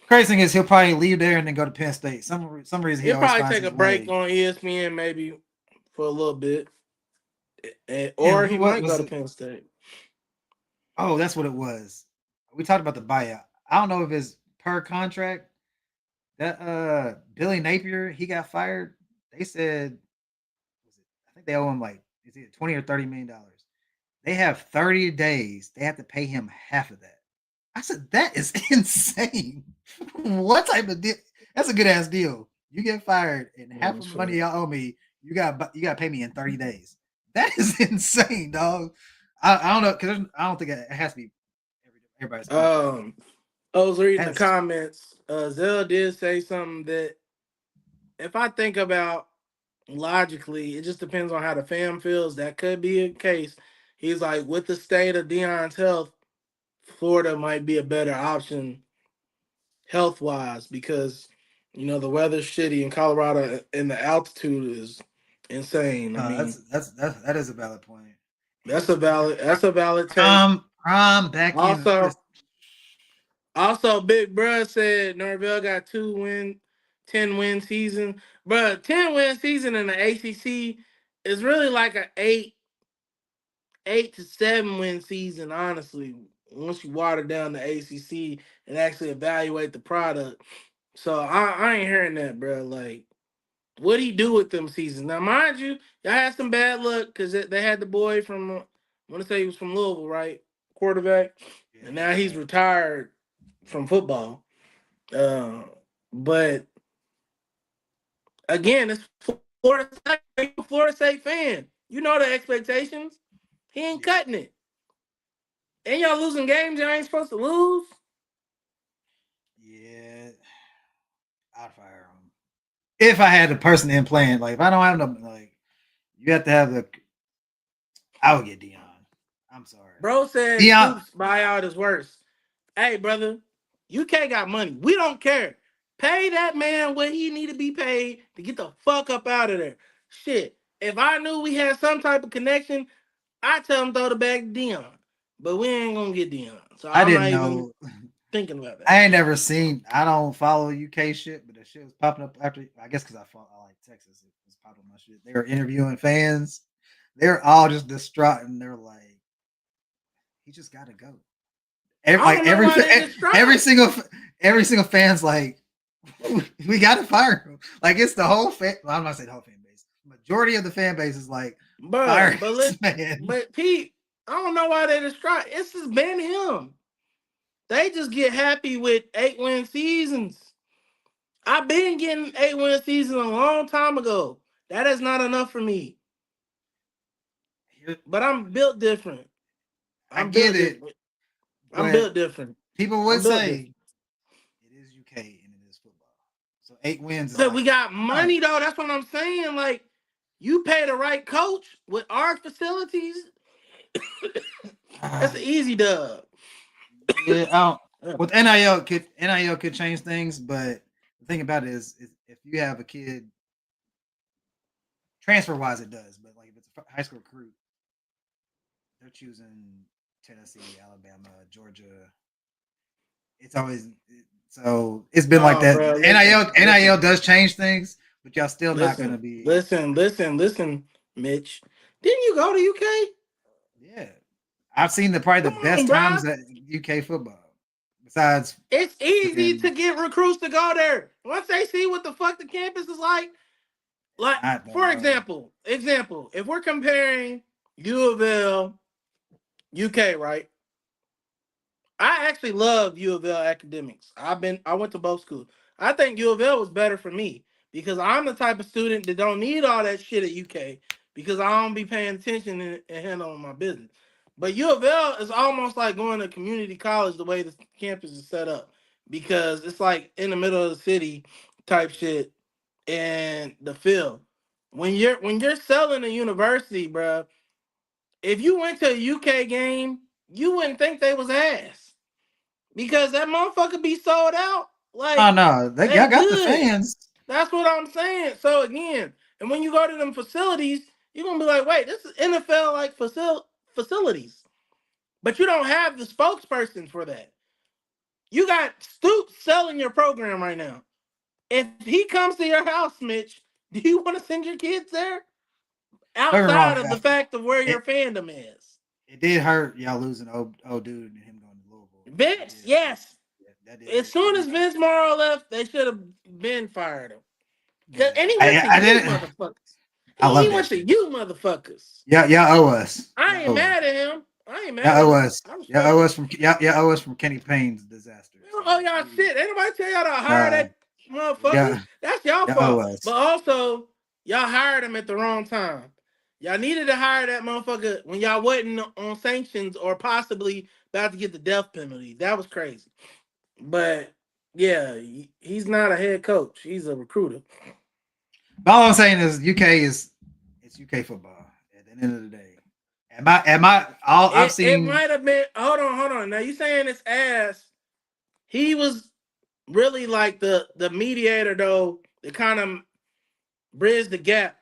A: Crazy thing is he'll probably leave there and then go to Penn State. Some reason he
B: He'll
A: always
B: probably
A: finds
B: take a
A: his
B: break
A: way.
B: on ESPN maybe for a little bit,
A: And
B: or he
A: what
B: might
A: was
B: go to
A: it?
B: Penn State.
A: Oh, that's what it was. We talked about the buyout. I don't know if it's per contract. That Billy Napier, he got fired. They said was it, I think they owe him like is it 20 or $30 million. They have 30 days. They have to pay him half of that. I said, that is insane. What type of deal? That's a good ass deal. You get fired and half of the money y'all owe me, you got to pay me in 30 days. That is insane, dog. I don't know because I don't think it has to be everybody's contract.
B: I was reading the
A: That's
B: comments. Zell did say something that, if I think about logically, it just depends on how the fam feels. That could be a case. He's like, with the state of Deion's health, Florida might be a better option health wise because the weather's shitty in Colorado and the altitude is insane. I mean,
A: that is a valid point.
B: that's a valid take.
A: Prom back in.
B: Also, Big Bruh said Norvell got 10-win season. Bruh, 10-win season in the ACC is really like an 8 to 7 win season, honestly, once you water down the ACC and actually evaluate the product. So I ain't hearing that, bro. Like, what'd he do with them seasons? Now, mind you, y'all had some bad luck because they had the boy from, I want to say he was from Louisville, right? Quarterback. And now he's retired from football. Uh, but again, it's Florida State. You a Florida State fan. You know the expectations. He ain't cutting it. And y'all losing games y'all ain't supposed to lose.
A: Yeah, I'd fire him if I had the person in playing. Like if I don't have no, like you have to have the. I would get Dion. I'm sorry,
B: Bro said
A: Dion.
B: Stoops buyout is worse. Hey, brother, UK got money. We don't care. Pay that man what he need to be paid to get the fuck up out of there. Shit. If I knew we had some type of connection, I'd tell him throw the bag to Dion. But we ain't gonna get Dion. So
A: I
B: I'm not
A: didn't
B: even
A: know.
B: thinking about that.
A: I ain't never seen. I don't follow UK shit, but the shit was popping up after. I guess because I like Texas. It was popping up my shit. They were interviewing fans. They're all just distraught, and they're like, "He just got to go."
B: I don't know why they
A: Every
B: distraught.
A: single fan's like, "We got to fire him." Like it's the whole fan. Well, I'm not saying the whole fan base. Majority of the fan base is like, "Fire
B: But
A: this man."
B: but Pete, I don't know why they distraught. It's just been him. They just get happy with 8-win seasons. I've been getting 8-win seasons a long time ago. That is not enough for me. But I'm built different.
A: I
B: I'm
A: get
B: built
A: it,
B: different. I'm
A: but
B: built different.
A: people would
B: I'm built
A: say
B: different.
A: it is UK and it is football. So 8 wins is
B: But
A: like,
B: we got
A: all right.
B: money though. That's what I'm saying. Like, you pay the right coach with our facilities, that's an easy dub.
A: Yeah, with NIL could change things, but the thing about it is if you have a kid transfer wise, it does. But like if it's a high school recruit, they're choosing Tennessee, Alabama, Georgia. It's always so it's been like
B: No,
A: that.
B: bro.
A: NIL does change things, but y'all still not gonna be.
B: Listen, Mitch. Didn't you go to UK?
A: Yeah, I've seen probably the
B: Come on,
A: best
B: bro.
A: times at UK football. Besides,
B: It's easy to
A: freaking,
B: get recruits to go there. Once they see what the fuck the campus is
A: it's
B: like
A: not though,
B: for
A: bro.
B: example, if we're comparing U of L, UK, right? I actually love U of L academics. I went to both schools. I think U of L was better for me because I'm the type of student that don't need all that shit at UK because I don't be paying attention and handling my business. But U of L is almost like going to community college the way the campus is set up because it's like in the middle of the city type shit and the field. When you're selling a university, bro, if you went to a UK game, you wouldn't think they was ass because that motherfucker be sold out.
A: Oh
B: Like
A: no, they
B: they
A: y'all got the
B: good.
A: fans.
B: That's what I'm saying. So again, and when you go to them facilities, you're gonna be like, wait, this is NFL like facilities, but you don't have the spokesperson for that. You got Stoops selling your program right now. If he comes to your house, Mitch, do you want to send your kids there?
A: Don't get me
B: Outside
A: wrong,
B: of the fact of where your
A: it
B: fandom is.
A: it did hurt y'all losing old dude and him going to Louisville. That
B: Vince,
A: did,
B: yes.
A: yeah, that did
B: As
A: hurt. That
B: soon
A: did
B: as
A: hurt.
B: Vince Morrow left, they should have been fired him.
A: But
B: And he went to
A: I
B: you,
A: didn't.
B: motherfuckers.
A: I
B: He
A: love that
B: went to
A: shit.
B: you, motherfuckers.
A: Yeah, y'all owe us.
B: I
A: Y'all
B: ain't
A: owe us.
B: mad at him. I ain't mad
A: Y'all
B: at
A: owe
B: him.
A: us.
B: I
A: Y'all
B: respect
A: owe
B: it.
A: us from y'all owe us from Kenny Payne's disaster.
B: We
A: So
B: don't owe y'all
A: we
B: shit. Ain't nobody tell y'all to hire
A: uh
B: that motherfucker.
A: yeah
B: That's y'all
A: y'all owe
B: fault. But
A: us.
B: also, y'all hired him at the wrong time. Y'all needed to hire that motherfucker when y'all wasn't on sanctions or possibly about to get the death penalty. That was crazy. But yeah, he's not a head coach. He's a recruiter.
A: But all I'm saying is UK is it's UK football at the end of the day. Am I all I've
B: It
A: seen?
B: might have been. Hold on. Now you saying it's ass? He was really like the mediator though, to kind of bridge the gap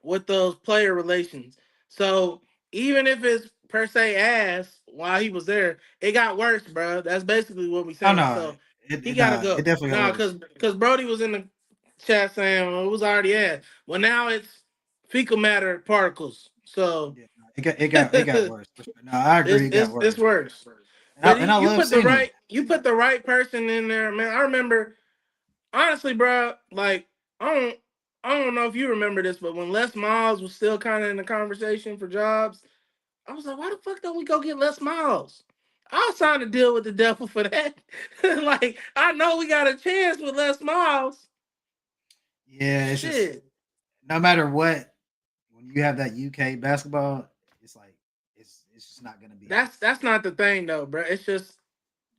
B: with those player relations. So even if it's per se ass while he was there, it got worse, bro. That's basically what we
A: Oh
B: saying.
A: no,
B: So he gotta
A: no, it
B: go.
A: definitely got
B: No,
A: worse.
B: because Brody was in the chat saying well, it was already ass. Well, now it's fecal matter particles. So
A: Yeah, no, it got worse. For sure. No, I agree, it got
B: it's
A: worse.
B: worse.
A: And
B: But
A: I
B: you
A: love
B: put the
A: seeing it.
B: right person in there, man. I remember honestly, bro. Like I don't know if you remember this, but when Les Miles was still kind of in the conversation for jobs, I was like, why the fuck don't we go get Les Miles? I'll sign a deal with the devil for that. Like I know we got a chance with Les Miles.
A: Yeah, it's just
B: Shit,
A: no matter what, when you have that UK basketball, it's like it's just not gonna be.
B: that's not the thing though, bro. It's just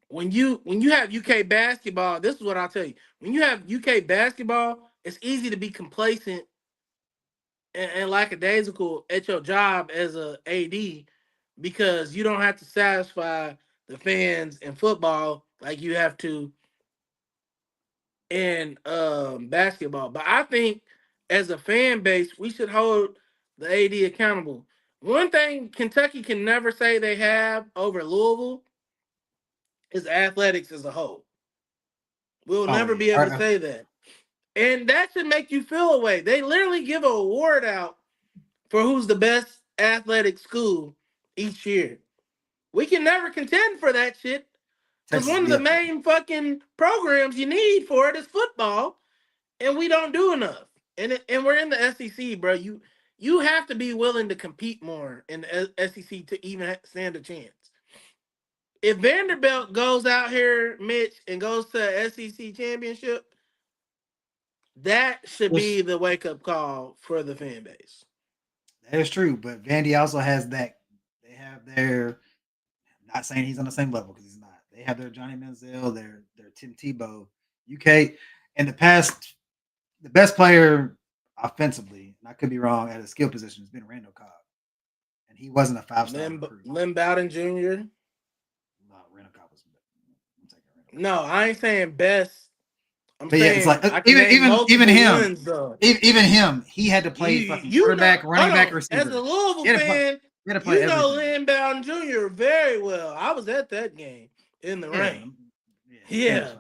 B: when you have UK basketball, this is what I'll tell you. When you have UK basketball, it's easy to be complacent and lackadaisical at your job as a AD because you don't have to satisfy the fans in football like you have to in basketball. But I think as a fan base, we should hold the AD accountable. One thing Kentucky can never say they have over Louisville is athletics as a whole. We'll
A: Oh
B: never
A: yeah,
B: be able to say that. And that should make you feel a way. They literally give an award out for who's the best athletic school each year. We can never contend for that shit because
A: Texas
B: one of
A: be
B: the
A: up there.
B: main fucking programs you need for it is football, and we don't do enough. And we're in the SEC, bro. You have to be willing to compete more in the SEC to even stand a chance. If Vanderbilt goes out here, Mitch, and goes to a SEC championship, that should
A: Which
B: be the wake up call for the fan base.
A: that is true, but Vandy also has that. They have their. Not saying he's on the same level because he's not. They have their Johnny Manziel, their Tim Tebow. UK in the past, the best player offensively, and I could be wrong at a skill position, has been Randall Cobb, and he wasn't a 5-star recruit.
B: Lim Bowden Jr.
A: No, Randall Cobb was
B: No, I ain't saying best. I'm
A: But yeah, it's like
B: saying I can name
A: even
B: multiple
A: him,
B: ones though.
A: even him, he had to play fucking
B: You know,
A: quarterback, running
B: hold
A: back,
B: on. As a
A: receiver.
B: Louisville
A: He had to play.
B: fan,
A: He had to play
B: you know
A: everything.
B: Lynn Bowden Jr. very well. I was at that game in the
A: Yeah,
B: rain.
A: yeah, he was
B: Yeah.
A: like,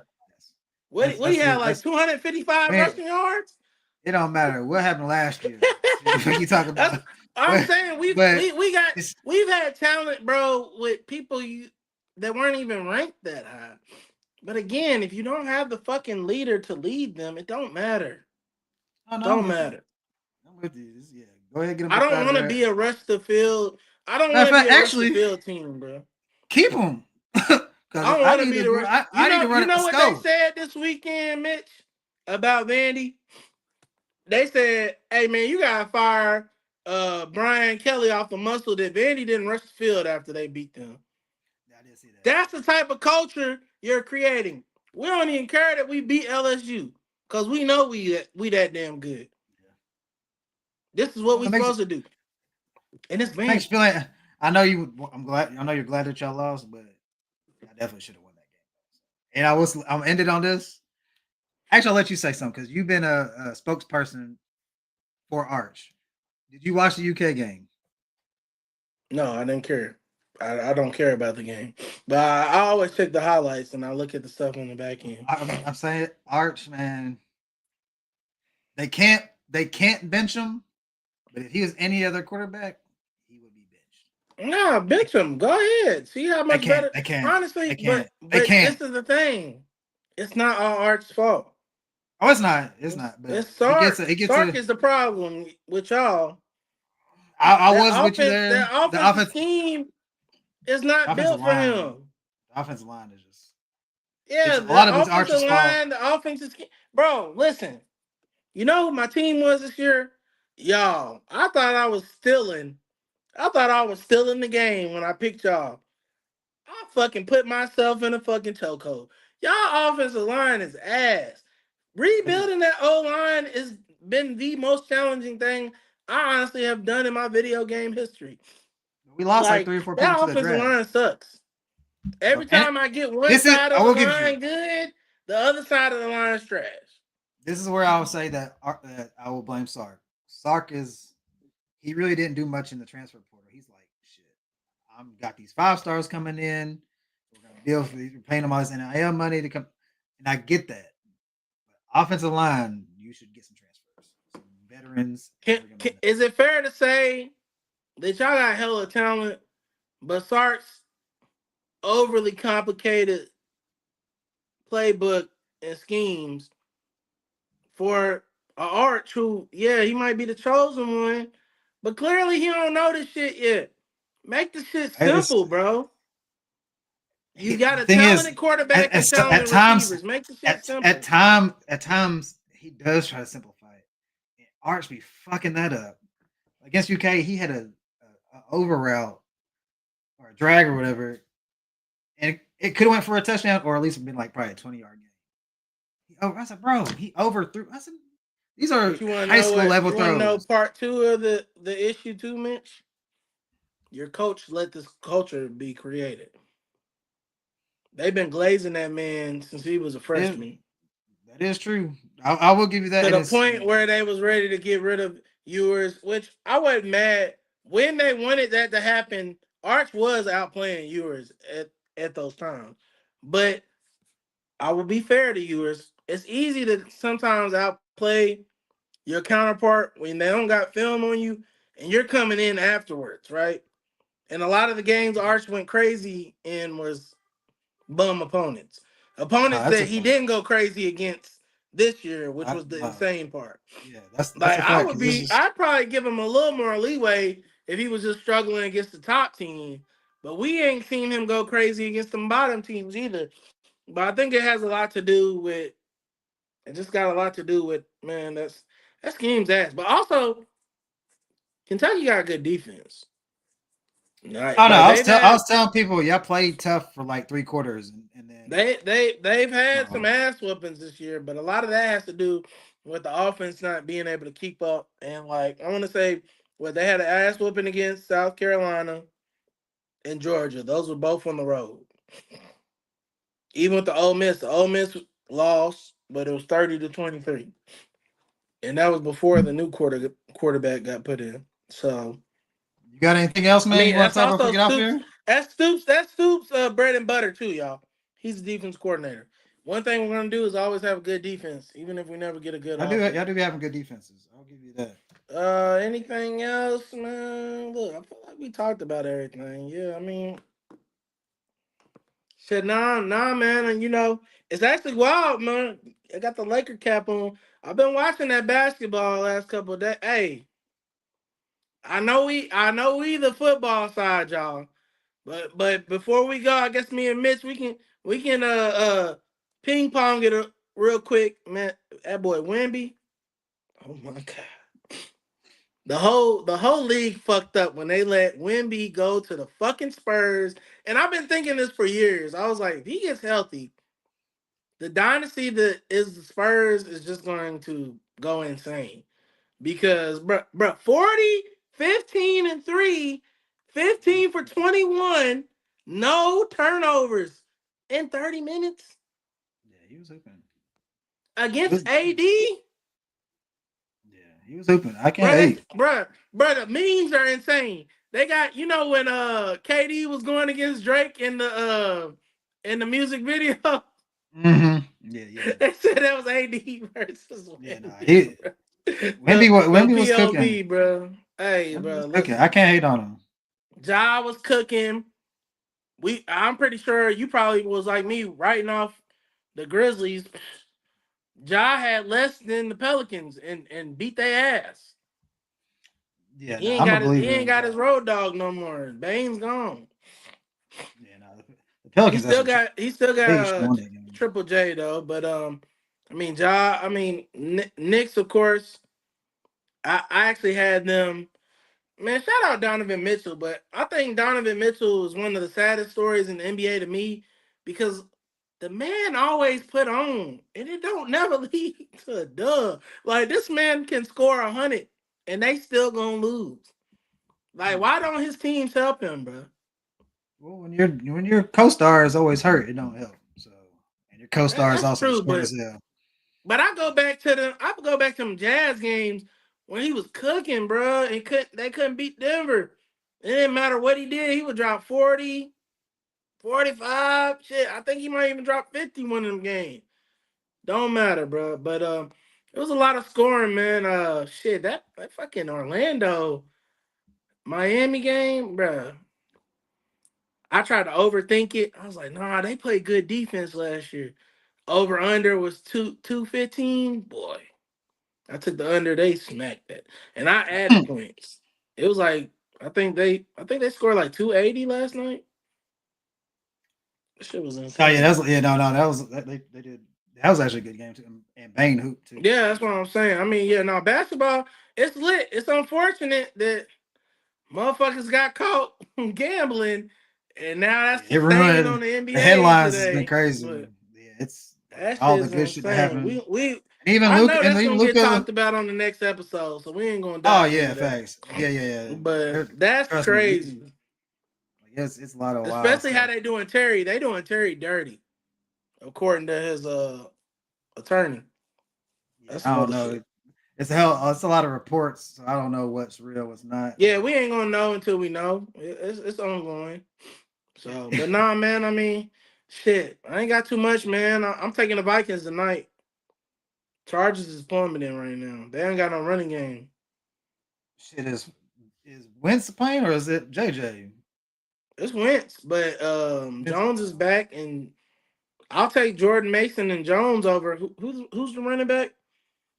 A: yes.
B: What he had like
A: That's
B: 255
A: man.
B: rushing yards?
A: It don't matter what happened last year. What you talk
B: That's
A: about?
B: I'm
A: But
B: saying
A: but it's
B: we've had talent, bro, with people that weren't even ranked that high. But again, if you don't have the fucking leader to lead them, it don't matter.
A: oh no, I'm
B: Don't
A: with you.
B: matter.
A: I'm with you. Yeah, go ahead, get him
B: I
A: up
B: don't
A: out of
B: want to be
A: there.
B: a rush the field. I don't
A: Matter
B: want
A: of
B: to be
A: fact,
B: a rush the
A: actually,
B: field team, bro.
A: keep him
B: I
A: because
B: don't
A: I
B: want to
A: need
B: be
A: to.
B: the rush.
A: I need to run
B: You
A: it.
B: know
A: Let's
B: what they
A: go.
B: said this weekend, Mitch, about Vandy? They said, "Hey man, you gotta fire Brian Kelly off the muscle that Vandy didn't rush the field after they beat them."
A: Yeah, I did see that.
B: That's the type of culture you're creating. We don't even care that we beat LSU because we know we that damn good.
A: Yeah.
B: This is what
A: Well,
B: we supposed to do, and it's
A: makes you
B: Vandy.
A: feel like I know you. I'm glad. I know you're glad that y'all lost, but I definitely should have won that game. And I'm ended on this. Actually, I'll let you say something because you've been a spokesperson for Arch. Did you watch the UK game?
B: No, I didn't care. I don't care about the game, but I always check the highlights and I look at the stuff on the back end.
A: I'm saying Arch, man. They can't bench him, but if he was any other quarterback, he would be benched.
B: Nah, bench him. Go ahead. See how
A: They
B: much
A: can't.
B: better.
A: They can't.
B: Honestly,
A: They can't. They
B: but
A: can't.
B: this is the thing. It's not all Art's fault.
A: Oh, it's not. It's not. But
B: It's
A: he gets
B: Sark.
A: a. He gets
B: Sark
A: a.
B: is the problem with y'all.
A: I was with you
B: That
A: there. The
B: offensive scheme is not
A: offensive
B: built for
A: line.
B: him.
A: The offensive line is just.
B: Yeah,
A: It's a lot of
B: the
A: it's
B: offensive
A: Arch's fault.
B: line, the offensive scheme. Bro, listen. You know who my team was this year? Y'all. I thought I was still in the game when I picked y'all. I fucking put myself in a fucking chokehold. Y'all offensive line is ass.
A: It is.
B: Rebuilding that O line has been the most challenging thing I honestly have done in my video game history.
A: We lost like
B: Like
A: 3 or 4 people
B: that
A: to the
B: offensive
A: draft.
B: line sucks.
A: So
B: Every
A: and
B: time I get one
A: this is.
B: side
A: I
B: of the
A: will give you.
B: line good, the other side of the line is trash.
A: This is where I will say that I will blame Sark. Sark is he really didn't do much in the transfer portal. He's like, shit, I'm got these 5 stars coming in. We're gonna build for we're paying them all this NIL money to come, and I get that. But offensive line, you should get some transfers, some veterans.
B: Is it fair to say that y'all got hella talent, but Sark's overly complicated playbook and schemes for a Arch who, yeah, he might be the chosen one, but clearly he don't know this shit yet. Make the shit
A: It's,
B: simple, bro. You got
A: the
B: a
A: thing is,
B: talented quarterback and
A: at
B: talented
A: times,
B: receivers. Make the shit simple.
A: at times, he does try to simplify it. And Arch be fucking that up. Against UK, he had a over route or a drag or whatever, and it could have went for a touchdown or at least been like probably a 20-yard game. I said, bro, he overthrew. I said, these are
B: But you want to
A: high
B: know
A: school
B: what?
A: level
B: You want to know
A: throws.
B: part two of the issue too, Mitch? Your coach let this culture be created. They've been glazing that man since he was a
A: That is
B: freshman.
A: that is true. I will give you that.
B: To
A: And
B: the
A: it's
B: point where they was ready to get rid of Ewers, which I wasn't mad when they wanted that to happen. Arch was outplaying Ewers at those times, but I will be fair to Ewers. It's easy to sometimes outplay your counterpart when they don't got film on you, and you're coming in afterwards, right? And a lot of the games Arch went crazy in was bum opponents.
A: no,
B: Opponents
A: that's
B: that
A: a
B: he
A: fact.
B: didn't go crazy against this year, which was the
A: No,
B: insane part.
A: yeah, that's
B: Like
A: a fact. Because this is
B: I'd probably give him a little more leeway if he was just struggling against the top team. But we ain't seen him go crazy against the bottom teams either. But I think it has a lot to do with it just got a lot to do with man, that scheme's ass. But also Kentucky got a good defense.
A: oh no,
B: Like they've
A: I
B: had
A: was telling people, y'all played tough for like 3 quarters, and then
B: they've had some
A: so
B: ass whoopings this year, but a lot of that has to do with the offense not being able to keep up. And like I want to say, well, they had an ass whooping against South Carolina and Georgia. Those were both on the road. Even with the Ole Miss lost, but it was 30-23, and that was before the new quarterback got put in. So
A: You got anything else,
B: I
A: man?
B: mean,
A: You want
B: that's
A: to talk about before
B: also
A: we get off
B: Stoops.
A: here?
B: That's Stoops' bread and butter too, y'all. He's the defense coordinator. One thing we're gonna do is always have a good defense, even if we never get a good
A: I do.
B: offense.
A: Y'all do be having good defenses. I'll give you that.
B: Anything else, man? Look, I feel like we talked about everything. Yeah, I mean, shit, nah, man. And it's actually wild, man. I got the Laker cap on. I've been watching that basketball the last couple of days. Hey, I know we the football side, y'all. But before we go, I guess me and Mitch we can ping pong it real quick, man. That boy Wimby. Oh my god. The whole league fucked up when they let Wimby go to the fucking Spurs. And I've been thinking this for years. I was like, if he gets healthy, the dynasty that is the Spurs is just going to go insane. Because bruh, 40, 15 and 3, 15 for 21, no turnovers in 30 minutes
A: Yeah, he was hooping.
B: against AD.
A: Yeah, he was hooping. I can't
B: Bruh,
A: hate.
B: the memes are insane. They got when KD was going against Drake in the music video.
A: Mm-hmm. Yeah.
B: They said that was AD versus
A: Yeah, nah.
B: Wemby, bro. The
A: Wemby was cooking.
B: POV, bro. Hey,
A: Wemby
B: bro,
A: was cooking. I
B: listen.
A: can't hate on him.
B: Ja was cooking. I'm pretty sure you probably was like me writing off the Grizzlies. Ja had less than the Pelicans and beat their ass.
A: Yeah,
B: He
A: no,
B: ain't
A: I'm a
B: got his he
A: believer
B: ain't
A: in
B: got
A: Ja.
B: his road dog no more. Bane's gone.
A: Yeah, no, the
B: He
A: Pelicans
B: still
A: actually
B: got he still
A: they
B: got
A: won that game.
B: Triple J though, but I mean Knicks of course. I actually had them. Man, shout out Donovan Mitchell, but I think Donovan Mitchell is one of the saddest stories in the NBA to me because the man always put on, and it don't never lead to a dub. Like this man can score 100, and they still gonna lose. Like,
A: Yeah.
B: why don't his teams help him, bro?
A: Well, when your co-star is always hurt, it don't help. So, and your co-star is
B: That's
A: also
B: true,
A: smart
B: but
A: as hell.
B: I go back to them Jazz games when he was cooking, bro, and they couldn't beat Denver. It didn't matter what he did, he would drop 40, 45. Shit, I think he might even drop 50 one of them games. Don't matter, bro. But it was a lot of scoring, man. Shit, that fucking Orlando Miami game, bro. I tried to overthink it. I was like, nah, they played good defense last year. Over under was 215. Boy, I took the under. They smacked that, and I added points. It was like I think they scored like 280 last night. That shit was
A: Oh yeah,
B: insane.
A: no, that was they did that was actually a good game too, and Bane hoop too.
B: Yeah, that's what I'm saying. I mean, yeah, no, basketball, it's lit. It's unfortunate that motherfuckers got caught gambling, and now that's
A: Yeah,
B: the
A: it
B: stain on
A: ruined
B: the
A: the
B: NBA
A: headlines has been
B: today.
A: crazy.
B: But
A: Yeah, it's like
B: that
A: all
B: shit
A: the
B: is
A: good shit that
B: insane.
A: happened.
B: I know
A: And
B: that's
A: even
B: gonna get
A: Luca.
B: talked about on the next episode, so we ain't gonna
A: Oh
B: dive
A: yeah,
B: into that.
A: facts. Yeah.
B: But that's
A: Trust me,
B: crazy.
A: it's a lot of wild
B: Especially how
A: stuff.
B: they doing Terry. They doing Terry dirty, according to his attorney.
A: Yeah,
B: That's
A: I
B: some
A: don't
B: other
A: know.
B: shit.
A: It's a lot of reports, so I don't know what's real, what's not.
B: Yeah, we ain't gonna know until we know. It's ongoing. So, but nah, man. I mean, shit. I ain't got too much, man. I'm taking the Vikings tonight. Chargers is plummeting right now. They ain't got no running game.
A: Shit is Wentz playing or is it JJ?
B: It's Wentz, but
A: Wentz,
B: Jones is back, and I'll take Jordan Mason and Jones over who's the running back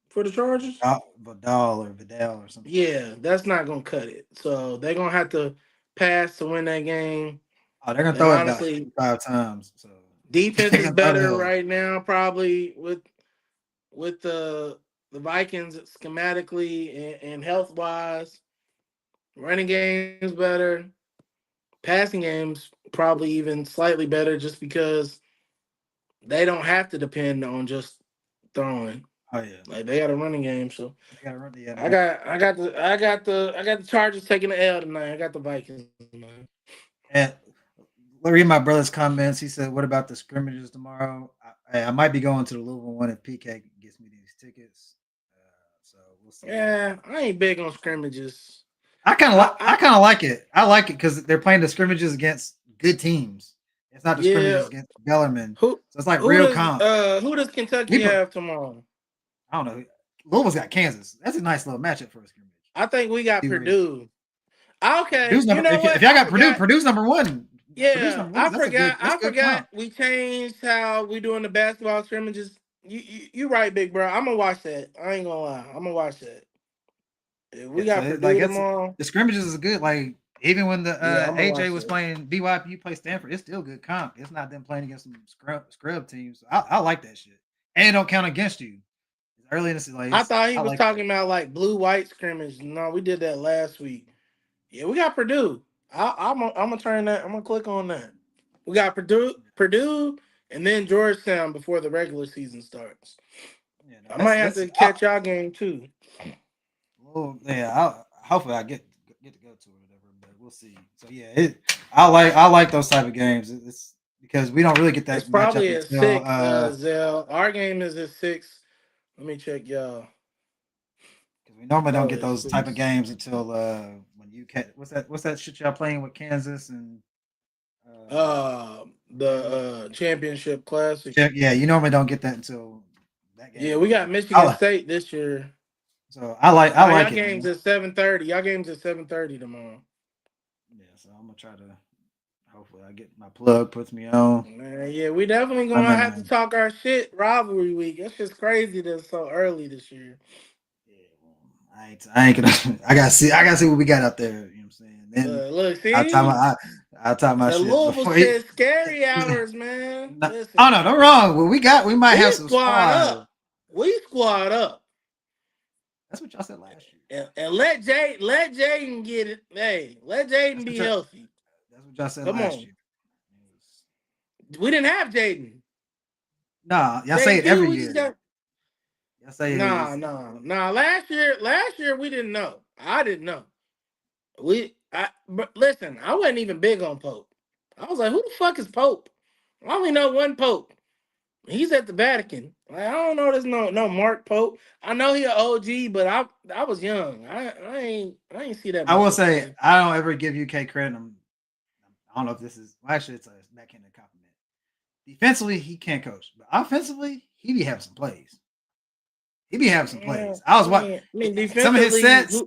B: for the Chargers.
A: Vidal or something.
B: Yeah, that's not gonna cut it. So they're gonna have to pass to win that game.
A: Oh, they're gonna
B: And
A: throw it about
B: honestly,
A: 55 times. So
B: defense
A: they're
B: is
A: gonna throw the
B: better
A: hell.
B: right now, probably with the Vikings schematically and health wise. Running game's better. Passing game's probably even slightly better just because they don't have to depend on just throwing.
A: Oh yeah,
B: Like they got a running game, so
A: they gotta run. Yeah,
B: I got the Chargers taking the L tonight. I got the Vikings, man.
A: and read my brother's comments. He said, "What about the scrimmages tomorrow?" I might be going to the Louisville one if PK gets me these tickets. So we'll see.
B: Yeah, I ain't big on scrimmages.
A: I kind of
B: I,
A: like.
B: I
A: I kind of like it. I like it because they're playing the scrimmages against good teams. It's not the
B: yeah.
A: scrimmages against Bellarmine.
B: Who
A: So it's like real comp.
B: who does
A: We,
B: Kentucky
A: pro-
B: have tomorrow?
A: I don't know. Louisville's got Kansas. That's a nice little matchup for a scrimmage.
B: I think we got
A: See where it-
B: Purdue. Okay,
A: Purdue's
B: you
A: number.
B: know
A: If
B: what?
A: y'all
B: I
A: got Purdue,
B: forgot.
A: Purdue's number one. Purdue's
B: Yeah,
A: number one.
B: I
A: That's a good.
B: forgot.
A: That's
B: I
A: a good
B: forgot.
A: comp.
B: We changed how we doing the basketball scrimmages. You right, big bro. I'm gonna watch that. I ain't gonna lie. I'm gonna watch that. If we
A: Yeah, so
B: got
A: it's like
B: Purdue
A: it's
B: tomorrow,
A: the scrimmages is good. Like even when the
B: yeah, I'm gonna
A: AJ
B: watch
A: was
B: that.
A: playing BYU play Stanford, it's still good comp. It's not them playing against some scrub teams. So I like that shit, and it don't count against you. It's early in the season, like
B: I thought he
A: I
B: was
A: like that.
B: talking about like blue white scrimmage. No, we did that last week. Yeah, we got Purdue. I'm gonna turn that. I'm gonna click on that. We got Purdue, and then Georgetown before the regular season starts.
A: Yeah, no,
B: I might have
A: that's
B: to catch y'all game too.
A: well, yeah. Hopefully I get to go to it or whatever, but we'll see. So yeah, I like those type of games. It's because we don't really get
B: It's
A: that matchup
B: probably at
A: until
B: 6. Zell. Our game is at 6. Let me check y'all.
A: because we normally don't get
B: Probably at
A: those type of
B: 6.
A: games until when you what's that shit y'all playing with Kansas and Kansas.
B: The championship classic.
A: Yeah, you normally don't get that until that game.
B: Yeah, we got Michigan
A: I,
B: State this year.
A: so I
B: Now y'all
A: like it,
B: game's
A: man.
B: at 7:30. Y'all game's at 7:30 tomorrow.
A: Yeah, so I'm gonna try to hopefully I get my plug puts me on.
B: Man, yeah, we definitely
A: I'm
B: gonna
A: in
B: have to talk our shit rivalry week. That's just crazy that it's so early this year.
A: yeah, well, I ain't gonna I gotta see what we got out there. You know what I'm saying? Then
B: Look,
A: I'll tie
B: see,
A: my I'll tie my
B: the
A: shit
B: Louisville
A: before he.
B: said scary hours, man.
A: No, oh
B: Listen,
A: no, no wrong. Well, we might have
B: we
A: some
B: squad
A: squad.
B: up. We squad up.
A: That's what y'all said last year.
B: And let Jaden get it. Hey, let Jaden
A: That's
B: be
A: what y'all.
B: healthy.
A: That's what y'all said
B: Come
A: last
B: on.
A: year.
B: We didn't have Jaden.
A: No, y'all say it
B: JT,
A: every
B: we just
A: year.
B: got
A: Y'all say
B: nah. Last year we didn't know. I didn't know. But listen, I wasn't even big on Pope. I was like, who the fuck is Pope? I only know one Pope. He's at the Vatican. Like, I don't know. There's no Mark Pope. I know he an OG, but I was young. I ain't see that
A: I will
B: much of
A: say
B: play.
A: I don't ever give UK credit. I don't know if this is well, actually it's a backhanded compliment. Defensively, he can't coach, but offensively, he be having some plays. He be having some plays. I was what
B: I mean,
A: some of his
B: defensively,
A: sets,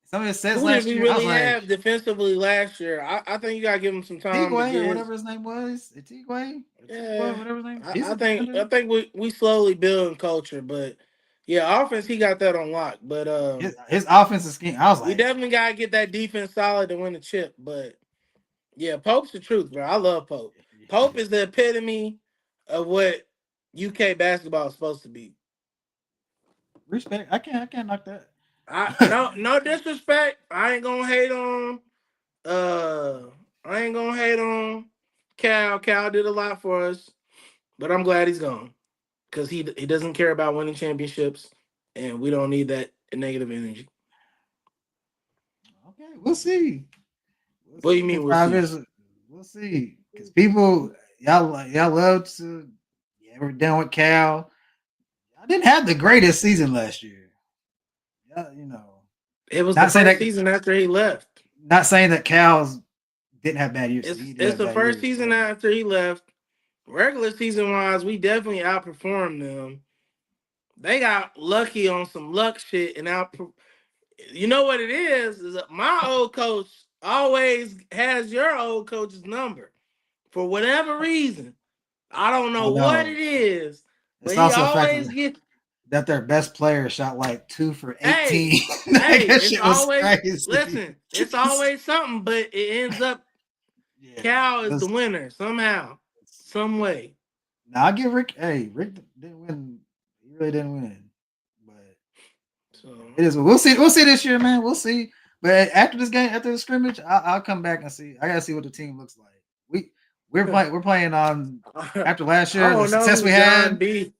A: some of his sets
B: who did
A: last
B: we
A: year. I was
B: really
A: like
B: have defensively last year? I think you gotta give him some time to
A: Tigway
B: get
A: or
B: his.
A: whatever his name was, Tigway,
B: Yeah,
A: whatever his name.
B: I, I
A: Decent
B: think
A: defender.
B: I think we slowly building culture, but yeah, offense he got that on lock. But
A: His offensive scheme. I was
B: we
A: like,
B: definitely gotta get that defense solid to win the chip. But yeah, Pope's the truth, bro. I love Pope. Pope is the epitome of what UK basketball is supposed to be.
A: respect. I can't knock that.
B: I no disrespect. I ain't gonna hate on uh I ain't gonna hate on Cal. Cal did a lot for us, but I'm glad he's gone. Because he doesn't care about winning championships, and we don't need that negative energy.
A: Okay, we'll see. We'll
B: What do you
A: see in
B: mean we'll
A: five
B: see?
A: years. We'll see because people y'all love to. Yeah, we're done with Cal. I didn't have the greatest season last year. Yeah, you know,
B: It was the
A: not saying
B: first
A: that
B: season after he left.
A: Cal's didn't have bad years. He did
B: It's
A: have
B: the
A: bad
B: first
A: years.
B: season after he left. Regular season wise, we definitely outperformed them. They got lucky on some luck shit and out. You know what it is? Is that my old coach always has your old coach's number for whatever reason. I don't
A: I
B: know what
A: know.
B: it is, but
A: It's
B: he
A: also a fact
B: always gets.
A: that their best player shot like 2 for 18.
B: Hey,
A: Like,
B: hey,
A: that
B: it's
A: shit was
B: always
A: crazy.
B: listen, it's always something, but it ends up
A: Yeah.
B: Cal is the winner somehow, some way.
A: Now I give Rick. Hey, Rick didn't win. He really didn't win. But
B: So
A: it is. We'll see. We'll see this year, man. We'll see. But after this game, after the scrimmage, I'll come back and see. I gotta see what the team looks like. We're playing. We're playing on
B: I
A: after last year. The
B: don't know
A: success
B: who
A: we
B: John
A: had.
B: B.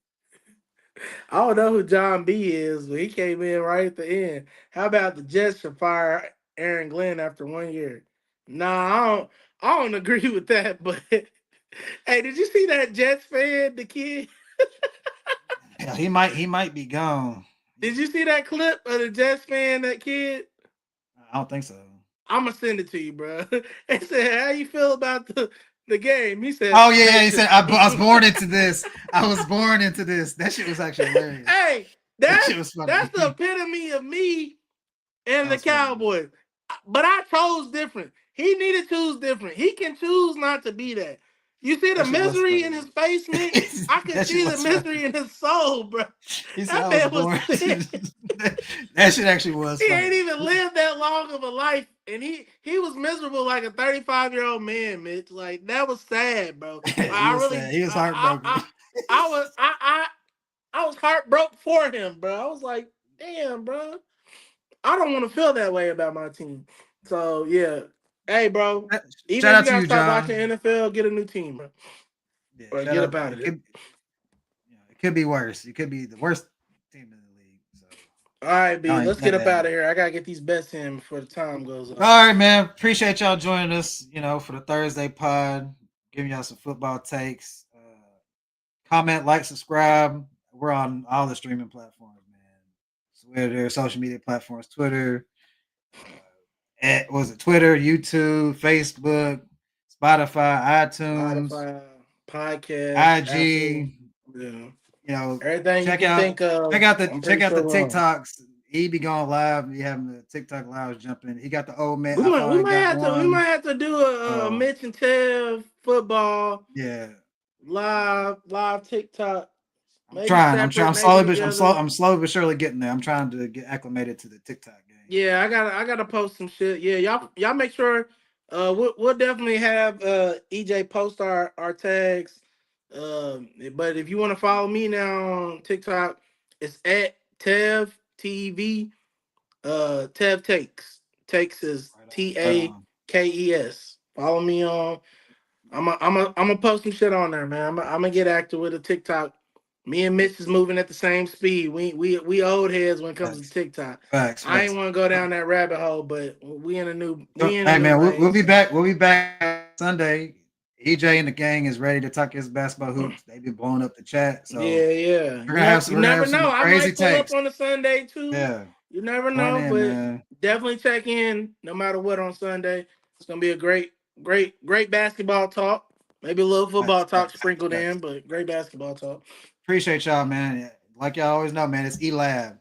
B: I don't know who John B is, but he came in right at the end. How about the Jets should fire Aaron Glenn after 1 year? Nah, I don't agree with that, but hey, did you see that Jets fan, the kid?
A: Yeah, he might be gone.
B: Did you see that clip of the Jets fan, that kid?
A: I don't think so.
B: I'm gonna send it to you, bro. He said, "How you feel about the game?" He said,
A: Oh yeah, yeah. He
B: "Make
A: said, I was born into this. I was born into this." That shit was actually hilarious.
B: Hey,
A: That shit was funny.
B: that's the epitome of me and
A: That
B: the
A: was funny.
B: Cowboys. But I chose different. He need to choose different. He can choose not to be that. You see the
A: That shit was
B: misery in
A: funny.
B: his face, Mitch? I can
A: That shit
B: see the
A: was funny.
B: misery in his soul, bro.
A: He said,
B: That
A: "I was
B: man was
A: born."
B: sick.
A: That shit actually was
B: He ain't
A: funny.
B: even lived that long of a life, and he was miserable like a 35-year-old man, Mitch. Like that was sad, bro. Like,
A: He
B: I
A: was
B: really,
A: sad. He was heartbroken.
B: I was heartbroken for him, bro. I was like, damn, bro. I don't want to feel that way about my team. So yeah, hey, bro. Even
A: Shout
B: if you
A: out to
B: gotta
A: you,
B: stop watching
A: John.
B: NFL, get a new team, bro,
A: Yeah,
B: or
A: shout
B: get
A: out.
B: up out of it.
A: It could be worse. It could be the worst team in the league. So
B: All right,
A: y'all
B: B.
A: ain't
B: Let's get up out
A: bad.
B: of here. I gotta get these bets in before the time goes
A: All
B: up.
A: right, man. Appreciate y'all joining us. For the Thursday pod, giving y'all some football takes. Comment, like, subscribe. We're on all the streaming platforms, man. Twitter, social media platforms, Twitter. Was it Twitter, YouTube, Facebook, Spotify, iTunes,
B: Spotify, podcast, Apple,
A: IG.
B: yeah,
A: You know,
B: everything you
A: check
B: can
A: out
B: think of.
A: check out the
B: I'm
A: check
B: pretty
A: out
B: sure
A: the
B: we're on.
A: TikToks. He be going live. Be having the TikTok lives jumping. He got the old man.
B: We
A: I
B: might, we
A: finally
B: might
A: got
B: have to we
A: one.
B: might have to do a
A: So
B: Mitch and Tev football
A: yeah,
B: live TikTok.
A: I'm
B: Maybe
A: trying. I'm trying.
B: separate, maybe together.
A: I'm slowly but surely getting there. I'm trying to get acclimated to the TikTok game.
B: Yeah, I gotta post some shit. Yeah, y'all make sure. We'll definitely have EJ post our tags. But if you want to follow me now on TikTok, it's at Tev TV. Tev Takes is
A: Right on. Right on.
B: TAKES. Follow me on. I'm gonna post some shit on there, man. I'm gonna get active with a TikTok. Me and Mitch is moving at the same speed. We old heads when it comes to
A: Facts.
B: TikTok.
A: Facts.
B: I ain't
A: Facts.
B: want to go down that rabbit hole, but we in a
A: Hey
B: new
A: man, we'll
B: lane.
A: be
B: So
A: back. We'll be back Sunday. EJ and the gang is ready to talk his basketball hoops. They've been blowing up the chat, so
B: yeah.
A: we're gonna have some.
B: You
A: We're gonna
B: never
A: have some
B: know. I
A: crazy
B: might pull up
A: takes.
B: on a Sunday too.
A: Yeah,
B: You never
A: join
B: know,
A: in,
B: but
A: man.
B: definitely check in no matter what on Sunday. It's gonna be a great basketball talk. Maybe a little football
A: Facts,
B: talk
A: facts,
B: sprinkled in,
A: facts.
B: but great basketball talk.
A: Appreciate y'all, man. Like y'all always know, man. It's E Lab.